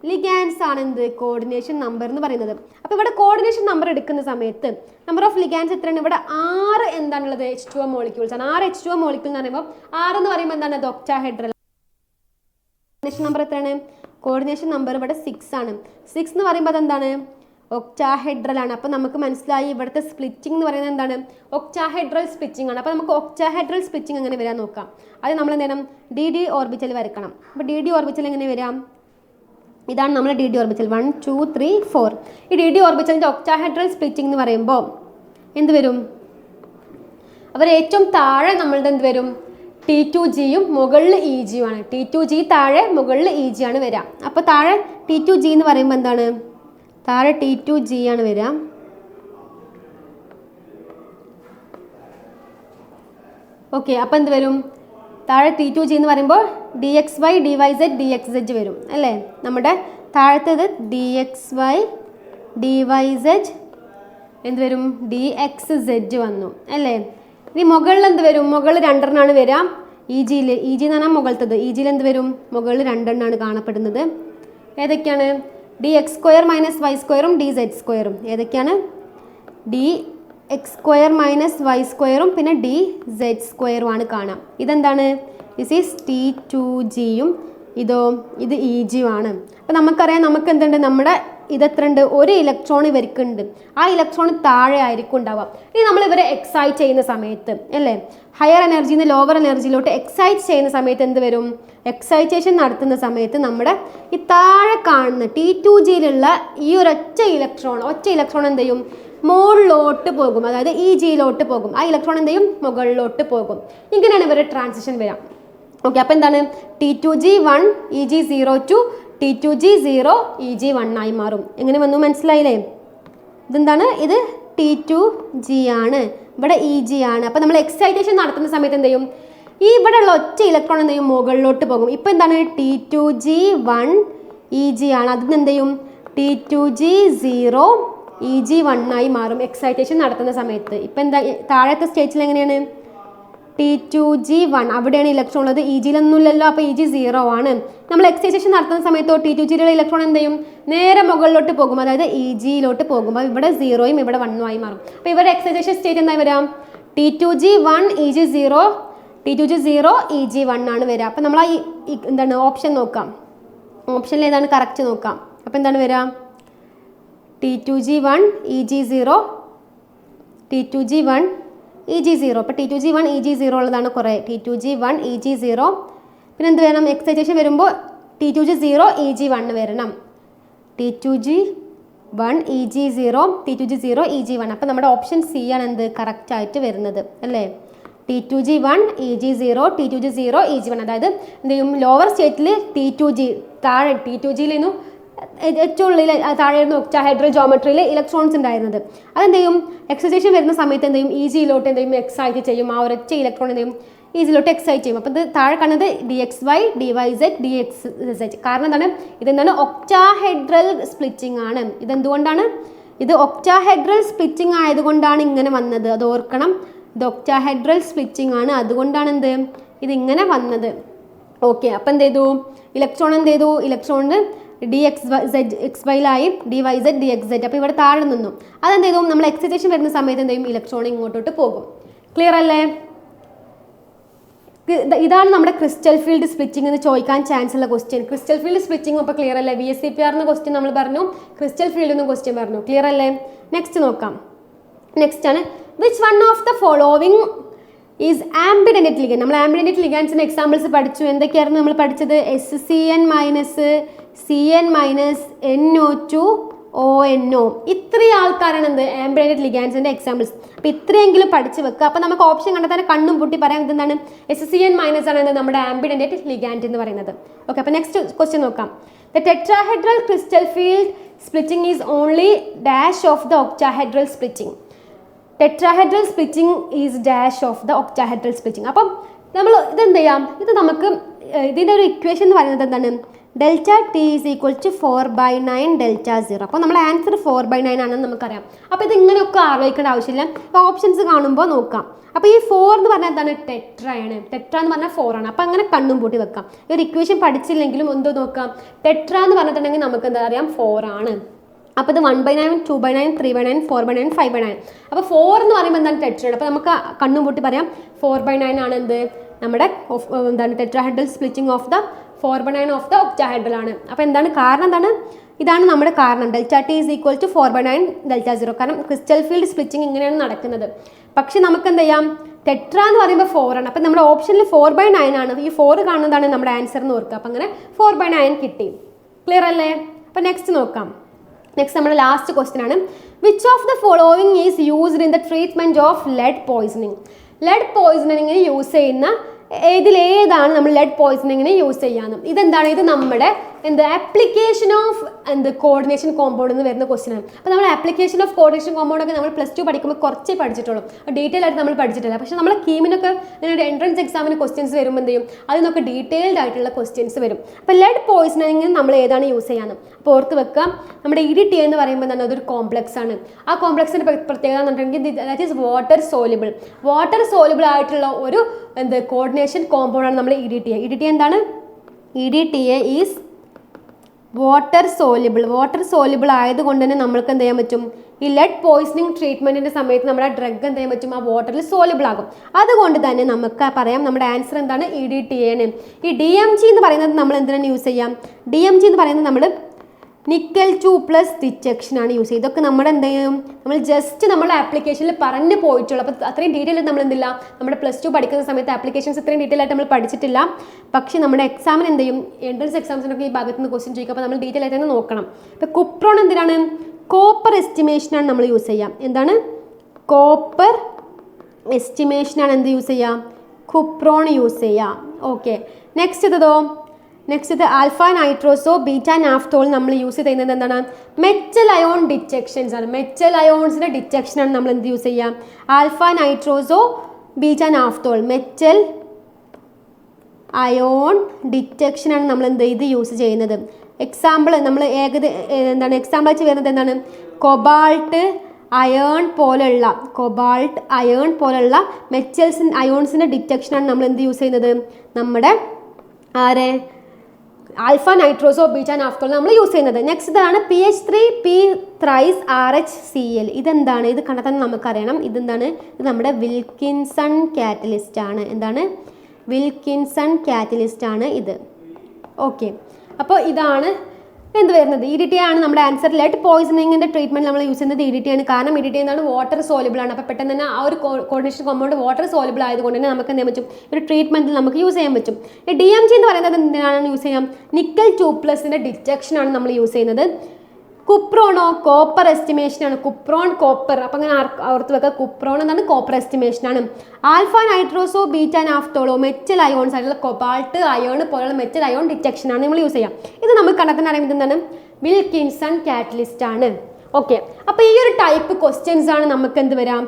ligands ആണ് എന്ത്? കോർഡിനേഷൻ നമ്പർ എന്ന് പറയുന്നത്. അപ്പോൾ ഇവിടെ കോർഡിനേഷൻ നമ്പർ എടുക്കുന്ന സമയത്ത് നമ്പർ ഓഫ് ലിഗാൻസ് എത്രയാണ്? ഇവിടെ 6 എന്താണുള്ളത്? H2O മോളിക്യൂൾസ് ആണ്. 6 H2O മോളിക്യൂൾ എന്ന് പറയുമ്പോൾ 6 എന്ന് പറയുമ്പോൾ എന്താണ്? അത് ഒക്ടാഹെഡ്രൽ. കോർഡിനേഷൻ നമ്പർ എത്രയാണ്? കോർഡിനേഷൻ നമ്പർ ഇവിടെ 6 ആണ്. 6 എന്ന് പറയുമ്പോൾ അതെന്താണ്? ഒക്ടാഹെഡ്രൽ ആണ്. അപ്പോൾ നമുക്ക് മനസ്സിലായി ഇവിടുത്തെ സ്പ്ലിറ്റിംഗ് എന്ന് പറയുന്നത് എന്താണ്? ഒക്ടാഹെഡ്രൽ സ്പ്ലിറ്റിംഗ് ആണ്. അപ്പോൾ നമുക്ക് ഒക്ടാഹെഡ്രൽ സ്പ്ലിറ്റിംഗ് എങ്ങനെ വരാൻ നോക്കാം. അത് നമ്മൾ എന്ത് ചെയ്യണം? DD ഓർബിറ്റൽ വരക്കണം. അപ്പോൾ DD ഓർബിറ്റൽ എങ്ങനെ വരാം? ഇതാണ് നമ്മുടെ DD ഓർബിറ്റൽ 1 2 3 4. ഈ DD ഓർബിറ്റലിൻ്റെ ഒക്ടാഹെഡ്രൽ സ്പ്ലിറ്റിംഗ് എന്ന് പറയുമ്പോൾ എന്ത് വരും? അവർ ഏറ്റവും താഴെ നമ്മളുടെ എന്ത് വരും? T2Gയും മുകളിൽ EGയും ആണ്. T2G താഴെ, മുകളിൽ EG ആണ് വരിക. അപ്പോൾ താഴെ T2G എന്ന് പറയുമ്പോൾ എന്താണ്? താഴെ T2G ആണ് വരിക. ഓക്കെ, അപ്പോൾ എന്ത് വരും? താഴെ T2G എന്ന് പറയുമ്പോൾ DXY DYZ DXZ വരും അല്ലേ? നമ്മുടെ താഴത്തേത് DXY DYZ എന്ത് വരും? DXZ വന്നു അല്ലേ? ഇനി മുകളിൽ എന്ത് വരും? മുകളിൽ 2 എണ്ണമാണ് വരിക. EG എന്ന് പറഞ്ഞാൽ മുകളിലത്തത്. EGയിൽ എന്ത് വരും? മുകളിൽ 2 എണ്ണമാണ് കാണപ്പെടുന്നത്. ഏതൊക്കെയാണ്? DX² - Y² DZ². ഏതൊക്കെയാണ്? DX² - Y² പിന്നെ DZ² ആണ് കാണാം. ഇതെന്താണ്? ദിസ് ഈസ് T2Gയും ഇത് EGയും ആണ്. അപ്പോൾ നമുക്കറിയാം നമുക്ക് എന്തുണ്ട്? നമ്മുടെ ഇതെത്ര ഉണ്ട്, ഒരു ഇലക്ട്രോൺ ഇവർക്കുണ്ട്, ആ ഇലക്ട്രോൺ താഴെ ആയിരിക്കും ഉണ്ടാവുക. ഇനി നമ്മൾ ഇവരെ എക്സൈറ്റ് ചെയ്യുന്ന സമയത്ത് അല്ലേ, ഹയർ എനർജിയിൽ നിന്ന് ലോവർ എനർജിയിലോട്ട് എക്സൈറ്റ് ചെയ്യുന്ന സമയത്ത് എന്ത് വരും, എക്സൈറ്റേഷൻ നടത്തുന്ന സമയത്ത് നമ്മുടെ ഈ താഴെ കാണുന്ന T2Gയിലുള്ള ഈ ഒറ്റ ഇലക്ട്രോൺ എന്ത് ചെയ്യും, മുകളിലോട്ട് പോകും, അതായത് Eg പോകും. ആ ഇലക്ട്രോൺ എന്ത് ചെയ്യും, മുകളിലോട്ട് പോകും. ഇങ്ങനെയാണ് ഇവരുടെ ട്രാൻസിഷൻ വരാം. ഓക്കെ, അപ്പോൾ എന്താണ് T2G1 Eg0 to T2G0 Eg1 ആയി മാറും. എങ്ങനെ വന്നു മനസ്സിലായില്ലേ? ഇതെന്താണ്, ഇത് T2G ആണ്, ഇവിടെ Eg ആണ്. അപ്പോൾ നമ്മൾ എക്സൈറ്റേഷൻ നടത്തുന്ന സമയത്ത് എന്ത് ചെയ്യും, ഈ ഇവിടെ ഉള്ള ഒറ്റ ഇലക്ട്രോൺ എന്ത് ചെയ്യും, മുകളിലോട്ട് പോകും. ഇപ്പോൾ എന്താണ് T2G1 Eg ആണ്, അതിന് എന്ത് ചെയ്യും T2G0 Eg1 ആയി മാറും എക്സൈറ്റേഷൻ നടത്തുന്ന സമയത്ത്. ഇപ്പം എന്താ താഴത്തെ സ്റ്റേജിൽ എങ്ങനെയാണ് T2G1, അവിടെയാണ് ഇലക്ട്രോൺ ഉള്ളത്, Egയിലൊന്നും ഇല്ലല്ലോ, അപ്പോൾ Eg0 ആണ്. നമ്മൾ എക്സൈറ്റേഷൻ നടത്തുന്ന സമയത്തോ T2Gയിലുള്ള ഇലക്ട്രോൺ എന്ത് ചെയ്യും, നേരെ മുകളിലോട്ട് പോകും, അതായത് Egയിലോട്ട് പോകും. അപ്പോൾ ഇവിടെ 0യും ഇവിടെ 1ഉം ആയി മാറും. അപ്പോൾ ഇവരുടെ എക്സൈറ്റേഷൻ സ്റ്റേറ്റ് എന്തായി വരാം, T2G1 Eg0 T2G0 Eg1 ആണ് വരിക. അപ്പോൾ നമ്മൾ എന്താണ് ഓപ്ഷൻ നോക്കാം, ഓപ്ഷനിൽ ഏതാണ് കറക്റ്റ് നോക്കാം. അപ്പോൾ എന്താണ് വരിക, T2G1 Eg0 T2G1 Eg0. അപ്പോൾ T2G1 Eg0 ഉള്ളതാണ് കുറേ, T2G1 Eg0. പിന്നെ എന്ത് വേണം, എക്സൈറ്റേഷൻ വരുമ്പോൾ T2G0 Eg1 വരണം, T2G1 Eg0 T2G0 Eg1. അപ്പോൾ നമ്മുടെ ഓപ്ഷൻ സി ആണ് എന്ത് കറക്റ്റ് ആയിട്ട് വരുന്നത് അല്ലേ, T2G1 Eg0 T2G0 Eg1. അതായത് എന്ത് ചെയ്യും, ലോവർ സ്റ്റേറ്റിൽ T2G താഴെ T2Gയിൽ നിന്നും ഏറ്റവും ഉള്ളിൽ താഴെയായിരുന്നു ഒക്ടാഹെഡ്രൽ ജോമെട്രിയിൽ ഇലക്ട്രോൺസ് ഉണ്ടായിരുന്നത്. അതെന്ത് ചെയ്യും, എക്സൈറ്റേഷൻ വരുന്ന സമയത്ത് എന്ത് ചെയ്യും, Egയിലോട്ട് എന്ത് ചെയ്യും, എക്സൈറ്റ് ചെയ്യും, ആ ഒരൊറ്റ ഇലക്ട്രോൺ എന്ത് ചെയ്യും, Egയിലോട്ട് എക്സൈറ്റ് ചെയ്യും. അപ്പോൾ ഇത് താഴെ കാണുന്നത് DXY DYZ DXZ. കാരണം എന്താണ്, ഇതെന്താണ് ഒക്ടാഹെഡ്രൽ സ്പ്ലിറ്റിംഗ് ആണ്. ഇതെന്തുകൊണ്ടാണ്, ഇത് ഒക്ടാഹെഡ്രൽ സ്പ്ലിറ്റിംഗ് ആയതുകൊണ്ടാണ് ഇങ്ങനെ വന്നത്, അത് ഓർക്കണം. ഇത് ഒക്ടാഹെഡ്രൽ സ്പ്ലിറ്റിംഗ് ആണ്, അതുകൊണ്ടാണ് എന്ത് ഇതിങ്ങനെ വന്നത്. ഓക്കെ, അപ്പം എന്ത് ചെയ്തു, ഇലക്ട്രോൺ എന്ത് ചെയ്തു, ഇലക്ട്രോണിന് DXYയിലായി DYZ DXZ. അപ്പോൾ ഇവിടെ താഴെ നിന്നു അതെന്ത് ചെയ്തു, നമ്മൾ എക്സൈറ്റേഷൻ വരുന്ന സമയത്ത് എന്ത് ചെയ്യും, ഇലക്ട്രോൺ ഇങ്ങോട്ടോട്ട് പോകും. ക്ലിയർ അല്ലേ? ഇതാണ് നമ്മുടെ ക്രിസ്റ്റൽ ഫീൽഡ് സ്പ്ലിറ്റിംഗ് എന്ന് ചോദിക്കാൻ ചാൻസ് ഉള്ള ക്വസ്റ്റ്യൻ. ക്രിസ്റ്റൽ ഫീൽഡ് സ്പ്ലിറ്റിംഗ് അപ്പോൾ ക്ലിയർ അല്ലേ? VSCPR ക്വസ്റ്റ്യൻ നമ്മൾ പറഞ്ഞു, ക്രിസ്റ്റൽ ഫീൽഡ് എന്ന ക്വസ്റ്റ്യൻ പറഞ്ഞു. ക്ലിയർ അല്ലേ? നെക്സ്റ്റ് നോക്കാം. നെക്സ്റ്റ് ആണ്, which one of the following is ambident ligand. നമ്മൾ ആംബിഡെൻറ്റ് ലിഗൻഡ്സിൻ്റെ എക്സാമ്പിൾസ് പഠിച്ചു. എന്തൊക്കെയായിരുന്നു നമ്മൾ പഠിച്ചത്? SCN- CN- NO2 ONO. ഇത്രയും ആൾക്കാരാണ് എന്ത് ആംബിഡെൻറ്റ് ലിഗൻഡ്സിൻ്റെ എക്സാമ്പിൾസ്. അപ്പോൾ ഇത്രയെങ്കിലും പഠിച്ച് വെക്കുക. അപ്പോൾ നമുക്ക് ഓപ്ഷൻ കണ്ടാൽ തന്നെ കണ്ണും പൊട്ടി പറയാം ഇതെന്താണ്, SCN- ആണ് എന്ത് നമ്മുടെ ആംബിഡെൻറ്റ് ലിഗൻഡ് എന്ന് പറയുന്നത്. ഓക്കെ, അപ്പോൾ നെക്സ്റ്റ് ക്വസ്റ്റ്യൻ നോക്കാം. The tetrahedral crystal field splitting is only dash of the octahedral splitting. Tetrahedral splitting is dash of the octahedral splitting. അപ്പം നമ്മൾ ഇതെന്ത് ചെയ്യാം, ഇത് നമുക്ക് ഇതിൻ്റെ ഒരു ഇക്വേഷൻ എന്ന് പറയുന്നത് എന്താണ്, ΔT is equal to 4/9 ΔO. അപ്പോൾ നമ്മുടെ ആൻസർ 4/9 ആണെന്ന് നമുക്കറിയാം. അപ്പോൾ ഇത് ഇങ്ങനെയൊക്കെ ആലോചിക്കേണ്ട ആവശ്യമില്ല, ഓപ്ഷൻസ് കാണുമ്പോൾ നോക്കാം. അപ്പോൾ ഈ 4 എന്ന് പറഞ്ഞാൽ എന്താണ്, ടെട്രയാണ്. ടെട്ര എന്ന് പറഞ്ഞാൽ 4 ആണ്. അപ്പോൾ അങ്ങനെ കണ്ണും പൂട്ടി വെക്കാം. ഈ ഒരു ഇക്വേഷൻ പഠിച്ചില്ലെങ്കിലും എന്തോ നോക്കാം, ടെട്ര എന്ന് പറഞ്ഞിട്ടുണ്ടെങ്കിൽ നമുക്ക് എന്താ അറിയാം, 4 ആണ്. അപ്പോൾ ഇത് 1/9 2/9 3/9 4/9 5/9. അപ്പോൾ 4 എന്ന് പറയുമ്പോൾ എന്താണ്, ടെട്രയാണ്. അപ്പോൾ നമുക്ക് കണ്ണും പൂട്ടി പറയാം 4/9 ആണ് എന്ത് നമ്മുടെ എന്താണ് tetrahedral splitting of the 4/9 of the octahedral ആണ്. അപ്പോൾ എന്താണ് കാരണം, എന്താണ് ഇതാണ് നമ്മുടെ കാരണം, ΔT is equal to 4/9 ΔO. കാരണം ക്രിസ്റ്റൽ ഫീൽഡ് സ്പ്ലിറ്റിംഗ് ഇങ്ങനെയാണ് നടക്കുന്നത്. പക്ഷെ നമുക്ക് എന്ത് ചെയ്യാം, ടെട്ര എന്ന് പറയുമ്പോൾ 4 ആണ്. അപ്പം നമ്മുടെ ഓപ്ഷനിൽ 4/9 ആണ്. ഈ 4 കാണുന്നതാണ് നമ്മുടെ ആൻസർ എന്ന് ഓർക്കുക. അപ്പം അങ്ങനെ 4/9 കിട്ടി. ക്ലിയർ അല്ലേ? അപ്പം നെക്സ്റ്റ് നോക്കാം. നെക്സ്റ്റ് നമ്മുടെ ലാസ്റ്റ് ക്വസ്റ്റ്യൻ ആണ്, which of the following is used in the treatment of lead poisoning. Lead പോയ്സണിങ്ങിന് യൂസ് ചെയ്യുന്ന ഏതാണ് നമ്മൾ ലെഡ് പോയ്സണിങ്ങിന് യൂസ് ചെയ്യാന്ന്. ഇതെന്താണ്, ഇത് നമ്മുടെ ആപ്ലിക്കേഷൻ ഓഫ് കോർഡിനേഷൻ കോമ്പൗണ്ട് എന്ന് വരുന്ന ക്വസ്റ്റ്യൻ ആണ്. അപ്പോൾ നമ്മൾ ആപ്ലിക്കേഷൻ ഓഫ് കോർഡിനേഷൻ കോമ്പൗണ്ട് ഒക്കെ നമ്മൾ +2 പഠിക്കുമ്പോൾ കുറച്ചേ പഠിച്ചിട്ടുള്ളൂ, ഡീറ്റെയിൽ ആയിട്ട് നമ്മൾ പഠിച്ചിട്ടില്ല. പക്ഷേ നമ്മൾ കീമിനൊക്കെ എൻട്രൻസ് എക്സാമിന് ക്വസ്റ്റ്യൻസ് വരുമ്പോൾ എന്ത് ചെയ്യും, അതിനൊക്കെ ഡീറ്റെയിൽഡ് ആയിട്ടുള്ള ക്വസ്റ്റ്യൻസ് വരും. അപ്പോൾ ലെഡ് പോയ്സണിങ്ങിന് നമ്മൾ ഏതാണ് യൂസ് ചെയ്യാന്ന് അപ്പോൾ ഓർത്ത് വെക്കാം. നമ്മുടെ EDTA എന്ന് പറയുമ്പോൾ എന്താണ്, അതൊരു കോംപ്ലക്സ് ആണ്. ആ കോംപ്ലക്സിൻ്റെ പ്രത്യേകത എന്ന് പറഞ്ഞിട്ടുണ്ടെങ്കിൽ that is water soluble. Water soluble ആയിട്ടുള്ള ഒരു കോർഡിനേഷൻ കോമ്പൗണ്ട് ആണ് നമ്മൾ EDTA. EDTA എന്താണ്, EDTA ഈസ് വാട്ടർ സോലിബിൾ ആയതുകൊണ്ട് തന്നെ നമ്മൾക്ക് എന്ത് ചെയ്യാൻ പറ്റും, ഈ ലെഡ് പോയ്സണിങ് ട്രീറ്റ്മെൻറ്റിൻ്റെ സമയത്ത് നമ്മുടെ ഡ്രഗ് എന്ത് ചെയ്യാൻ പറ്റും, ആ വാട്ടറിൽ സോലിബിൾ ആകും. അതുകൊണ്ട് തന്നെ നമുക്ക് പറയാം നമ്മുടെ ആൻസർ എന്താണ്, EDTA ആണ്. ഈ DMG എന്ന് പറയുന്നത് നമ്മൾ എന്തിനാണ് യൂസ് ചെയ്യാം, DMG എന്ന് പറയുന്നത് നമ്മൾ നിക്കൽ 2+ ഡിറ്റക്ഷൻ ആണ് യൂസ് ചെയ്യുന്നത്. ഇതൊക്കെ നമ്മുടെ എന്ത് ചെയ്യും, നമ്മൾ ജസ്റ്റ് നമ്മുടെ ആപ്ലിക്കേഷനിൽ പറഞ്ഞു പോയിട്ടുള്ളൂ. അപ്പോൾ അത്രയും ഡീറ്റെയിൽ നമ്മൾ എന്തില്ല, നമ്മുടെ +2 പഠിക്കുന്ന സമയത്ത് ആപ്ലിക്കേഷൻസ് ഇത്രയും ഡീറ്റെയിൽ ആയിട്ട് നമ്മൾ പഠിച്ചിട്ടില്ല. പക്ഷേ നമ്മുടെ എക്സാമിന് എന്ത് ചെയ്യും, എൻട്രൻസ് എക്സാംസിനൊക്കെ ഈ ഭാഗത്ത് നിന്ന് ക്വസ്റ്റ്യൻ ചോദിക്കും. അപ്പോൾ നമ്മൾ ഡീറ്റെയിൽ ആയിട്ട് തന്നെ നോക്കണം. ഇപ്പോൾ കുപ്രോൺ എന്തിനാണ്, കോപ്പർ എസ്റ്റിമേഷനാണ് നമ്മൾ യൂസ് ചെയ്യുക. എന്താണ്, കോപ്പർ എസ്റ്റിമേഷനാണ് എന്ത് യൂസ് ചെയ്യുക, കുപ്രോൺ യൂസ് ചെയ്യുക. ഓക്കെ, നെക്സ്റ്റ് ഇത് ആൽഫ നൈട്രോസോ ബീറ്റ നാഫ്തോൾ നമ്മൾ യൂസ് ചെയ്യുന്നത് എന്താണ്, മെറ്റൽ അയോൺ ഡിറ്റക്ഷൻസ് ആണ്. മെറ്റൽ അയോൺസിൻ്റെ ഡിറ്റക്ഷനാണ് നമ്മൾ എന്ത് യൂസ് ചെയ്യുക, alpha nitroso beta naphthol metal ion ഡിറ്റക്ഷനാണ് നമ്മൾ ഇത് യൂസ് ചെയ്യുന്നത്. എക്സാമ്പിൾ നമ്മൾ എക്സാമ്പിൾ വെച്ച് വരുന്നത് എന്താണ്, കൊബാൾട്ട് അയേൺ പോലുള്ള അയോൺസിൻ്റെ ഡിറ്റക്ഷനാണ് നമ്മൾ എന്ത് യൂസ് ചെയ്യുന്നത്, നമ്മുടെ ആൽഫ നൈട്രോസോ ബീറ്റ നാഫ്തോൾ നമ്മൾ യൂസ് ചെയ്യുന്നത്. നെക്സ്റ്റ് ഇതാണ് PH3P_RHCl. ഇതെന്താണ്, ഇത് കണ്ടാൽ തന്നെ നമുക്കറിയണം ഇതെന്താണ്, ഇത് നമ്മുടെ വിൽക്കിൻസൺ കാറ്റലിസ്റ്റ് ആണ്. എന്താണ്, വിൽക്കിൻസൺ കാറ്റലിസ്റ്റ് ആണ് ഇത്. ഓക്കെ, അപ്പോൾ ഇതാണ് എന്ത് വരുന്നത്, EDTA ആണ് നമ്മുടെ ആൻസർ. ലെഡ് പോയിസണിങ്ങിൻ്റെ ട്രീറ്റ്മെൻറ്റ് നമ്മൾ യൂസ് ചെയ്യുന്നത് EDTA ആണ്. കാരണം EDTA എന്താണ്, വാട്ടർ സോലബിൾ ആണ്. അപ്പോൾ പെട്ടെന്ന് തന്നെ ആ ഒരു കോർഡിനേഷൻ കോമ്പൗണ്ട് വാട്ടർ സോലബിൾ ആയതുകൊണ്ട് തന്നെ നമുക്ക് എന്ത് ചെയ്യാൻ പറ്റും, ഒരു ട്രീറ്റ്മെൻറ്റിൽ നമുക്ക് യൂസ് ചെയ്യാൻ പറ്റും. DMG എന്ന് പറയുന്നത് എന്തിനാണ് യൂസ് ചെയ്യാം, നിക്കൽ 2+ൻ്റെ ഡിറ്റക്ഷൻ ആണ് നമ്മൾ യൂസ് ചെയ്യുന്നത്. കുപ്രോണോ കോപ്പർ എസ്റ്റിമേഷനാണ്, കുപ്രോൺ കോപ്പർ. അപ്പോൾ അങ്ങനെ ഓർത്ത് വെക്കുക, കുപ്രോൺ എന്താണ്, കോപ്പർ എസ്റ്റിമേഷനാണ്. ആൽഫ നൈട്രോസോ ബീറ്റ നാഫ്തോളോ മെറ്റൽ അയോൺസ് ആയിട്ടുള്ള കൊബാൾട്ട് അയോൺ പോലുള്ള മെറ്റൽ അയോൺ ഡിറ്റക്ഷനാണ് നമ്മൾ യൂസ് ചെയ്യാം. ഇത് നമുക്ക് കണ്ടെത്താൻ അറിയുന്നത് എന്താണ്, വിൽക്കിൻസൺ കാറ്റലിസ്റ്റ് ആണ്. ഓക്കെ, അപ്പോൾ ഈ ഒരു ടൈപ്പ് ക്വസ്റ്റ്യൻസ് ആണ് നമുക്ക് എന്ത് വരാം,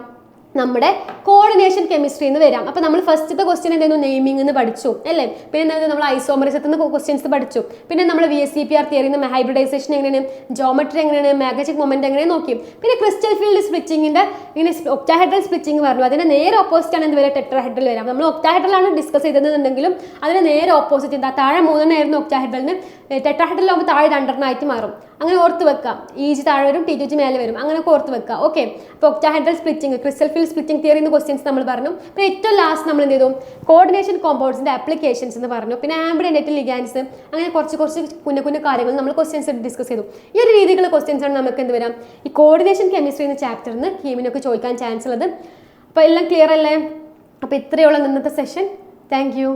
നമ്മുടെ കോർഡിനേഷൻ കെമിസ്ട്രി എന്ന് വരാം. അപ്പോൾ നമ്മൾ ഫസ്റ്റത്തെ ക്വസ്റ്റ്യൻ എന്തായിരുന്നു, നെയിമിംഗ് എന്ന് പഠിച്ചു അല്ലേ. പിന്നെ എന്തായാലും നമ്മൾ ഐസോമറിസത്തിൽ നിന്ന് ക്വസ്റ്റ്യൻസ് പഠിച്ചു. പിന്നെ നമ്മൾ VSEPR തിയറിയിൽ നിന്ന് ഹൈബ്രിഡൈസേഷൻ എങ്ങനെയാണ്, ജോമെട്രി എങ്ങനെയാണ്, മാഗ്നറ്റിക് മൊമെന്റ് എങ്ങനെ നോക്കി. പിന്നെ ക്രിസ്റ്റൽ ഫീൽഡ് സ്പ്ലിറ്റിങ്ങിൻ്റെ ഇങ്ങനെ ഒക്ടാഹെഡ്രൽ സ്പ്ലിറ്റിംഗ് പറഞ്ഞു. അതിന് നേരെ ഓപ്പോസിറ്റ് ആണ് എന്ത് വരെ, ടെട്രാഹെഡ്രൽ വരാം. നമ്മൾ ഒക്ടാഹെഡ്രലാണ് ഡിസ്കസ് ചെയ്തതെന്നുണ്ടെങ്കിലും അതിന് നേരെ ഓപ്പോസിറ്റ് എന്താ, താഴെ 3 ആയിരുന്നു ഒക്ടാഹെഡ്രലിന്, ടെട്രാഹെഡ്രലാകുമ്പോൾ താഴെ 2 മാറും. അങ്ങനെ ഓർത്ത് വെക്കാം, EG താഴെ വരും, T2G മേലെ വരും, അങ്ങനെയൊക്കെ ഓർത്ത് വെക്കാം. ഓക്കെ, അപ്പോൾ octahedral splitting, crystal field splitting theory എന്ന് ക്വസ്റ്റ്യൻസ് നമ്മൾ പറഞ്ഞു. പിന്നെ ഏറ്റവും ലാസ്റ്റ് നമ്മൾ എന്ത് ചെയ്തു, കോർഡിനേഷൻ കോമ്പൗണ്ട്സിൻ്റെ ആപ്ലിക്കേഷൻസ് എന്ന് പറഞ്ഞു. പിന്നെ ആംബിഡൻറ്റ് ലിഗാൻസ്, അങ്ങനെ കുറച്ച് കുഞ്ഞു കാര്യങ്ങൾ നമ്മൾ ക്വസ്റ്റ്യൻസ് ഡിസ്കസ് ചെയ്തു. ഈ ഒരു രീതിയിലുള്ള ക്വസ്റ്റ്യൻസ് ആണ് നമുക്ക് എന്ത് വരാം, ഈ കോർഡിനേഷൻ കെമിസ്ട്രി എന്ന ചാപ്റ്ററിൽ നിന്ന് കീമിനൊക്കെ ചോദിക്കാൻ ചാൻസ് ഉള്ളത്. അപ്പോൾ എല്ലാം ക്ലിയർ അല്ലേ? അപ്പോൾ ഇത്രയുള്ള ഇന്നത്തെ സെഷൻ. Thank you.